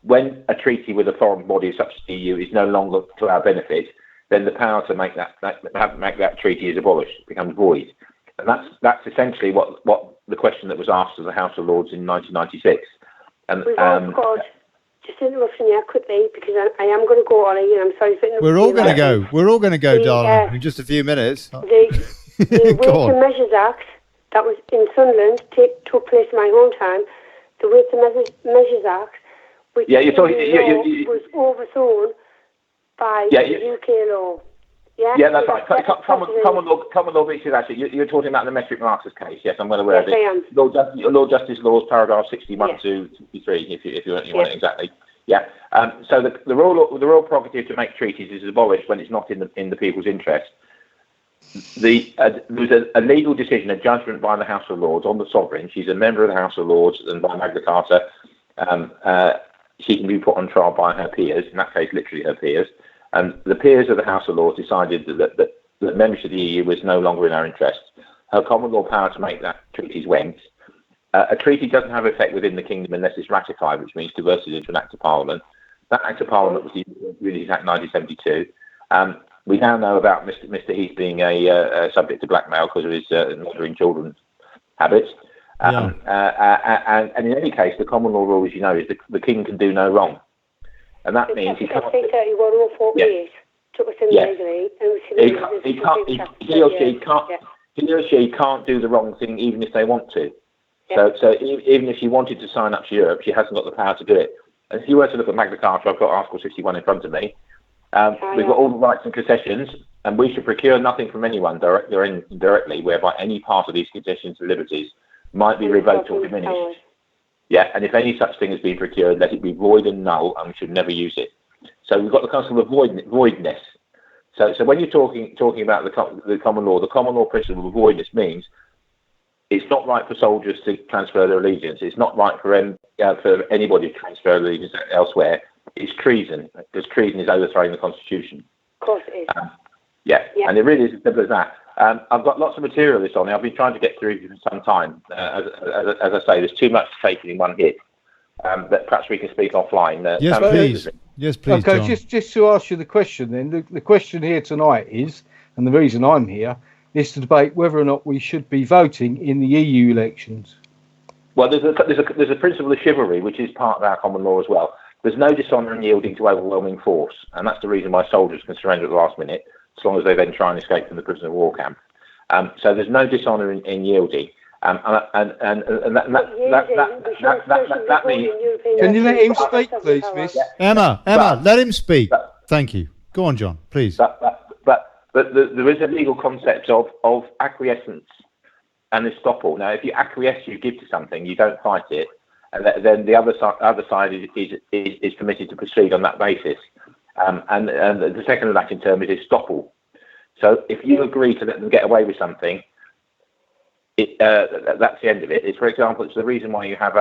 when a treaty with a foreign body such as the EU is no longer to our benefit, then the power to make that treaty is abolished, it becomes void. And that's essentially what the question that was asked of the House of Lords in 1996. And we've also got, just interrupting you quickly, because I am going to go, Ollie, and I'm sorry for interrupting. We're all going to go, darling, in just a few minutes. The Weights and Measures Act that was in Sunderland took place in my hometown. The Weights and Measures Act, which was overthrown by the UK law. Yeah, that's right. Common law basis. Actually, you're talking about the metric markers case. Yes, I'm well aware of it. I am. Lord Justice Laws, paragraph 61 to 63, if you want it exactly. Yeah. So the royal prerogative to make treaties is abolished when it's not in the people's interest. There was a legal decision, a judgment by the House of Lords on the sovereign. She's a member of the House of Lords, and by Magna Carta, she can be put on trial by her peers. In that case, literally her peers. And the peers of the House of Lords decided that membership of the EU was no longer in our interest. Her common law power to make that treaties went. A treaty doesn't have effect within the kingdom unless it's ratified, which means converted into an Act of Parliament. That Act of Parliament was released in 1972. We now know about Mr. Heath being a subject to blackmail because of his murdering children habits. And in any case, the common law rule, as you know, is the king can do no wrong. And that means he can't. He or she can't do the wrong thing, even if they want to. Yeah. So even if she wanted to sign up to Europe, she hasn't got the power to do it. And if you were to look at Magna Carta, I've got Article 61 in front of me. We've got all the rights and concessions, and we should procure nothing from anyone, directly or indirectly, whereby any part of these concessions and liberties might be revoked or diminished. Yeah, and if any such thing has been procured, let it be void and null, and we should never use it. So we've got the concept of voidness. So when you're talking about the common law principle of voidness means it's not right for soldiers to transfer their allegiance. It's not right for anybody to transfer allegiance elsewhere. It's treason, because treason is overthrowing the Constitution. Of course it is. And it really is as simple as that. I've got lots of material this on. I've been trying to get through it for some time. As I say, there's too much to take in one hit. But perhaps we can speak offline. Yes, please. Yes, please. Okay, John. just to ask you the question then. The question here tonight is, and the reason I'm here, is to debate whether or not we should be voting in the EU elections. Well, there's a principle of chivalry, which is part of our common law as well. There's no dishonour in yielding to overwhelming force, and that's the reason why soldiers can surrender at the last minute, as long as they then try and escape from the prisoner of war camp. So there's no dishonour in yielding. And that means... Can you let him speak, please, miss? Emma, let him speak. Thank you. Go on, John, please. But there is a legal concept of acquiescence and estoppel. Now, if you acquiesce, you give to something, you don't fight it, and then the other side is permitted to proceed on that basis. And the second Latin term is estoppel. So if you agree to let them get away with something, that's the end of it. It's, for example, it's the reason why you have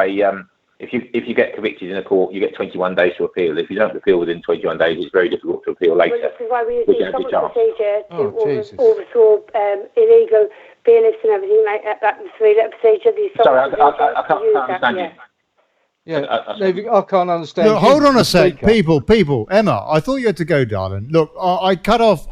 if you get convicted in a court, you get 21 days to appeal. If you don't appeal within 21 days, it's very difficult to appeal later. Well, this is why we use the procedure to overthrow illegal bailiffs and everything like that, the three-letter procedure. Sorry, I can't understand you. Yeah, I can't understand. Look, hold on a sec, people. Emma, I thought you had to go, darling. Look, I cut off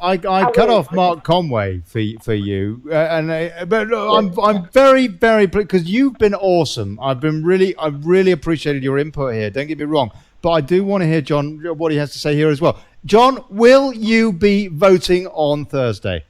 Mark Conway for you, but look, I'm very, very because you've been awesome. I've really appreciated your input here. Don't get me wrong, but I do want to hear John what he has to say here as well. John, will you be voting on Thursday?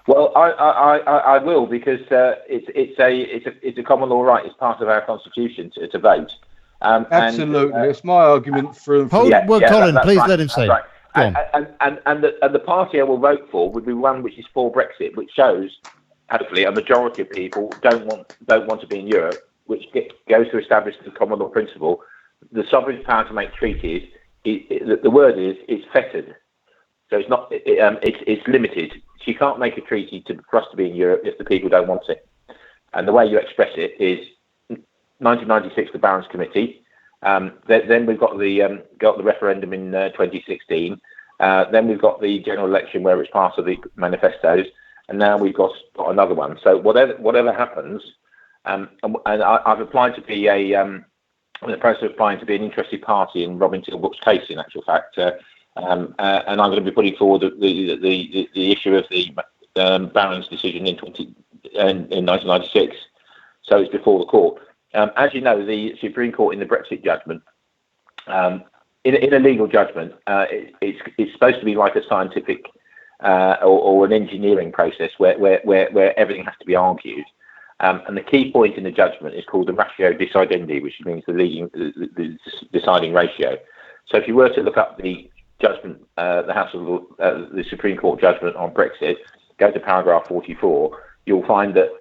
Well, I will, because it's a common law right. It's part of our constitution to vote. Absolutely, it's my argument for. Colin, please let him say. Right. And the party I will vote for would be one which is for Brexit, which shows, hopefully, a majority of people don't want to be in Europe, which goes to establish the common law principle. The sovereign power to make treaties. The word is fettered, so it's not. It's limited. She can't make a treaty for us to be in Europe if the people don't want it. And the way you express it is 1996, the Barron's Committee. Then we've got the referendum in 2016. Then we've got the general election where it's part of the manifestos, and now we've got another one. So whatever happens, and I've applied to be I'm in the process of applying to be an interested party in Robin Tilbrook's case. In actual fact. And I'm going to be putting forward the issue of the Barron's decision in 1996. So it's before the court. As you know, the Supreme Court in the Brexit judgment, in a legal judgment, it's supposed to be like a scientific or an engineering process where everything has to be argued. And the key point in the judgment is called the ratio decidendi, which means the deciding ratio. So if you were to look up the judgment, the Supreme Court judgment on Brexit, go to paragraph 44, you'll find that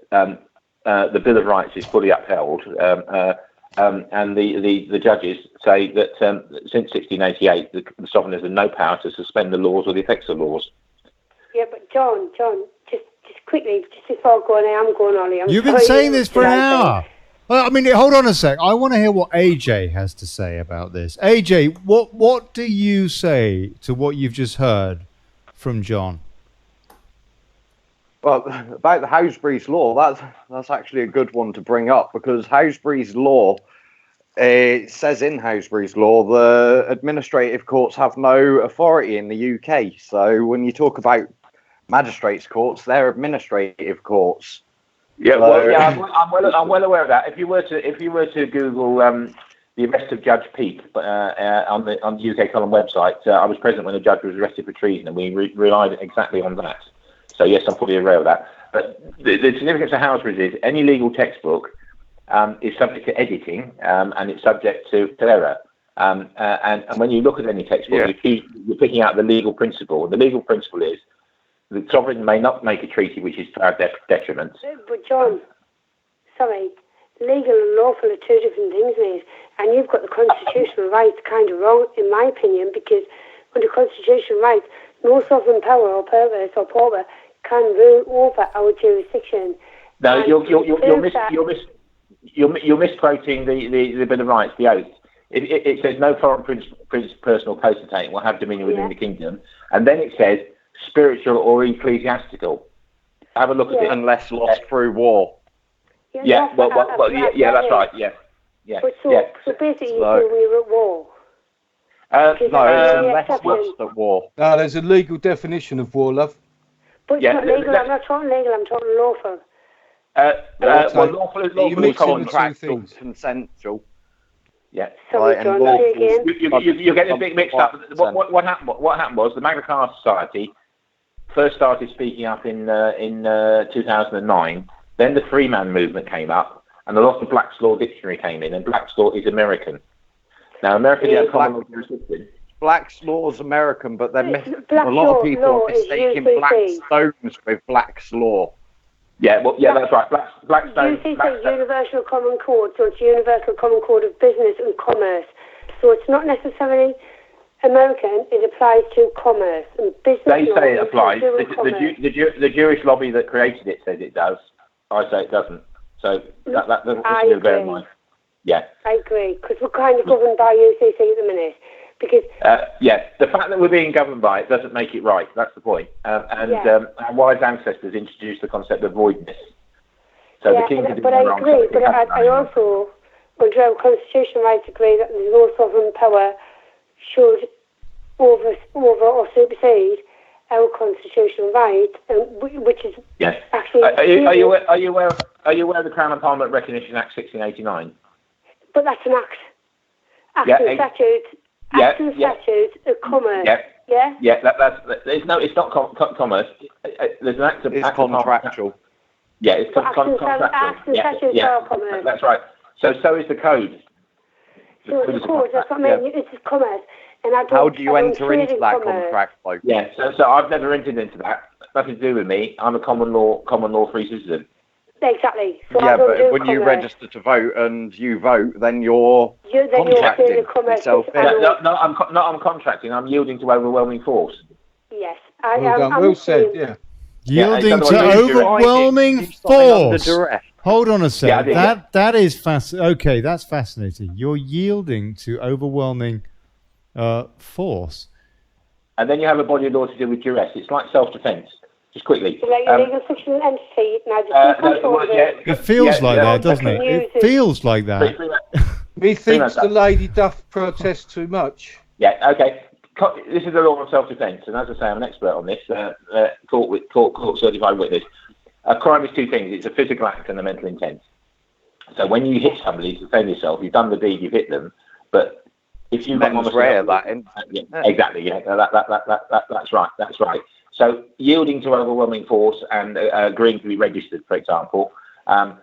the Bill of Rights is fully upheld, and the judges say that since 1688, the sovereign has no power to suspend the laws or the effects of laws. Yeah, but John, just quickly, just before I'm going, Ollie. You've been saying this for an hour. Well, I mean, hold on a sec. I want to hear what AJ has to say about this. AJ, what do you say to what you've just heard from John? Well, about the Housebury's Law, that's actually a good one to bring up, because Housebury's Law, it says in Housebury's Law, the administrative courts have no authority in the UK. So when you talk about magistrates' courts, they're administrative courts. Yeah, well, yeah, I'm well aware of that. If you were to Google the arrest of Judge Peake on the UK Column website, I was present when the judge was arrested for treason, and we relied exactly on that. So yes, I'm fully aware of that. But the significance of Housebury's is any legal textbook is subject to editing, and it's subject to error. And when you look at any textbook, you're picking out the legal principle. And the legal principle is the sovereign may not make a treaty which is to our detriment. But John, sorry, legal and lawful are two different things, mate. And you've got the constitutional rights kind of wrong, in my opinion, because under constitutional rights, no sovereign power or purpose or power can rule over our jurisdiction. No, you're misquoting the Bill of Rights, the oath. It says no foreign prince, personal potentate will have dominion within the kingdom, and then it says spiritual or ecclesiastical. Have a look at it. Unless lost through war. Yeah, that's right. Yeah. So basically, we're at war. No, it's unless lost at war. No, there's a legal definition of war, love. But it's not legal. I'm not talking legal. I'm talking lawful. Lawful is contractual, consensual. Yeah. Sorry, John. Say again. You're getting a bit mixed up. What happened? What happened was the Magna Carta Society first started speaking up in 2009. Then the Freeman movement came up, and a lot of Black's Law Dictionary came in, and Black's Law is American. Now, America is a common law jurisdiction. Black's Law is American, but a lot of people are mistaking Blackstones with Black's Law. Yeah, that's right. Blackstone. UCC is Universal Common Code, so it's Universal Common Code of Business and Commerce. So it's not necessarily American, it applies to commerce and business. They say it applies. The Jewish lobby that created it says it does. I say it doesn't. So that's bear in mind. Yeah. I agree, because we're kind of governed by UCC at the minute. Because the fact that we're being governed by it doesn't make it right. That's the point. Our wise ancestors introduced the concept of voidness. So the king could do I wrong. agree, but I also, under our constitutional rights, agree that no sovereign power should over or supersede our constitutional right, which is actually. Are you aware of the Crown and Parliament Recognition Act 1689? But that's an act. Acts and statutes are commerce. It's not commerce. There's an act of it's contractual. It's contractual. Acts and statutes are commerce. That's right. So is the code. So the code, that's what I mean. It's commerce. And how do you enter into that contract, though? Yeah, so I've never entered into that. Nothing to do with me. I'm a common law free citizen. Exactly. So but when you register to vote and you vote, then you're contracting yourself. I'm contracting. I'm yielding to overwhelming force. Yes, well said. Yeah. Yielding to overwhelming force. Hold on a sec. That is fascinating. Okay, that's fascinating. You're yielding to overwhelming force. And then you have a body of law to deal with duress. It's like self-defense. Just quickly. Like a legal fictional entity. It feels like that, doesn't it? It feels like that. Methinks the Lady Duff protests too much. Yeah, okay. This is the law of self-defense, and as I say, I'm an expert on this. Court certified witness. A crime is two things: it's a physical act and a mental intent. So when you hit somebody to defend yourself, you've done the deed, you've hit them. But if you that's rare, that exactly, that's right. That's right. So yielding to overwhelming force and agreeing to be registered, for example. Can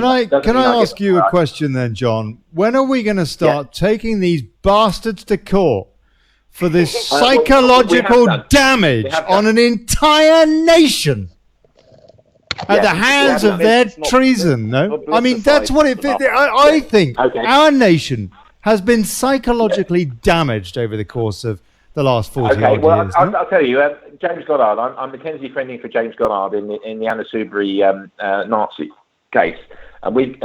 I ask you a question then, John? When are we going to start taking these bastards to court for this psychological damage on an entire nation at the hands of their treason? No, I mean that's what it. I think our nation has been psychologically damaged over the course of the last 40 years. I'll tell you, James Goddard. I'm Mackenzie friending for James Goddard in the Anna Soubry Nazi case, and we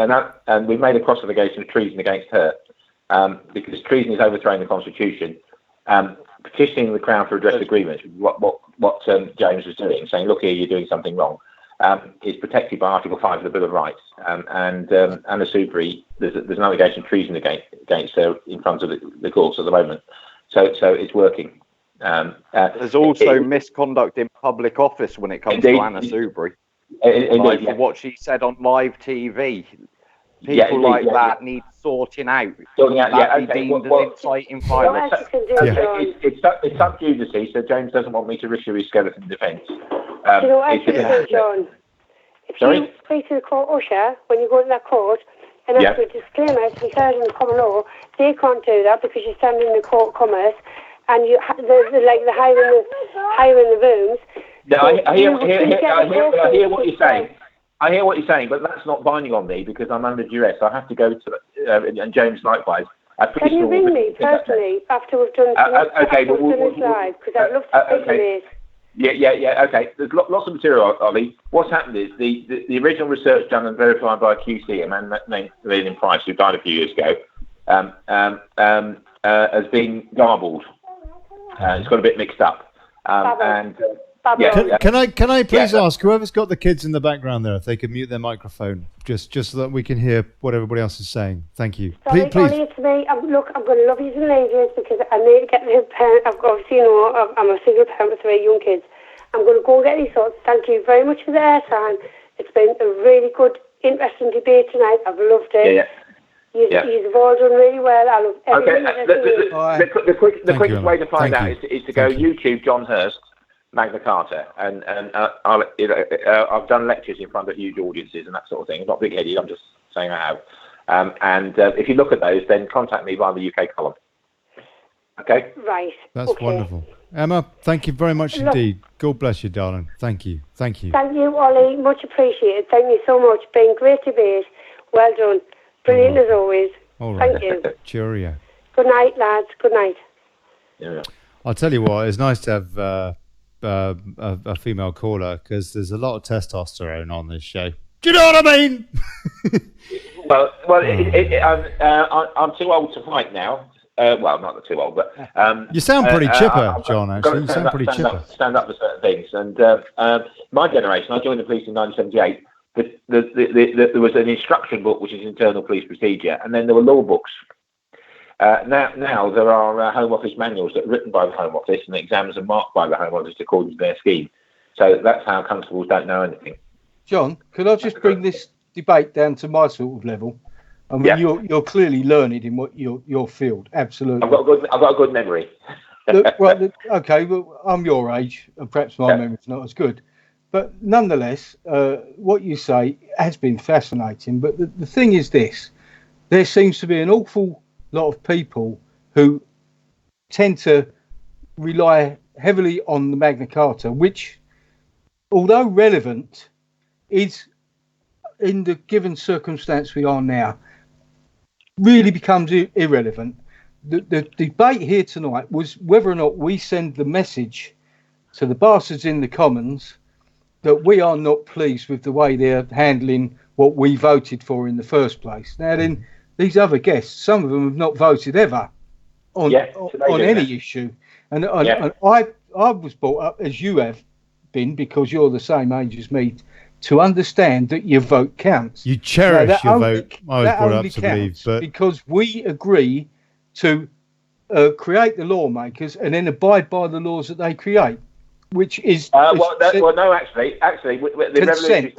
made a cross allegation of treason against her because treason is overthrowing the Constitution. Petitioning the Crown for redress agreements, what James was doing, saying, "Look here, you're doing something wrong," is protected by Article 5 of the Bill of Rights. And Anna Soubry, there's an allegation of treason against her in front of the courts at the moment. So it's working. There's also misconduct in public office when it comes to Anna Soubry. For what she said on live TV. People that need sorting out. Be deemed as inciting violence. It's sub judice, so James doesn't want me to issue his skeleton defence. John? If you speak to the court usher when you go to that court and ask for a disclaimer to be heard in the common law, they can't do that because you're standing in the court of commerce and the hiring the rooms. No, I hear what you're saying. I hear what you're saying, but that's not binding on me because I'm under duress. I have to go to and James likewise. Can you ring me personally after we've done this live? Because I'd love to speak to this. Yeah. Okay. There's lots of material, Ollie. What's happened is the original research done and verified by a QC, a man named William Price, who died a few years ago, has been garbled. It's got a bit mixed up. Can I please ask whoever's got the kids in the background there if they could mute their microphone just so that we can hear what everybody else is saying. Thank you. Sorry, please. It's me. I'm going to love you and ladies because I need to get the parent. I'm a single parent with 3 young kids. I'm going to go and get these sorts. Thank you very much for the airtime. It's been a really good, interesting debate tonight. I've loved it. You've all done really well. I love everything. The quickest way to find out is to go YouTube John Hurst, Magna Carta, and I've done lectures in front of huge audiences and that sort of thing. I'm not big-headed, I'm just saying I have. And if you look at those, then contact me via the UK column. Okay? Right. That's wonderful. Emma, thank you very much indeed. God bless you, darling. Thank you. Thank you, Ollie. Much appreciated. Thank you so much. Been great debate. Well done. Brilliant as always. All right. Thank you. Cheerio. Good night, lads. Good night. Yeah. I'll tell you what, it's nice to have a female caller because there's a lot of testosterone on this show. Do you know what I mean? Well, I'm too old to fight now. well, not too old, but you sound pretty chipper, John. Actually, you sound pretty chipper. Stand up for certain things. And my generation, I joined the police in 1978. There was an instruction book, which is internal police procedure, and then there were law books. Now there are Home Office manuals that are written by the Home Office, and exams are marked by the Home Office according to their scheme. So that's how constables don't know anything. John, could I just bring this debate down to my sort of level? I mean, you're clearly learned in what your field. Absolutely. I've got a good memory. Okay, well, I'm your age, and perhaps my memory's not as good. But nonetheless, what you say has been fascinating. But the thing is this: there seems to be an awful lot of people who tend to rely heavily on the Magna Carta, which, although relevant, is in the given circumstance we are now, really becomes irrelevant. The debate here tonight was whether or not we send the message to the bastards in the Commons that we are not pleased with the way they're handling what we voted for in the first place. Now then, these other guests, some of them have not voted ever on any issue. And I was brought up, as you have been, because you're the same age as me, to understand that your vote counts. You cherish your vote. I was brought up to believe, but because we agree to create the lawmakers and then abide by the laws that they create, which is no, actually, the revolution.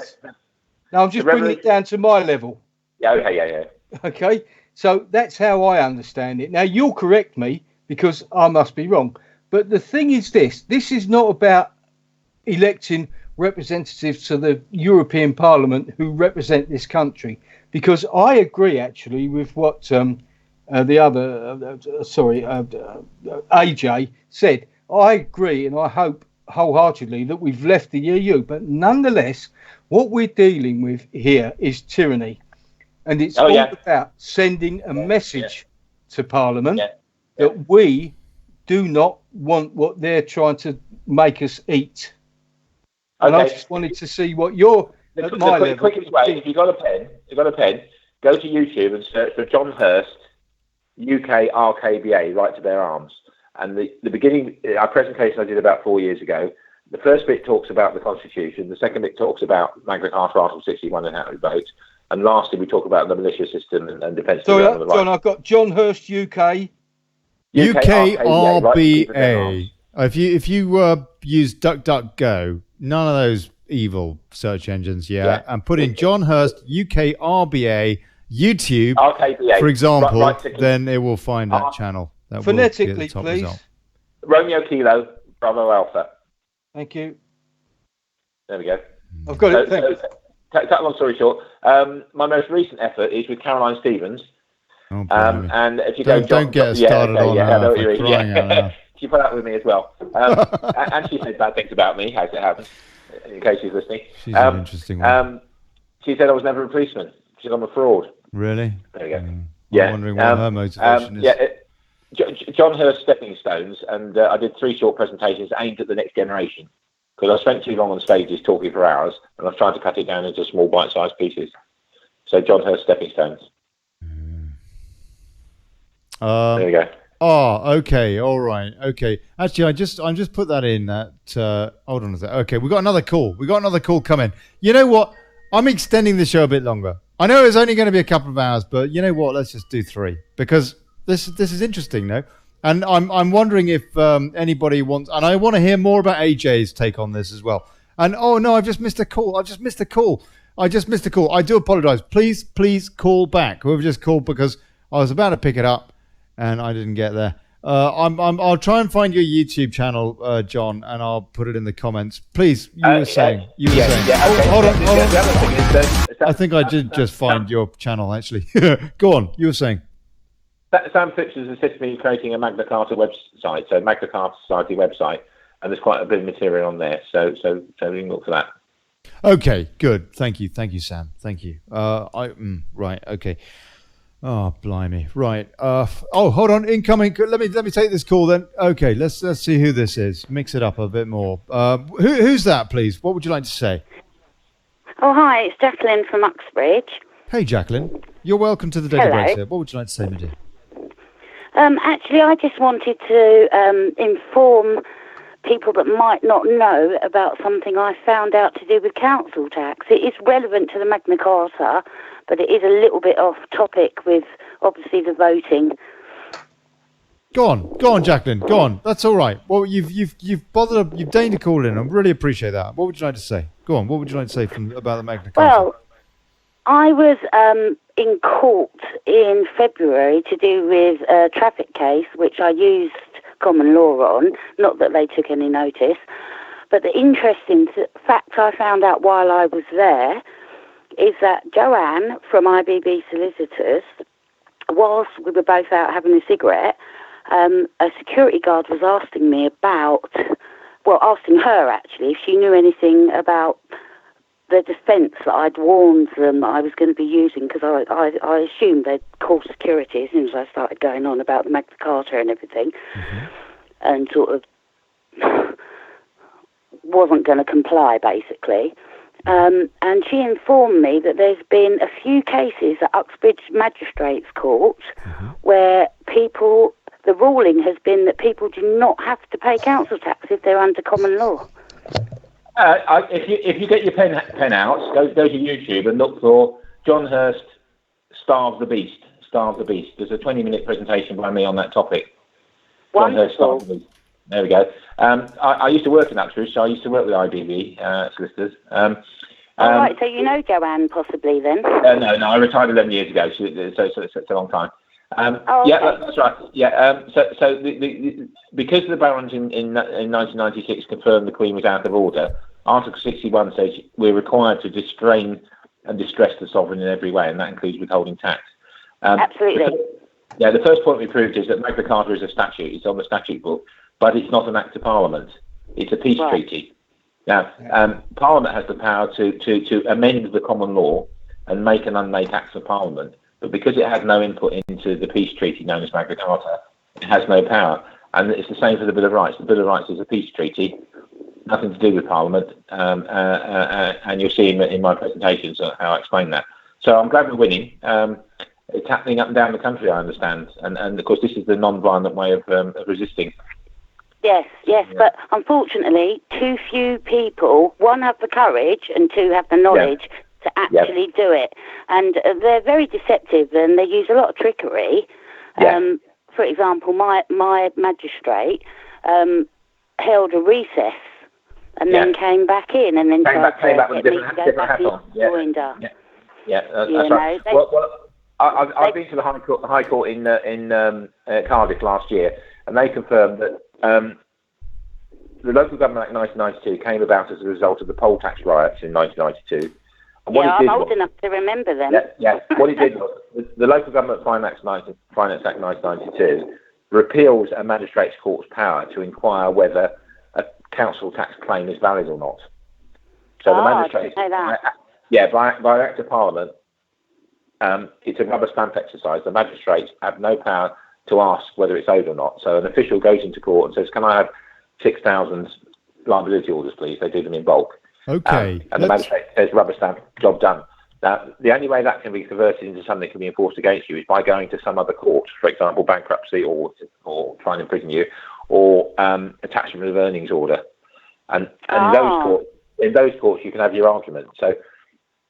Now I'm just bringing it down to my level. Yeah. Okay. Okay. So that's how I understand it. Now you'll correct me because I must be wrong. But the thing is this is not about electing representatives to the European Parliament who represent this country, because I agree actually with what AJ said. I agree, and I hope wholeheartedly that we've left the EU, but nonetheless what we're dealing with here is tyranny, and it's about sending a message to Parliament that we do not want what they're trying to make us eat. And I just wanted to see what your quickest way. If you've got a pen, go to YouTube and search for John Hurst, UK RKBA, Right to Bear Arms. And the beginning, our presentation I did about 4 years ago. The first bit talks about the Constitution. The second bit talks about Magna Carta Article 61 and how to vote. And lastly, we talk about the militia system and defence. So, John, I've got John Hurst, UK RBA. If you use DuckDuckGo, none of those evil search engines, and put in John Hurst UK RBA YouTube, RKBA, for example, then it will find that channel. That phonetically, please. Result. Romeo Kilo Bravo Alpha. Thank you. There we go. I've got it. Thank you. Cut long story short, my most recent effort is with Caroline Stevens. And if you don't get us started on her. She put up with me as well, and she said bad things about me, as it happens. In case she's listening, she's an interesting one. She said I was never a policeman. She said I'm a fraud. Really? There you go. I'm wondering what her motivation is. John Hurst Stepping Stones, and I did 3 short presentations aimed at the next generation, because I spent too long on stages talking for hours, and I've tried to cut it down into small bite-sized pieces. So John Hurst Stepping Stones. There we go. Oh, okay, all right, okay. Actually, I just put that in. That hold on a second. Okay, we got another call. Coming. You know what? I'm extending the show a bit longer. I know it's only going to be a couple of hours, but you know what? Let's just do 3 because this is interesting, no? And I'm wondering if anybody wants, and I want to hear more about AJ's take on this as well. And oh no, I've just missed a call. I do apologise. Please call back. Whoever just called, because I was about to pick it up and I didn't get there. I'll try and find your YouTube channel, John, and I'll put it in the comments. Please, you were saying. Hold on. I think I did just find your channel, actually. Go on, you were saying. Sam Phipps has assisted me in creating a Magna Carta website, so Magna Carta Society website, and there's quite a bit of material on there, so you can look for that. Okay, good. Thank you, Sam. Thank you. Right, okay. Oh, blimey. Right. Hold on. Incoming. Let me take this call then. Okay, let's see who this is. Mix it up a bit more. Who's that, please? What would you like to say? Oh, hi. It's Jacqueline from Uxbridge. Hey, Jacqueline. You're welcome to the Daily Brexit. What would you like to say, my dear? Actually, I just wanted to inform people that might not know about something I found out to do with council tax. It is relevant to the Magna Carta, but it is a little bit off topic with, obviously, the voting. Go on, Jacqueline. Go on. That's all right. Well, you've deigned to call in. I really appreciate that. What would you like to say? Go on. What would you like to say about the Magna Carta? Well, I was in court in February to do with a traffic case, which I used common law on. Not that they took any notice, but the interesting fact I found out while I was there is that Joanne from IBB Solicitors, whilst we were both out having a cigarette, a security guard was asking her actually if she knew anything about the defence that I'd warned them that I was going to be using, because I assumed they'd call security as soon as I started going on about the Magna Carta and everything, and sort of wasn't going to comply, basically. And she informed me that there's been a few cases at Uxbridge Magistrates Court where the ruling has been that people do not have to pay council tax if they're under common law. If you get your pen out, go to YouTube and look for John Hurst, Starve the Beast. There's a 20-minute presentation by me on that topic. John Hurst, Starve the Beast. There we go. I used to work in Uxbridge, so I used to work with IBB solicitors. All right, so you know Joanne possibly then? No, I retired 11 years ago, so it's a long time. Okay. Yeah, that's right. Yeah. So because the barons in 1996 confirmed the Queen was out of order, Article 61 says we're required to distrain and distress the sovereign in every way, and that includes withholding tax. Absolutely. The first point we proved is that Magna Carta is a statute. It's on the statute book, but it's not an act of Parliament. It's a peace treaty. Now, Parliament has the power to amend the common law and make and unmake acts of Parliament. But because it has no input into the peace treaty known as Magna Carta, it has no power. And it's the same for the Bill of Rights. The Bill of Rights is a peace treaty, nothing to do with Parliament. And you'll see in my presentations how I explain that. So I'm glad we're winning. It's happening up and down the country, I understand. And of course, this is the non-violent way of resisting. Yes, but unfortunately, too few people, one, have the courage, and two, have the knowledge to actually do it. And they're very deceptive, and they use a lot of trickery. For example, my magistrate held a recess and then came back in, and then came back with a different hat on. That's right. I've been to the High Court in Cardiff last year, and they confirmed that the Local Government Act 1992 came about as a result of the poll tax riots in 1992. And I'm old enough to remember them. What it did was the Local Government Finance Act 1992 repeals a magistrate's court's power to inquire whether a council tax claim is valid or not. So the magistrate, by Act of Parliament, it's a rubber stamp exercise. The magistrates have no power to ask whether it's owed or not. So an official goes into court and says, "Can I have 6,000 liability orders, please?" They do them in bulk. Okay. And the magistrate says, "Rubber stamp, job done." Now, the only way that can be converted into something that can be enforced against you is by going to some other court, for example, bankruptcy or try and imprison you, or attachment of earnings order. And in those courts, you can have your argument. So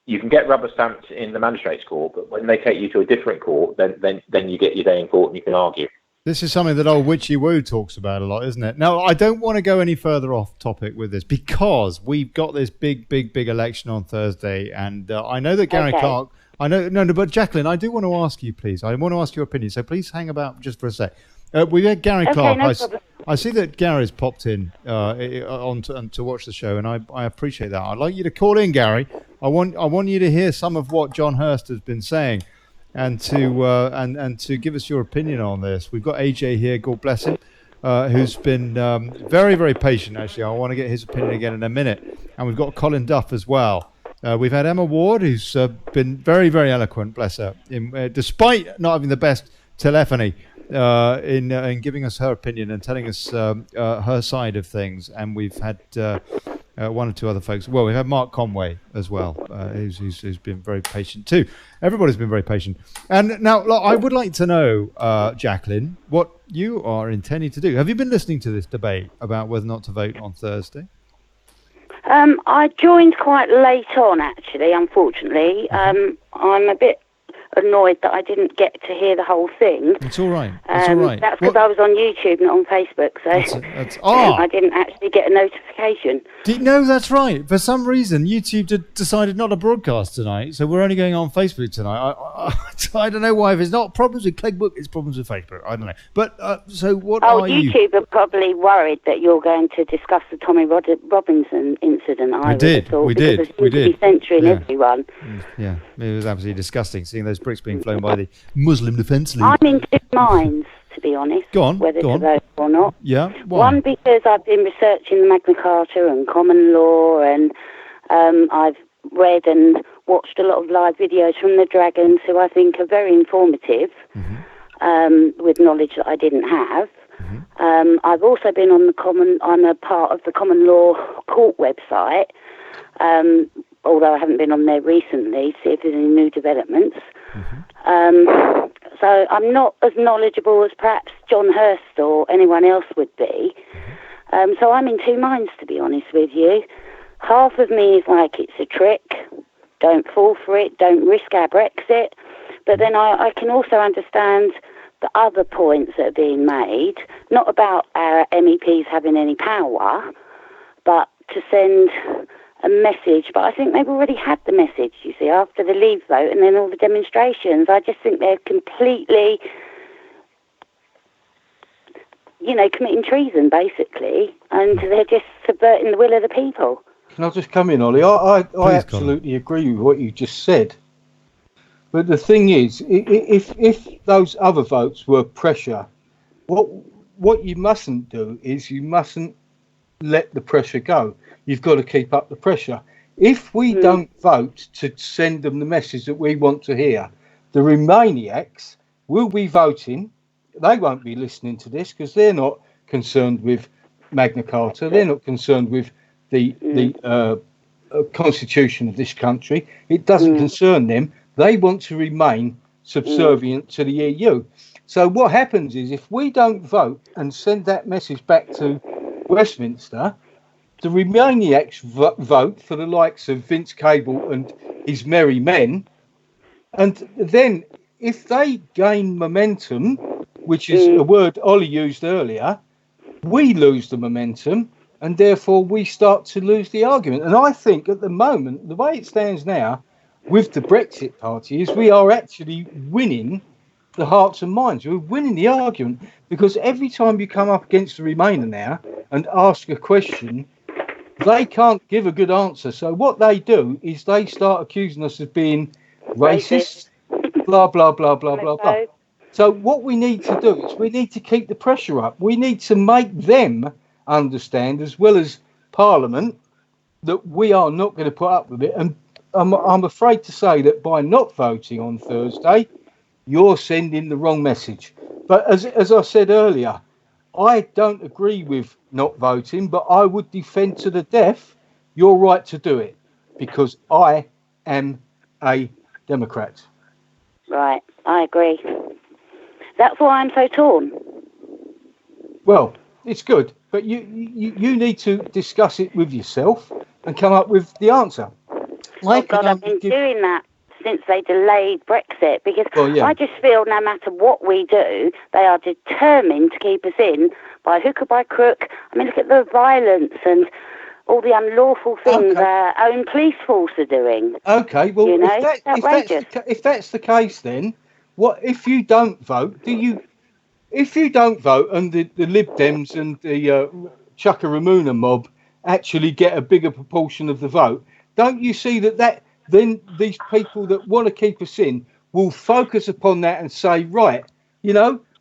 you can get rubber stamped in the magistrate's court, but when they take you to a different court, then you get your day in court and you can argue. This is something that old Witchy Woo talks about a lot, isn't it? Now, I don't want to go any further off topic with this because we've got this big election on Thursday, and I know that Gary Clark. But Jacqueline, I do want to ask you, please. I want to ask your opinion, so please hang about just for a sec. We had Gary Clark. I see that Gary's popped in on to watch the show, and I appreciate that. I'd like you to call in, Gary. I want you to hear some of what John Hurst has been saying, and to give us your opinion on this. We've got AJ here, God bless him, who's been very, very patient. Actually, I want to get his opinion again in a minute, and we've got Colin Duff as well. We've had Emma Ward, who's been very, very eloquent, bless her, despite not having the best telephony. In giving us her opinion and telling us her side of things, and we've had one or two other folks. Well, we've had Mark Conway as well, who's been very patient too. Everybody's been very patient. And now, look, I would like to know, Jacqueline, what you are intending to do. Have you been listening to this debate about whether or not to vote on Thursday? I joined quite late on, actually, unfortunately. I'm a bit annoyed that I didn't get to hear the whole thing. It's all right. It's all right. That's because I was on YouTube, not on Facebook, so I didn't actually get a notification. No, that's right. For some reason, YouTube decided not to broadcast tonight, so we're only going on Facebook tonight. I don't know why. If it's not problems with Clegbook, it's problems with Facebook. I don't know. But so what are you? YouTube are probably worried that you're going to discuss the Tommy Robinson incident. We did. To be censoring everyone. Yeah, it was absolutely disgusting seeing those bricks being flown by the Muslim Defence League. I'm in two minds, to be honest, whether to vote or not. Yeah, why? One, because I've been researching the Magna Carta and common law, and I've read and watched a lot of live videos from the Dragons, who I think are very informative, with knowledge that I didn't have. I've also been I'm a part of the Common Law Court website, although I haven't been on there recently to see if there's any new developments. So I'm not as knowledgeable as perhaps John Hurst or anyone else would be. So I'm in two minds, to be honest with you. Half of me is like, it's a trick, don't fall for it, don't risk our Brexit. But then I can also understand the other points that are being made, not about our MEPs having any power, but to send a message. But I think they've already had the message, you see, after the Leave vote and then all the demonstrations. I just think they're completely, committing treason, basically, and they're just subverting the will of the people. Can I just come in, Ollie? I absolutely agree with what you just said. But the thing is, if those other votes were pressure, what you mustn't do is you mustn't let the pressure go. You've got to keep up the pressure. If we don't vote to send them the message that we want to hear, the Remainiacs will be voting. They won't be listening to this because they're not concerned with Magna Carta. They're not concerned with the constitution of this country. It doesn't concern them. They want to remain subservient to the EU. So what happens is, if we don't vote and send that message back to Westminster, the Remainiacs vote for the likes of Vince Cable and his merry men. And then if they gain momentum, which is a word Ollie used earlier, we lose the momentum, and therefore we start to lose the argument. And I think at the moment, the way it stands now with the Brexit Party is we are actually winning the hearts and minds. We're winning the argument, because every time you come up against the Remainer now and ask a question, they can't give a good answer. So what they do is they start accusing us of being racist, blah, blah, blah, blah, blah, blah. So what we need to do is we need to keep the pressure up. We need to make them understand, as well as Parliament, that we are not going to put up with it. And I'm afraid to say that by not voting on Thursday, you're sending the wrong message. But as I said earlier, I don't agree with not voting, but I would defend to the death your right to do it, because I am a Democrat. Right, I agree. That's why I'm so torn. Well, it's good, but you need to discuss it with yourself and come up with the answer. I've been doing that since they delayed Brexit, because I just feel no matter what we do, they are determined to keep us in by hook or by crook. I mean, look at the violence and all the unlawful things our own police force are doing. Okay, well, if that's the case, then what if you don't vote? If you don't vote and the Lib Dems and the Chuckaramuna mob actually get a bigger proportion of the vote, don't you see that then these people that want to keep us in will focus upon that and say, right,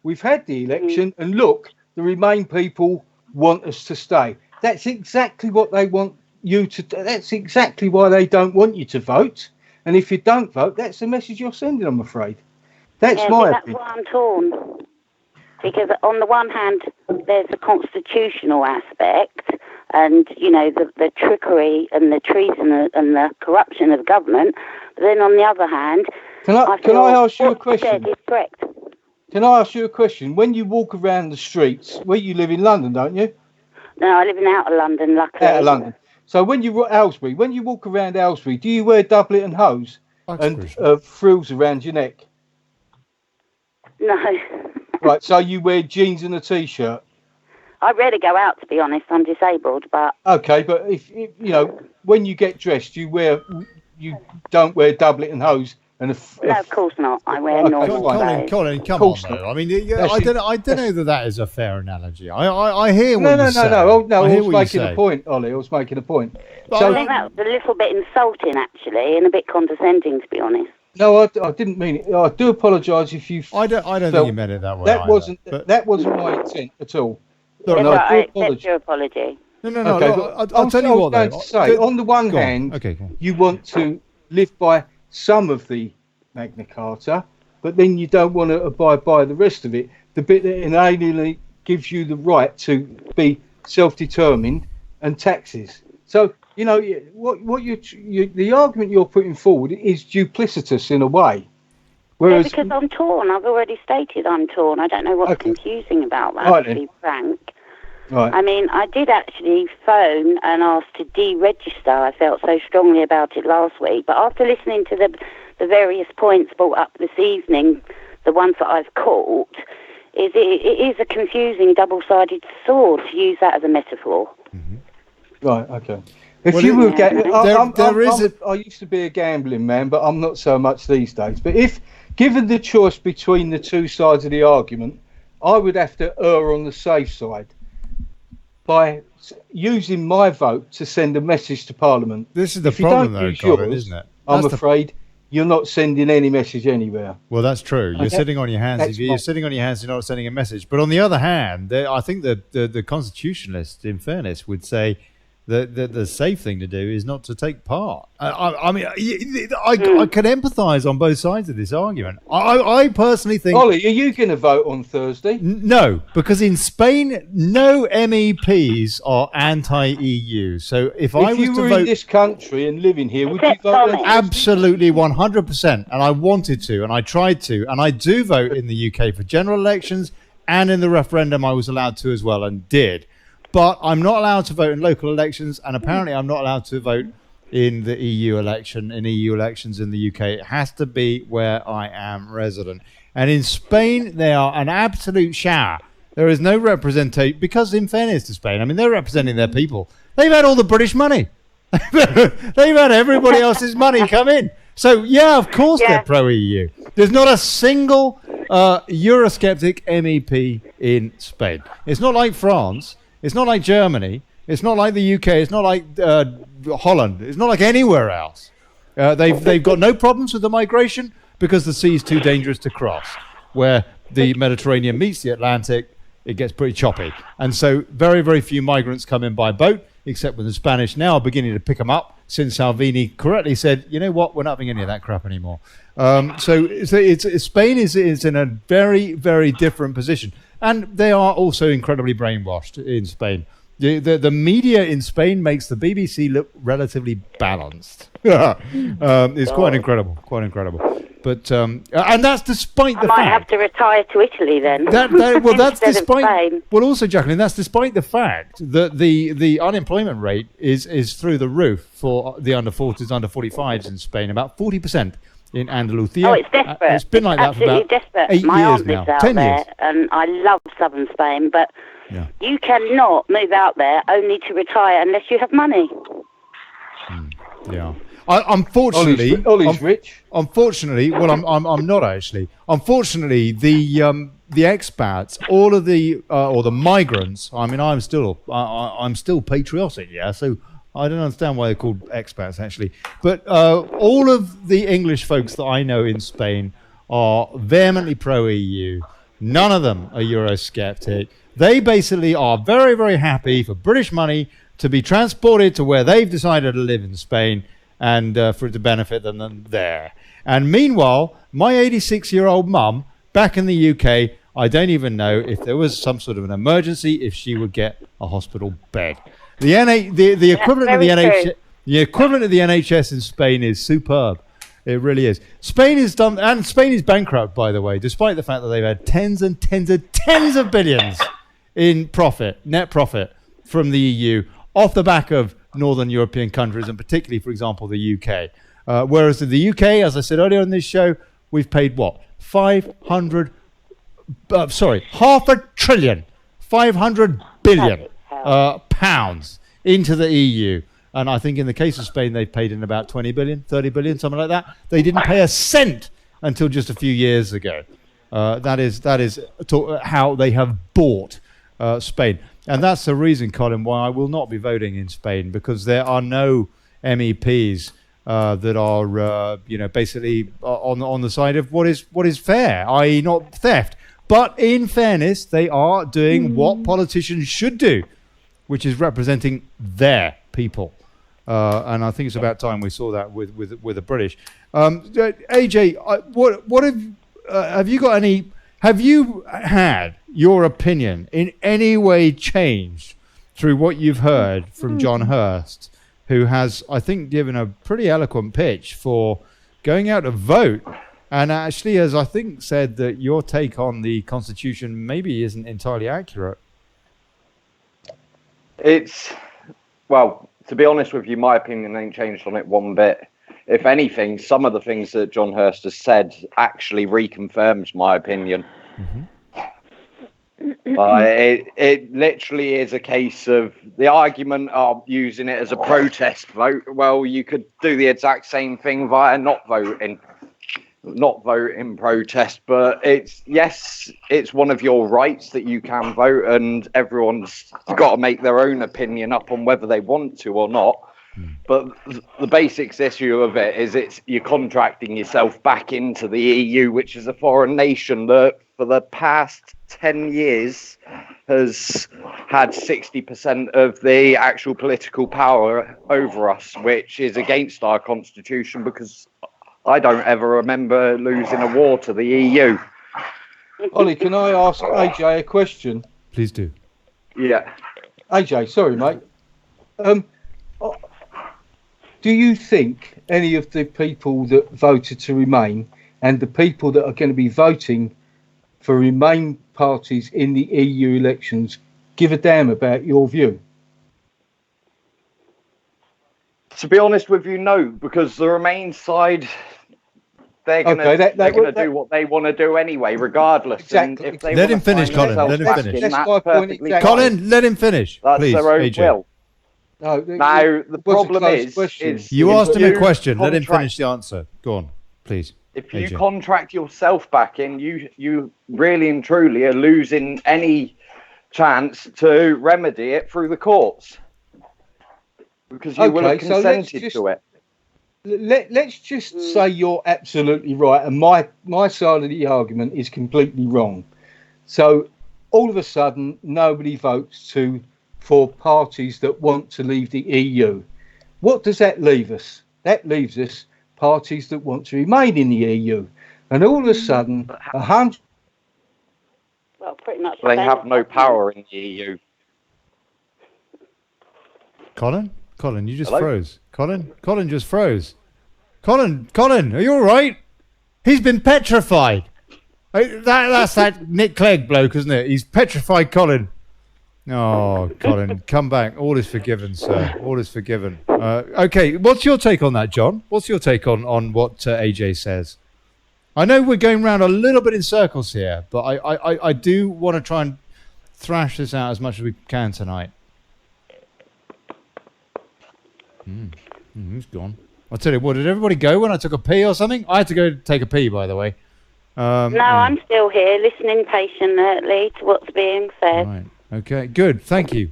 we've had the election and look, the Remain people want us to stay. That's exactly what they want you to do. That's exactly why they don't want you to vote. And if you don't vote, that's the message you're sending, I'm afraid. That's my opinion. That's why I'm torn. Because on the one hand, there's the constitutional aspect, and, you know, the trickery and the treason and the corruption of government. But then on the other hand, can I ask you a question? Is correct. Can I ask you a question? When you walk around the streets, where you live in London, don't you? No, I live in out of London, luckily. Out of London. So when you walk around Aylesbury, do you wear doublet and hose and frills around your neck? No. Right, so you wear jeans and a t-shirt. I rarely go out, to be honest. I'm disabled, but okay. But if you know, when you get dressed, you don't wear doublet and hose and no, of course not. I wear normal clothes. Colin, come on, though. I mean, I don't know that is a fair analogy. I hear what you say. No. I was making a point, Ollie. I was making a point. So I think that was a little bit insulting, actually, and a bit condescending, to be honest. No, I didn't mean it. I do apologise if you. I don't think you meant it that way. That wasn't my intent at all. I accept your apology. No. Okay, I'll tell you what. I was going to say, on the one hand, you want to live by some of the Magna Carta, but then you don't want to abide by the rest of it. The bit that inalienably gives you the right to be self-determined and taxes. So you know what the argument you're putting forward is duplicitous in a way. Whereas, because I'm torn. I've already stated I'm torn. I don't know what's confusing about that, to be frank. Right. I mean, I did actually phone and ask to deregister. I felt so strongly about it last week. But after listening to the various points brought up this evening, the ones that I've caught, it is a confusing double-sided sword, to use that as a metaphor. Mm-hmm. Right, okay. If you were I used to be a gambling man, but I'm not so much these days. But if given the choice between the two sides of the argument, I would have to err on the safe side by using my vote to send a message to Parliament. This is the problem, though, Colin, isn't it? I'm afraid you're not sending any message anywhere. Well, that's true. You're sitting on your hands. You're sitting on your hands. You're not sending a message. But on the other hand, I think that the Constitutionalists, in fairness, would say that the safe thing to do is not to take part. I mean, I can empathise on both sides of this argument. I personally think... Ollie, are you going to vote on Thursday? No, because in Spain, no MEPs are anti-EU. So if I was you to were vote in this country and living here, would you vote on Absolutely, 100%. And I wanted to, and I tried to. And I do vote in the UK for general elections, and in the referendum I was allowed to as well, and did. But I'm not allowed to vote in local elections, and apparently I'm not allowed to vote in the EU elections in the UK. It has to be where I am resident. And in Spain, they are an absolute shower. There is no representation, because in fairness to Spain, I mean, they're representing their people. They've had all the British money. They've had everybody else's money come in. So, yeah, of course they're pro-EU. There's not a single Eurosceptic MEP in Spain. It's not like France. It's not like Germany. It's not like the UK. It's not like Holland. It's not like anywhere else. They've got no problems with the migration because the sea is too dangerous to cross. Where the Mediterranean meets the Atlantic, it gets pretty choppy. And so very, very few migrants come in by boat, except when the Spanish now are beginning to pick them up, since Salvini correctly said, you know what, we're not having any of that crap anymore. So Spain is in a very, very different position. And they are also incredibly brainwashed in Spain. The media in Spain makes the BBC look relatively balanced. It's quite incredible. But and that's despite the fact... I might have to retire to Italy then. That's despite... Well, also, Jacqueline, that's despite the fact that the unemployment rate is through the roof for the under-40s, under-45s in Spain, about 40%. In Andalusia. Oh, it's desperate. It's been like that for about desperate. 8 My years aunt now. lives out 10 there, years. and I love southern Spain, but you cannot move out there only to retire unless you have money. Yeah. Unfortunately, Ollie's rich. Unfortunately, well, I'm not actually. Unfortunately, the expats, all of the or the migrants. I mean, I'm still patriotic. Yeah, so. I don't understand why they're called expats, actually. But all of the English folks that I know in Spain are vehemently pro-EU. None of them are Eurosceptic. They basically are very, very happy for British money to be transported to where they've decided to live in Spain and for it to benefit them there. And meanwhile, my 86-year-old mum back in the UK, I don't even know if there was some sort of an emergency if she would get a hospital bed. The equivalent of the NHS, the equivalent of the NHS in Spain is superb. It really is. Spain is done, and Spain is bankrupt, by the way, despite the fact that they've had tens of billions in profit, net profit from the EU off the back of Northern European countries, and particularly, for example, the UK. Whereas in the UK, as I said earlier in this show, we've paid what? half a trillion, 500 billion pounds into the EU. And I think in the case of Spain, they've paid in about 20 billion, 30 billion, something like that. They didn't pay a cent until just a few years ago. That is how they have bought Spain. And that's the reason, Colin, why I will not be voting in Spain, because there are no MEPs that are, basically on the side of what is fair, i.e. not theft. But in fairness, they are doing what politicians should do, which is representing their people. And I think it's about time we saw that with the British. AJ, what have you got any? Have you had your opinion in any way changed through what you've heard from John Hurst, who has, I think, given a pretty eloquent pitch for going out to vote, and actually has, I think, said that your take on the Constitution maybe isn't entirely accurate? Well, to be honest with you, my opinion ain't changed on it one bit. If anything, some of the things that John Hurst has said actually reconfirms my opinion. It literally is a case of the argument of using it as a protest vote. Well, you could do the exact same thing via not voting protest, but it's one of your rights that you can vote, and everyone's got to make their own opinion up on whether they want to or not. But the basics issue of it is you're contracting yourself back into the EU, which is a foreign nation that for the past 10 years has had 60% of the actual political power over us, which is against our constitution, because I don't ever remember losing a war to the EU. Ollie, can I ask AJ a question? Please do. Yeah. AJ, sorry, mate. Do you think any of the people that voted to Remain and the people that are going to be voting for Remain parties in the EU elections give a damn about your view? To be honest with you, no, because the Remain side, they're going to do what they want to do anyway, regardless. Exactly. And if they let him finish, Colin. Let him finish. That's my point exactly. Colin, let him finish. That's please, their own AJ. will. No, now, the problem is you asked him a question. Let him finish the answer. Go on, please. If you contract yourself back in, you really and truly are losing any chance to remedy it through the courts, because you will have consented to it. Let's just say you're absolutely right, and my side of the argument is completely wrong. So all of a sudden, nobody votes for parties that want to leave the EU. What does that leave us? That leaves us parties that want to remain in the EU. And all of a sudden, 100... Well, pretty much. They have no power in the EU. Colin, you just froze. Colin just froze. Colin, are you all right? He's been petrified. That's that Nick Clegg bloke, isn't it? He's petrified Colin. Oh, Colin, come back. All is forgiven, sir. All is forgiven. Okay, what's your take on that, John? What's your take on what AJ says? I know we're going round a little bit in circles here, but I do want to try and thrash this out as much as we can tonight. He's gone. I'll tell you what, did everybody go when I took a pee or something? I had to go take a pee, by the way. No, I'm still here, listening patiently to what's being said. Right. Okay, good. Thank you.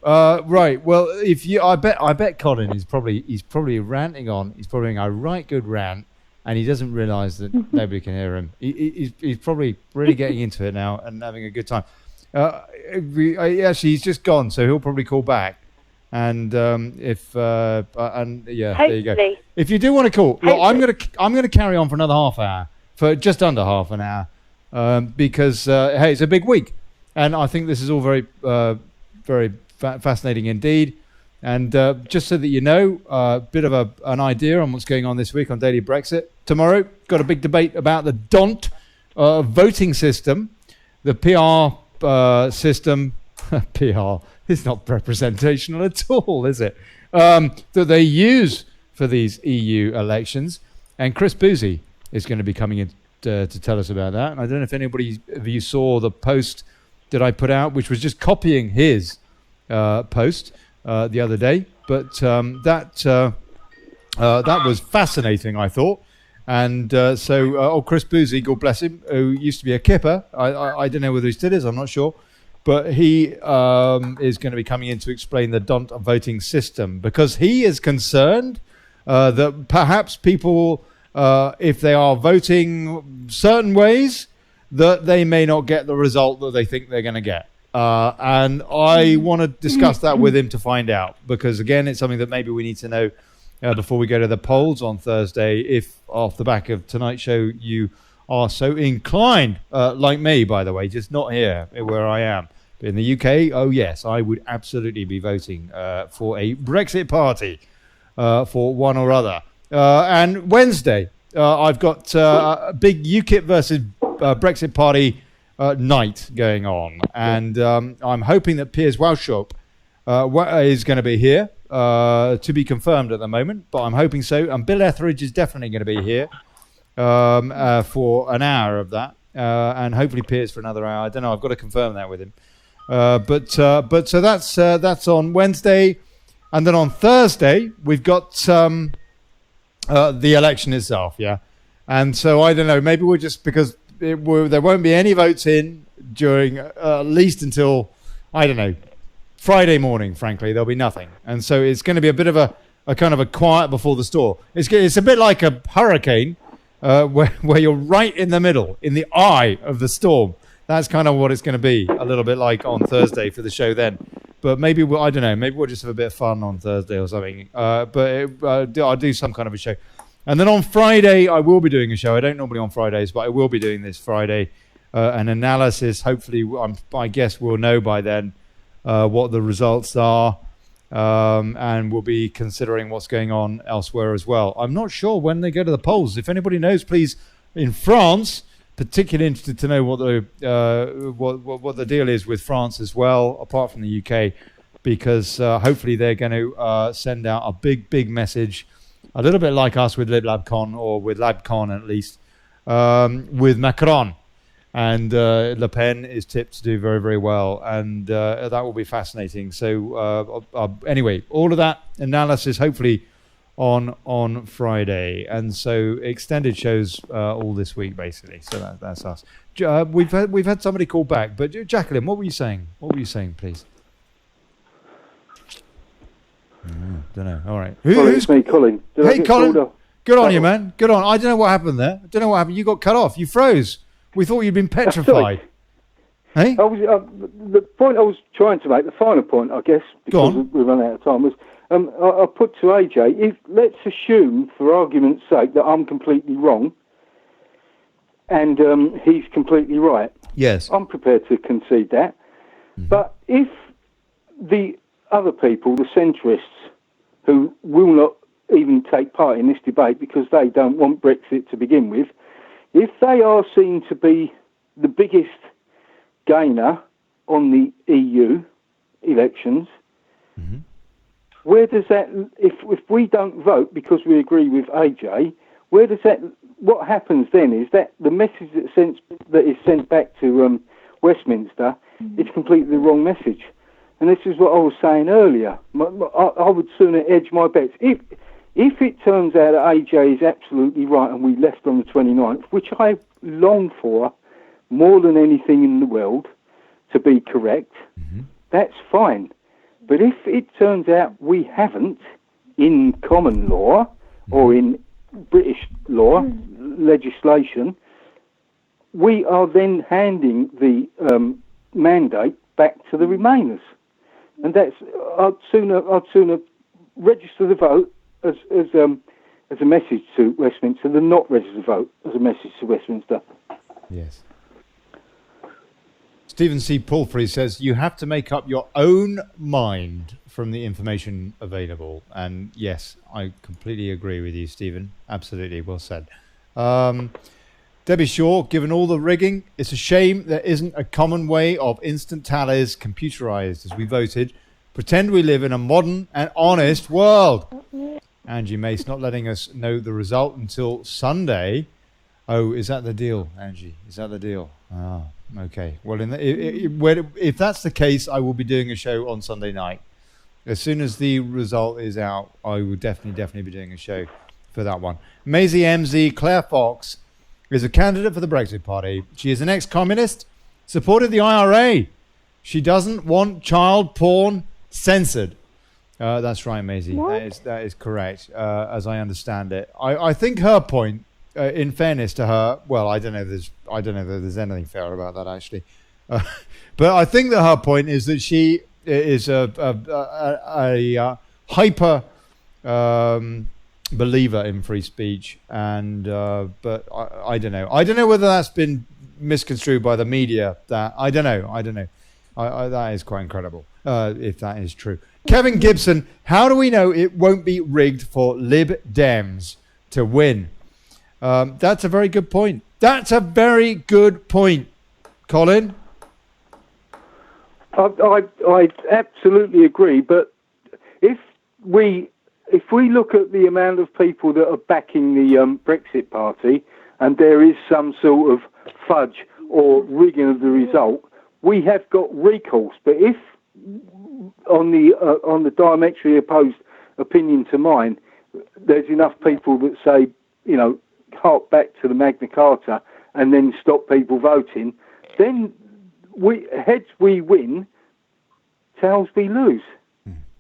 Right. Well, I bet Colin is probably ranting on. He's probably doing a right good rant, and he doesn't realise that nobody can hear him. He's probably really getting into it now and having a good time. Actually, he's just gone, so he'll probably call back. And there you go. If you do want to call, look, I'm gonna carry on for another half hour, for just under half an hour. because hey, it's a big week, and I think this is all very, very fascinating indeed. And just so that you know, a bit of an idea on what's going on this week on Daily Brexit. Tomorrow, got a big debate about the DONT voting system, the PR system. PR is not representational at all, is it? That they use for these EU elections. And Chris Boozy is going to be coming in to tell us about that. And I don't know if anybody of you saw the post that I put out, which was just copying his post the other day. But that was fascinating, I thought. And so Chris Boozy, God bless him, who used to be a kipper. I don't know whether he still is, I'm not sure. But he is going to be coming in to explain the DONT voting system, because he is concerned that perhaps people, if they are voting certain ways, that they may not get the result that they think they're going to get. And I want to discuss that with him to find out, because, again, it's something that maybe we need to know before we go to the polls on Thursday, if off the back of tonight's show you are so inclined, like me, by the way, just not here where I am. But in the UK, oh yes, I would absolutely be voting for a Brexit party for one or other. And Wednesday, I've got a big UKIP versus Brexit party night going on. And I'm hoping that Piers Walshop is going to be here, to be confirmed at the moment, but I'm hoping so. And Bill Etheridge is definitely going to be here for an hour of that, and hopefully Piers for another hour. I don't know. I've got to confirm that with him. But so that's on Wednesday, and then on Thursday we've got the election itself. Yeah, and so I don't know. Maybe we'll just, because there won't be any votes in during at least until, I don't know, Friday morning. Frankly, there'll be nothing, and so it's going to be a bit of a kind of a quiet before the storm. It's a bit like a hurricane, where you're right in the middle, in the eye of the storm. That's kind of what it's going to be, a little bit like on Thursday for the show then. But maybe I don't know. Maybe we'll just have a bit of fun on Thursday or something. But I'll do some kind of a show. And then on Friday, I will be doing a show. I don't normally on Fridays, but I will be doing this Friday. An analysis. Hopefully, I guess we'll know by then what the results are. And we'll be considering what's going on elsewhere as well. I'm not sure when they go to the polls. If anybody knows, please, in France, particularly interested to know what the deal is with France as well, apart from the UK, because hopefully they're going to send out a big message, a little bit like us with LibLabCon, or with LabCon at least, with Macron. And Le Pen is tipped to do very, very well, and that will be fascinating. So anyway, all of that analysis hopefully on Friday, and so extended shows all this week basically. So that's us. We've had somebody call back, but Jacqueline, what were you saying? Please? Don't know. All right. Who's me, Colin? Hey, Colin. Good on you, man. Good on. I don't know what happened there. I don't know what happened. You got cut off. You froze. We thought you'd been petrified. Hey? The point I was trying to make, the final point, I guess, because we run out of time, was I put to AJ, let's assume, for argument's sake, that I'm completely wrong and he's completely right. Yes. I'm prepared to concede that. Mm-hmm. But if the other people, the centrists, who will not even take part in this debate because they don't want Brexit to begin with, if they are seen to be the biggest gainer on the EU elections, mm-hmm. Where does that, if we don't vote because we agree with AJ, where does that, what happens then is that the message that is sent back to Westminster is completely the wrong message. And this is what I was saying earlier. I would sooner edge my bets. If it turns out that AJ is absolutely right and we left on the 29th, which I long for more than anything in the world to be correct, mm-hmm. That's fine. But if it turns out we haven't, in common law or in British law legislation, we are then handing the mandate back to the Remainers. And that's, I'd sooner register the vote as a message to Westminster than not register the vote as a message to Westminster. Yes. Stephen C. Palfrey says you have to make up your own mind from the information available. And yes, I completely agree with you, Stephen. Absolutely, well said. Debbie Shaw, given all the rigging, it's a shame there isn't a common way of instant tallies computerized as we voted. Pretend we live in a modern and honest world. Angie Mace not letting us know the result until Sunday. Oh, is that the deal, Angie? Is that the deal? Ah, okay. Well, if that's the case, I will be doing a show on Sunday night. As soon as the result is out, I will definitely be doing a show for that one. Maisie MZ, Claire Fox, is a candidate for the Brexit Party. She is an ex-communist, supported the IRA. She doesn't want child porn censored. That's right, Maisie. That is correct, as I understand it. I think her point, in fairness to her, well, I don't know if there's anything fair about that actually, but I think that her point is that she is a hyper believer in free speech, and but I don't know. I don't know whether that's been misconstrued by the media. I don't know. That is quite incredible if that is true. Kevin Gibson, how do we know it won't be rigged for Lib Dems to win? That's a very good point. Colin? I absolutely agree, but if we look at the amount of people that are backing the Brexit Party, and there is some sort of fudge or rigging of the result, we have got recourse. But if on the diametrically opposed opinion to mine, there's enough people that say, hark back to the Magna Carta and then stop people voting, then heads we win, tails we lose,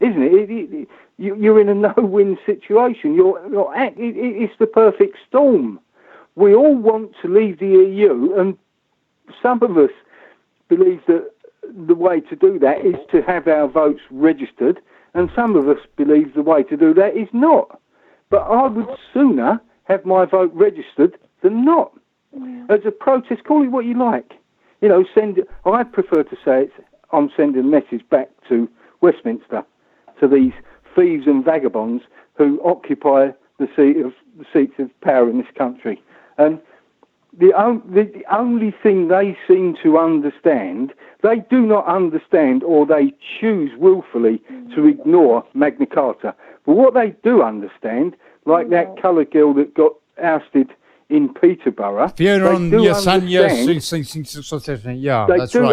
isn't it? You're in a no-win situation. It's the perfect storm. We all want to leave the EU, and some of us believe that the way to do that is to have our votes registered, and some of us believe the way to do that is not. But I would sooner have my vote registered than not. As a protest, call it what you like. I prefer to say I'm sending a message back to Westminster, to these thieves and vagabonds who occupy the seats of power in this country. And the only thing they seem to understand, they do not understand, or they choose willfully to ignore Magna Carta. But what they do understand, like that coloured girl that got ousted in Peterborough, they do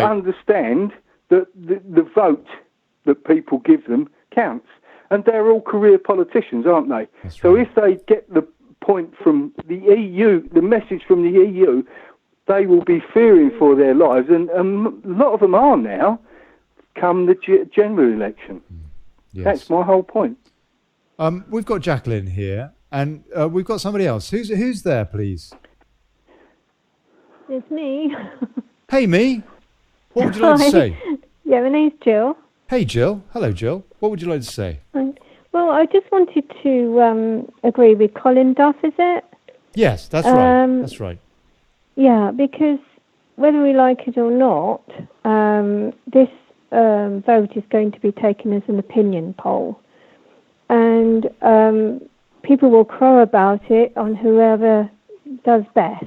understand that the vote that people give them counts. And they're all career politicians, aren't they? So if they get the point from the EU, the message from the EU, they will be fearing for their lives. And a lot of them are now, come the general election. Yes. That's my whole point. We've got Jacqueline here, and we've got somebody else. Who's there, please? It's me. Hey, me. What would you like to say? Yeah, my name's Jill. Hey, Jill. Hello, Jill. What would you like to say? Well, I just wanted to agree with Colin Duff, is it? Yes, that's right. That's right. Yeah, because whether we like it or not, this vote is going to be taken as an opinion poll. And people will crow about it on whoever does best.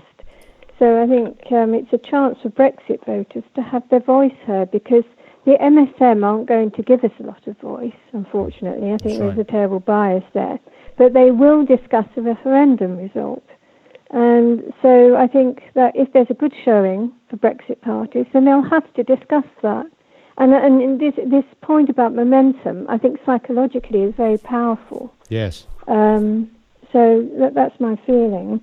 So I think it's a chance for Brexit voters to have their voice heard, because the MSM aren't going to give us a lot of voice, unfortunately. I think there's a terrible bias there. But they will discuss the referendum result. And so I think that if there's a good showing for Brexit parties, then they'll have to discuss that. And this point about momentum, I think psychologically is very powerful. Yes. So that's my feeling.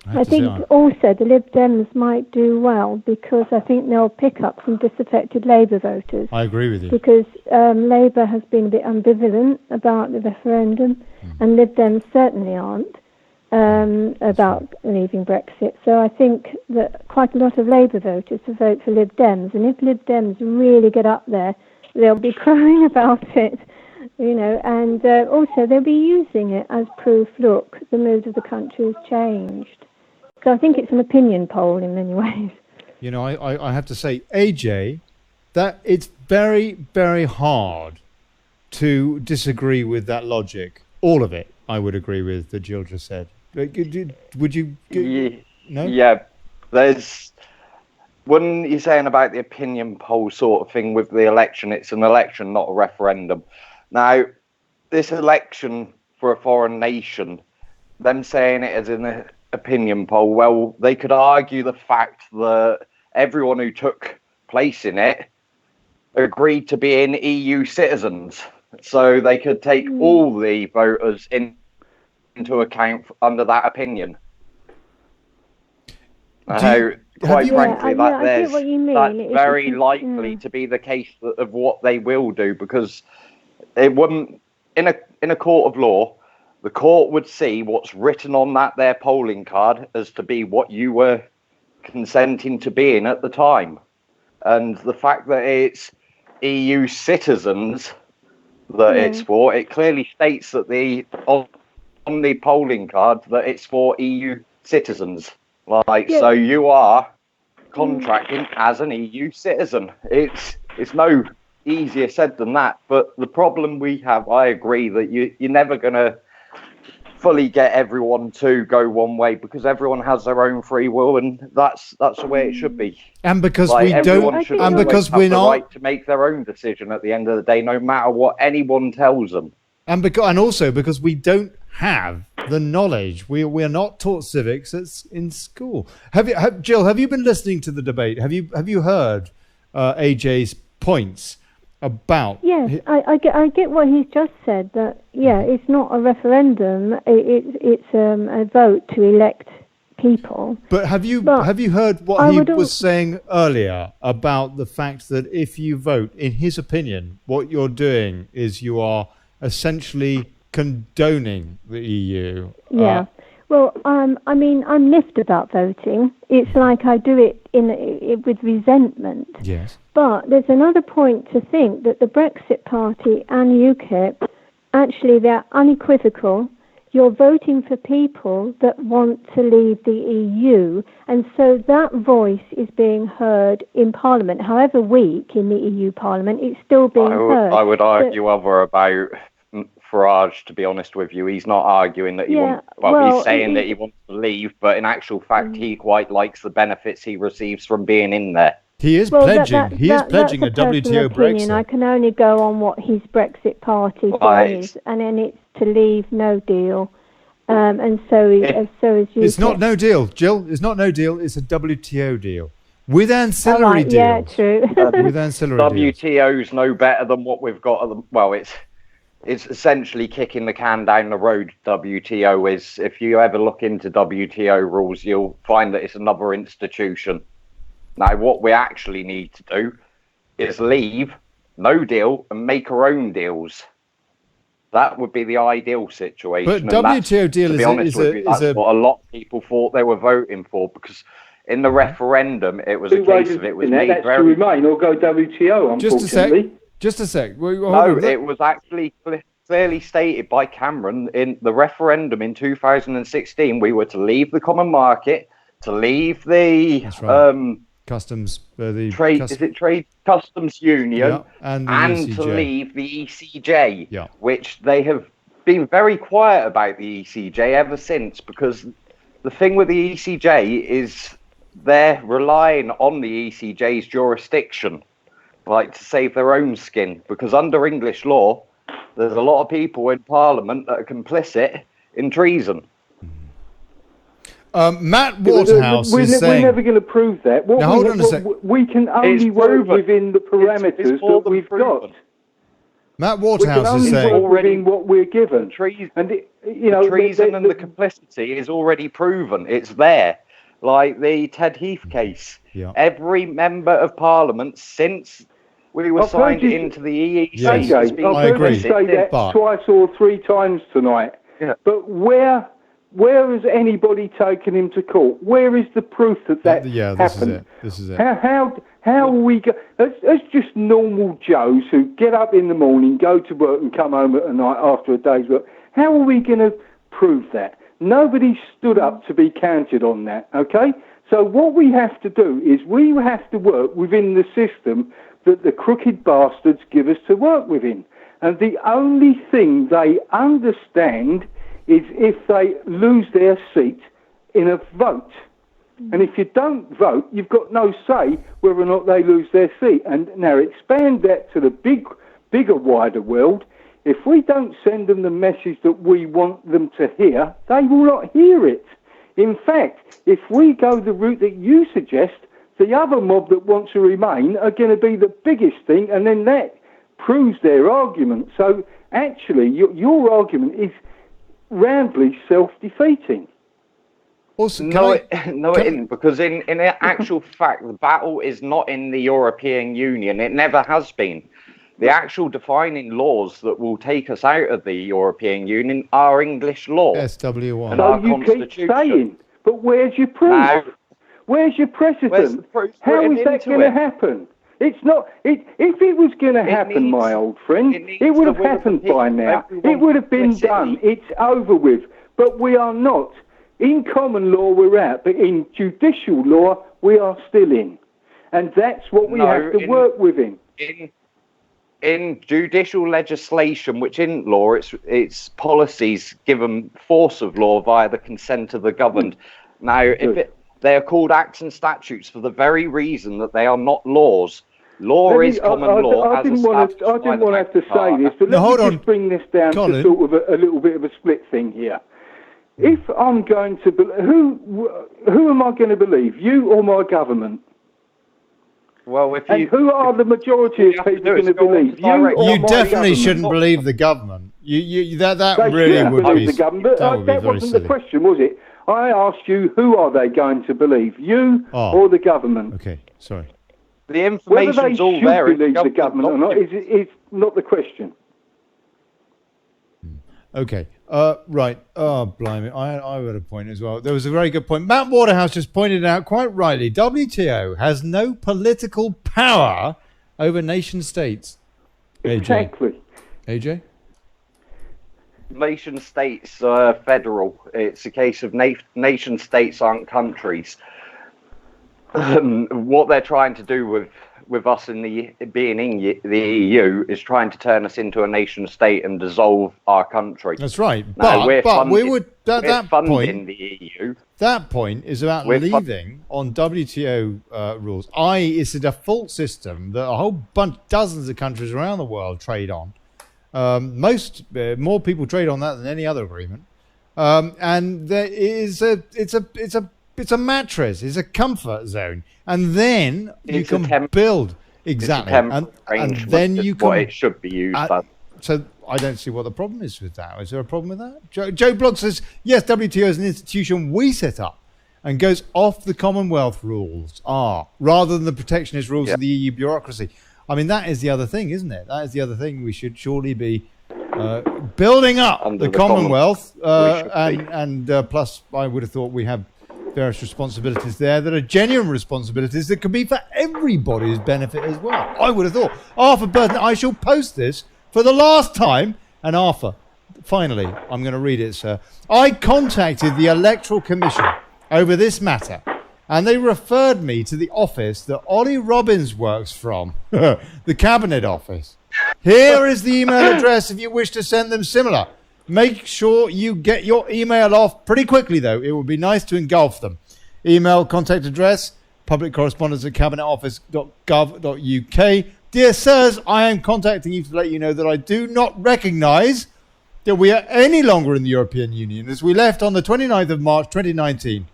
I think also the Lib Dems might do well, because I think they'll pick up some disaffected Labour voters. I agree with you. Because Labour has been a bit ambivalent about the referendum, and Lib Dems certainly aren't about leaving Brexit. So I think that quite a lot of Labour voters will vote for Lib Dems, and if Lib Dems really get up there, they'll be crowing about it. And also they'll be using it as proof, look, the mood of the country has changed. So I think it's an opinion poll in many ways. You know, I have to say, AJ, that it's very, very hard to disagree with that logic. All of it, I would agree with that Jill just said. Would you? No. Yeah, there's. When you're saying about the opinion poll sort of thing with the election, it's an election, not a referendum. Now, this election for a foreign nation, them saying it as an opinion poll, well, they could argue the fact that everyone who took place in it agreed to be EU citizens. So they could take all the voters into account under that opinion. Quite frankly, that's very likely to be the case of what they will do, because it wouldn't, in a court of law, the court would see what's written on their polling card as to be what you were consenting to be in at the time. And the fact that it's EU citizens that it's for, it clearly states that on the polling card that it's for EU citizens. So you are contracting as an EU citizen. It's no easier said than that. But the problem we have, I agree that you're never going to fully get everyone to go one way, because everyone has their own free will, and that's the way it should be. And because we don't, and because we're not, the right to make their own decision at the end of the day, no matter what anyone tells them. And also because we don't have the knowledge. We're not taught civics in school. Jill, have you been listening to the debate? Have you heard AJ's points about? Yes, I get what he's just said. That it's not a referendum. It's a vote to elect people. But have you heard what he was saying earlier about the fact that if you vote, in his opinion, what you're doing is you are essentially condoning the EU. Yeah. Well, I mean, I'm miffed about voting. It's like I do it with resentment. Yes. But there's another point to think that the Brexit Party and UKIP, actually, they're unequivocal. You're voting for people that want to leave the EU, and so that voice is being heard in Parliament. However weak in the EU Parliament, it's still being heard. I would argue other about Farage, to be honest with you. He's not arguing that he wants, he's saying that he wants to leave, but in actual fact, he quite likes the benefits he receives from being in there. He is pledging. He is pledging a WTO Brexit. I can only go on what his Brexit Party says, and then it's to leave no deal. And so is you. It's not no deal, Jill. It's not no deal. It's a WTO deal with ancillary deals. Yeah, true. With ancillary deals. WTO's no better than what we've got. It's essentially kicking the can down the road. WTO is. If you ever look into WTO rules, you'll find that it's another institution. Now, what we actually need to do is leave, no deal, and make our own deals. That would be the ideal situation. But WTO deal that's what a lot of people thought they were voting for, because in the referendum, it was a case of it was made to remain or go WTO, unfortunately. Just a sec. It was actually clearly stated by Cameron in the referendum in 2016. We were to leave the common market, to leave the customs, trade customs union, and to leave the ECJ, which they have been very quiet about the ECJ ever since, because the thing with the ECJ is they're relying on the ECJ's jurisdiction, like to save their own skin, because under English law, there's a lot of people in Parliament that are complicit in treason. Matt Waterhouse is saying... We're never going to prove that. Now, hold on a sec. We can only work within the parameters that we've got. Matt Waterhouse is saying... already what we're given. Treason and the complicity is already proven. It's there. Like the Ted Heath case. Yeah. Every member of Parliament since we were signed into the EEC has been complicit. I agree. Say that twice or three times tonight. Yeah. But where has anybody taken him to court? Where is the proof that happened? This is it. How are we as just normal Joes who get up in the morning, go to work and come home at night after a day's work? How are we going to prove that? Nobody stood up to be counted on that, okay? So what we have to do is we have to work within the system that the crooked bastards give us to work within. And the only thing they understand is if they lose their seat in a vote. And if you don't vote, you've got no say whether or not they lose their seat. And now expand that to the bigger, wider world. If we don't send them the message that we want them to hear, they will not hear it. In fact, if we go the route that you suggest, the other mob that want to remain are going to be the biggest thing, and then that proves their argument. So actually, your argument is roundly self-defeating. Also, it isn't, because in actual fact, the battle is not in the European Union. It never has been. The actual defining laws that will take us out of the European Union are English law. SW1. And our So you keep Constitution. saying, but where's your proof? Now, Where's your precedent? where's the proof How written is that into going to it? happen? It's not. If it was going to happen, my old friend, it would have happened by now. It would have been done. It's over with. But we are not. In common law, we're out. But in judicial law, we are still in. And that's what we have to work within. In judicial legislation, which isn't law, it's policies given force of law via the consent of the governed. Now, they are called acts and statutes for the very reason that they are not laws. Law is common law. I didn't want to have to say this, but hold let me on, just bring this down Colin. to sort of a little bit of a split thing here. If I'm going to who am I going to believe, you or my government? Well, if And who are the majority of people going to believe? You or You my definitely government? shouldn't believe the government. That They really shouldn't would believe be. the government. That would be That very wasn't silly. the question, was it? I asked you, who are they going to believe, you Oh. or the government? Okay, sorry. the Whether they information's all should there. believe the government or not is not the question. Okay. Right. Oh, blimey. I had a point as well. There was a very good point. Matt Waterhouse just pointed out quite rightly, WTO has no political power over nation states. AJ. Exactly. AJ? Nation states are federal. It's a case of nation states aren't countries. What they're trying to do with us in being in the EU is trying to turn us into a nation state and dissolve our country. That's right. Now, But we would that funding point. the EU. That point is about leaving on WTO rules. It's a default system that a whole bunch, dozens of countries around the world trade on. More people trade on that than any other agreement. And there is it's a mattress. It's a comfort zone, and then you can build exactly, and then you can. What it should be used as. So I don't see what the problem is with that. Is there a problem with that? Joe Blogg says yes. WTO is an institution we set up and goes off the Commonwealth rules, rather than the protectionist rules of the EU bureaucracy. I mean, that is the other thing, isn't it? That is the other thing we should surely be building up the Commonwealth, and plus, I would have thought we have various responsibilities there that are genuine responsibilities that can be for everybody's benefit as well. I would have thought. Arthur Burton, I shall post this for the last time. And Arthur, finally, I'm going to read it, sir. I contacted the Electoral Commission over this matter, and they referred me to the office that Ollie Robbins works from, the Cabinet Office. Here is the email address if you wish to send them similar. Make sure you get your email off pretty quickly, though. It would be nice to engulf them. Email, contact address, public correspondence at cabinetoffice.gov.uk. Dear sirs, I am contacting you to let you know that I do not recognise that we are any longer in the European Union, as we left on the 29th of March 2019.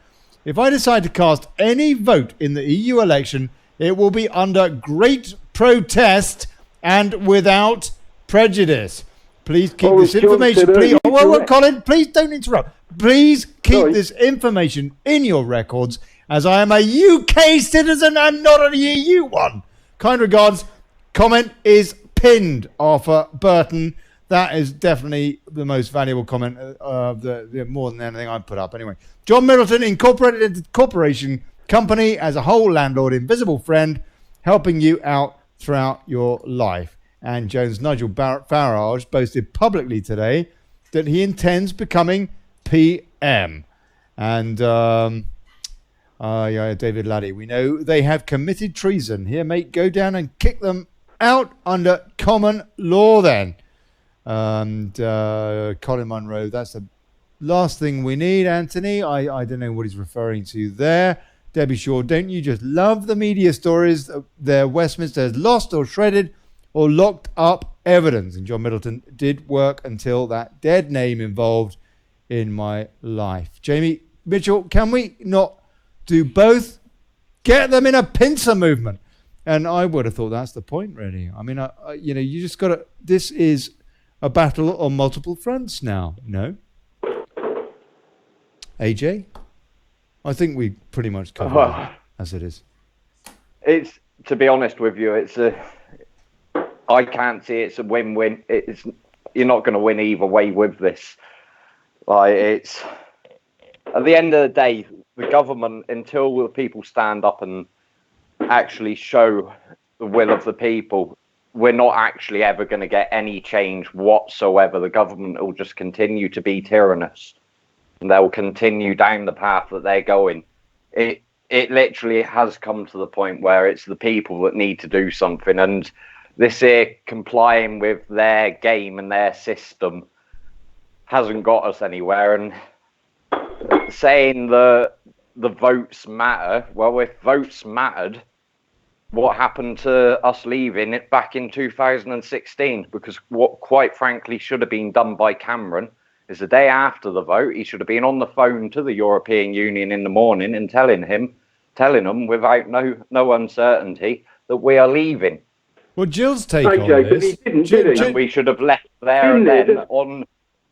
If I decide to cast any vote in the EU election, it will be under great protest and without prejudice. Please keep this information. Colin, please don't interrupt. Please keep this information in your records, as I am a UK citizen and not an EU one. Kind regards. Comment is pinned, Arthur Burton. That is definitely the most valuable comment, more than anything I put up. Anyway, John Middleton, Incorporated Corporation Company, as a whole landlord, invisible friend, helping you out throughout your life. And Jones Nigel Farage boasted publicly today that he intends becoming PM. And Yeah, David Laddie. We know they have committed treason. Here, mate, go down and kick them out under common law then. And Colin Munro, that's the last thing we need, Anthony. I don't know what he's referring to there. Debbie Shaw, don't you just love the media stories that Westminster has lost or shredded or locked up evidence? And John Middleton did work until that dead name involved in my life. Jamie Mitchell, can we not do both? Get them in a pincer movement. And I would have thought that's the point, really. I mean, you just got to... This is a battle on multiple fronts now, no? AJ? I think we pretty much covered it as it is. It's, to be honest with you, I can't see it's a win-win. You're not going to win either way with this. It's at the end of the day, the government, until the people stand up and actually show the will of the people, we're not actually ever going to get any change whatsoever. The government will just continue to be tyrannous, and they'll continue down the path that they're going. It literally has come to the point where it's the people that need to do something, and this here complying with their game and their system hasn't got us anywhere. And saying the votes matter, well, if votes mattered, what happened to us leaving it back in 2016? Because what quite frankly should have been done by Cameron is the day after the vote, he should have been on the phone to the European Union in the morning and telling them without no uncertainty that we are leaving. Well, Jill's take on this... And we should have left there and then on...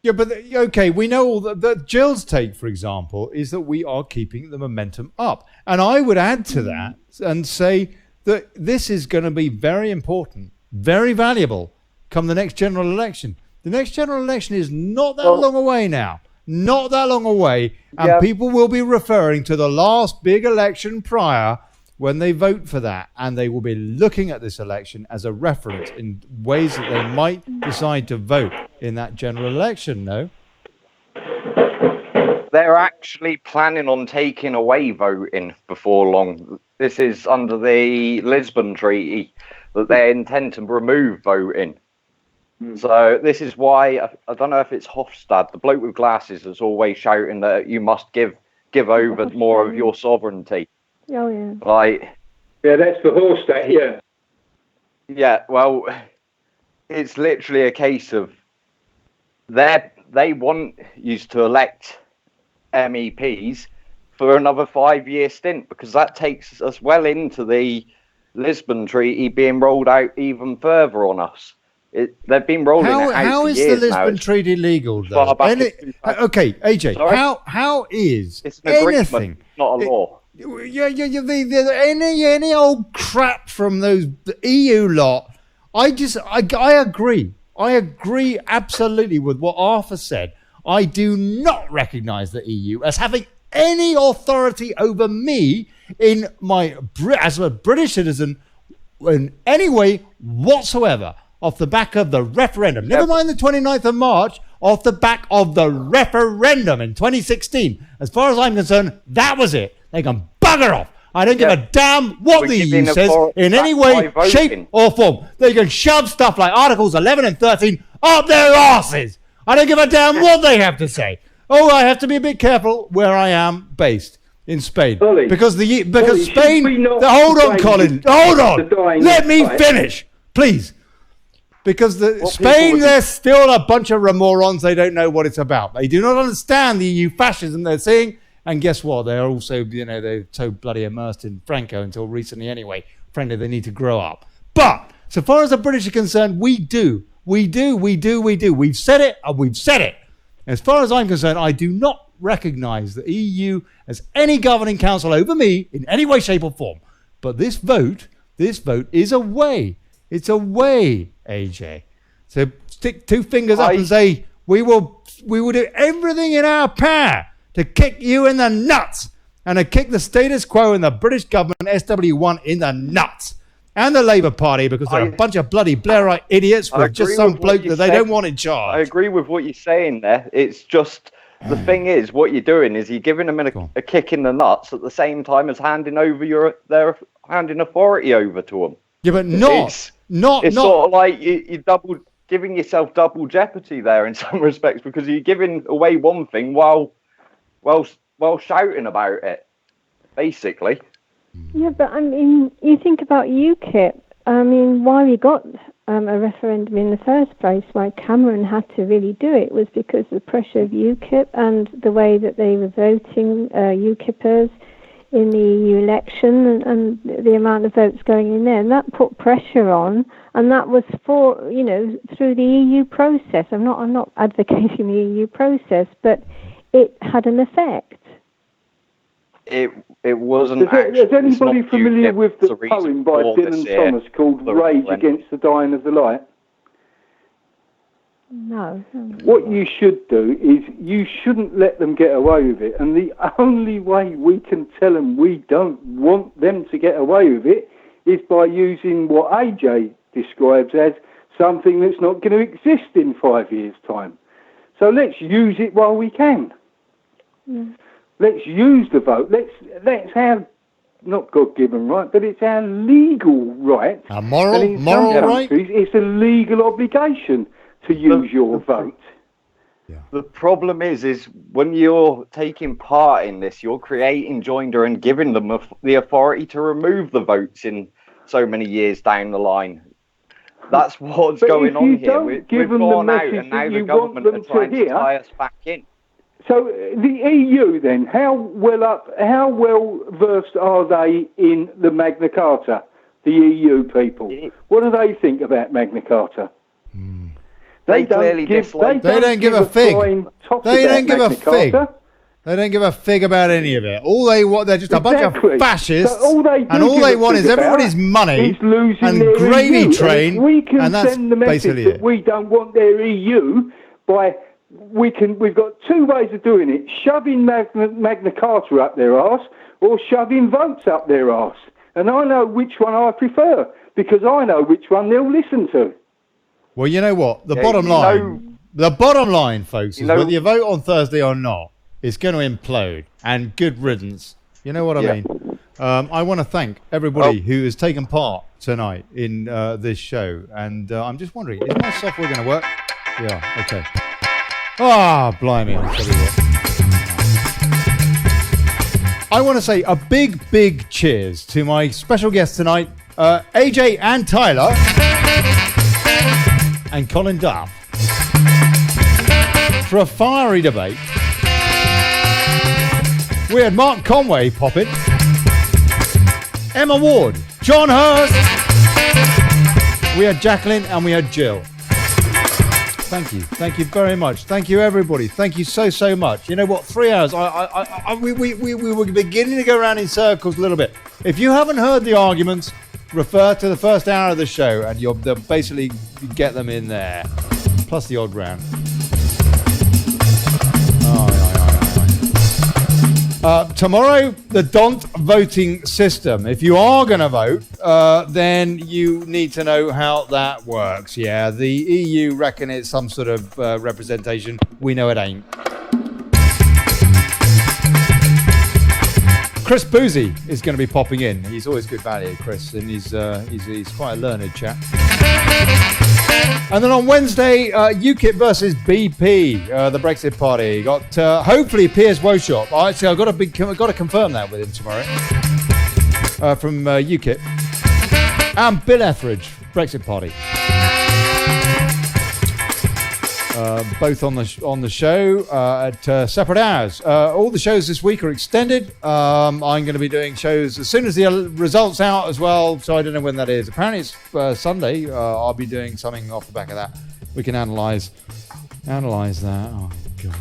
Yeah, but okay, we know all that Jill's take, for example, is that we are keeping the momentum up. And I would add to that and say that this is going to be very important, very valuable come the next general election. The next general election is not that long away now. Not that long away. And people will be referring to the last big election prior when they vote for that. And they will be looking at this election as a reference in ways that they might decide to vote in that general election, no? They're actually planning on taking away voting before long. This is under the Lisbon Treaty that they intend to remove voting. So this is why, I don't know if it's Hofstad, the bloke with glasses that's always shouting that you must give over more of your sovereignty. Oh, yeah. Yeah, that's the Hofstad, yeah. Yeah, well, it's literally a case of they want you to elect MEPs for another 5-year stint, because that takes us well into the Lisbon Treaty being rolled out even further on us. They've been rolling it out for years now. How is the Lisbon Treaty legal, though? Okay, AJ, how is it's an agreement, not a law. Any old crap from those EU lot. I agree. I agree absolutely with what Arthur said. I do not recognise the EU as having any authority over me as a British citizen in any way whatsoever. Off the back of the referendum. Never mind the 29th of March, off the back of the referendum in 2016. As far as I'm concerned, that was it. They can bugger off. I don't give a damn what the EU says in any way, shape or form. They can shove stuff like Articles 11 and 13 up their arses. I don't give a damn what they have to say. Oh, I have to be a bit careful where I am based in Spain. Because Spain... Hold on, Colin. Hold on. Let me finish, please. Because Spain, they're still a bunch of remorons. They don't know what it's about. They do not understand the EU fascism they're seeing. And guess what? They're also, they're so bloody immersed in Franco until recently anyway. Frankly, they need to grow up. But so far as the British are concerned, we do. We've said it, and we've said it. As far as I'm concerned, I do not recognise the EU as any governing council over me in any way, shape or form. But this vote is a way. It's a way, AJ. So stick two fingers up and say, we will do everything in our power to kick you in the nuts and to kick the status quo and the British government, SW1, in the nuts. And the Labour Party, because they're a bunch of bloody Blairite idiots with just some bloke that they don't want in charge. I agree with what you're saying there. It's just the thing is, what you're doing is you're giving them a kick in the nuts at the same time as handing authority over to them. Yeah, but it's sort of like you're giving yourself double jeopardy there in some respects, because you're giving away one thing while shouting about it, basically. Yeah, but I mean, you think about UKIP. I mean, why we got a referendum in the first place, why Cameron had to really do it, was because of the pressure of UKIP and the way that they were voting UKIPers in the EU election, and the amount of votes going in there, and that put pressure on, and that was through the EU process. I'm not advocating the EU process, but it had an effect. It wasn't. Is anybody familiar with the poem by Dylan Thomas called "Rage Against the Dying of the Light"? No. What you should do is you shouldn't let them get away with it, and the only way we can tell them we don't want them to get away with it is by using what AJ describes as something that's not going to exist in 5 years' time. So let's use it while we can. Mm. Let's use the vote. Let's have, not God-given right, but it's our legal right. A moral and in some right? countries, it's a legal obligation to use your vote. Yeah. The problem is when you're taking part in this, you're creating joinder and giving them the authority to remove the votes in so many years down the line. That's what's going on here. We've gone out, and now the government are trying to tie us back in. So the EU then, how well versed are they in the Magna Carta? The EU people. What do they think about Magna Carta? They clearly dislike. They don't give a fig. They don't give a fig. They don't give a fig about any of it. All they want, they're just a bunch of fascists, and all they want is everybody's money and gravy train, we can and that's send the message basically that it. we don't want their EU by. We've got two ways of doing it: shoving Magna Carta up their arse, or shoving votes up their arse. And I know which one I prefer, because I know which one they'll listen to. Well, you know what? The bottom line, folks, is whether you vote on Thursday or not, it's going to implode. And good riddance. You know what I mean? I want to thank everybody who has taken part tonight in this show. And I'm just wondering, is my software going to work? Yeah, okay. Ah, blimey, I'll tell you what. I want to say a big cheers to my special guests tonight, AJ and Tyler, and Colin Duff, for a fiery debate. We had Mark Conway pop in, Emma Ward, John Hurst, we had Jacqueline, and we had Jill. Thank you very much. Thank you, everybody. Thank you so much. You know what? 3 hours. We were beginning to go around in circles a little bit. If you haven't heard the arguments, refer to the first hour of the show, and you'll basically get them in there, plus the odd round. Tomorrow, the DONT voting system. If you are going to vote, then you need to know how that works. Yeah, the EU reckon it's some sort of representation. We know it ain't. Chris Boozy is going to be popping in. He's always good value, Chris, and he's quite a learned chap. And then on Wednesday, UKIP versus BP, the Brexit Party. Got hopefully Piers Woshop. Actually, I've got to confirm that with him tomorrow from UKIP, and Bill Etheridge, Brexit Party. Both on the show at separate hours. All the shows this week are extended. I'm going to be doing shows as soon as the results out as well, so I don't know when that is. Apparently it's Sunday. I'll be doing something off the back of that. We can analyse that. Oh, God.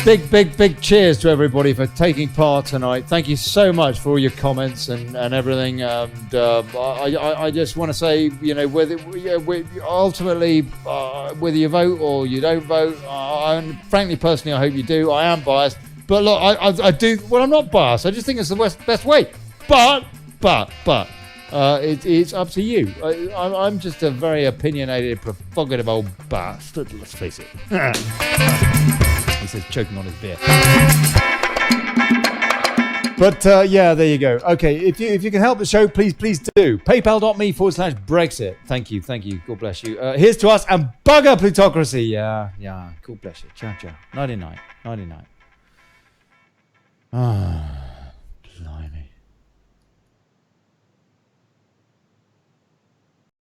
Big cheers to everybody for taking part tonight. Thank you so much for all your comments and everything. And I just want to say, you know, whether ultimately whether you vote or you don't vote, and frankly, personally, I hope you do. I am biased, but look, I do. Well, I'm not biased. I just think it's the best way. But it's up to you. I'm just a very opinionated, provocative old bastard. Let's face it. He says, choking on his beer. But yeah, there you go. Okay, if you can help the show, please do. PayPal.me/Brexit. Thank you. God bless you. Here's to us and bugger plutocracy. Yeah. God bless you. Ciao. 99.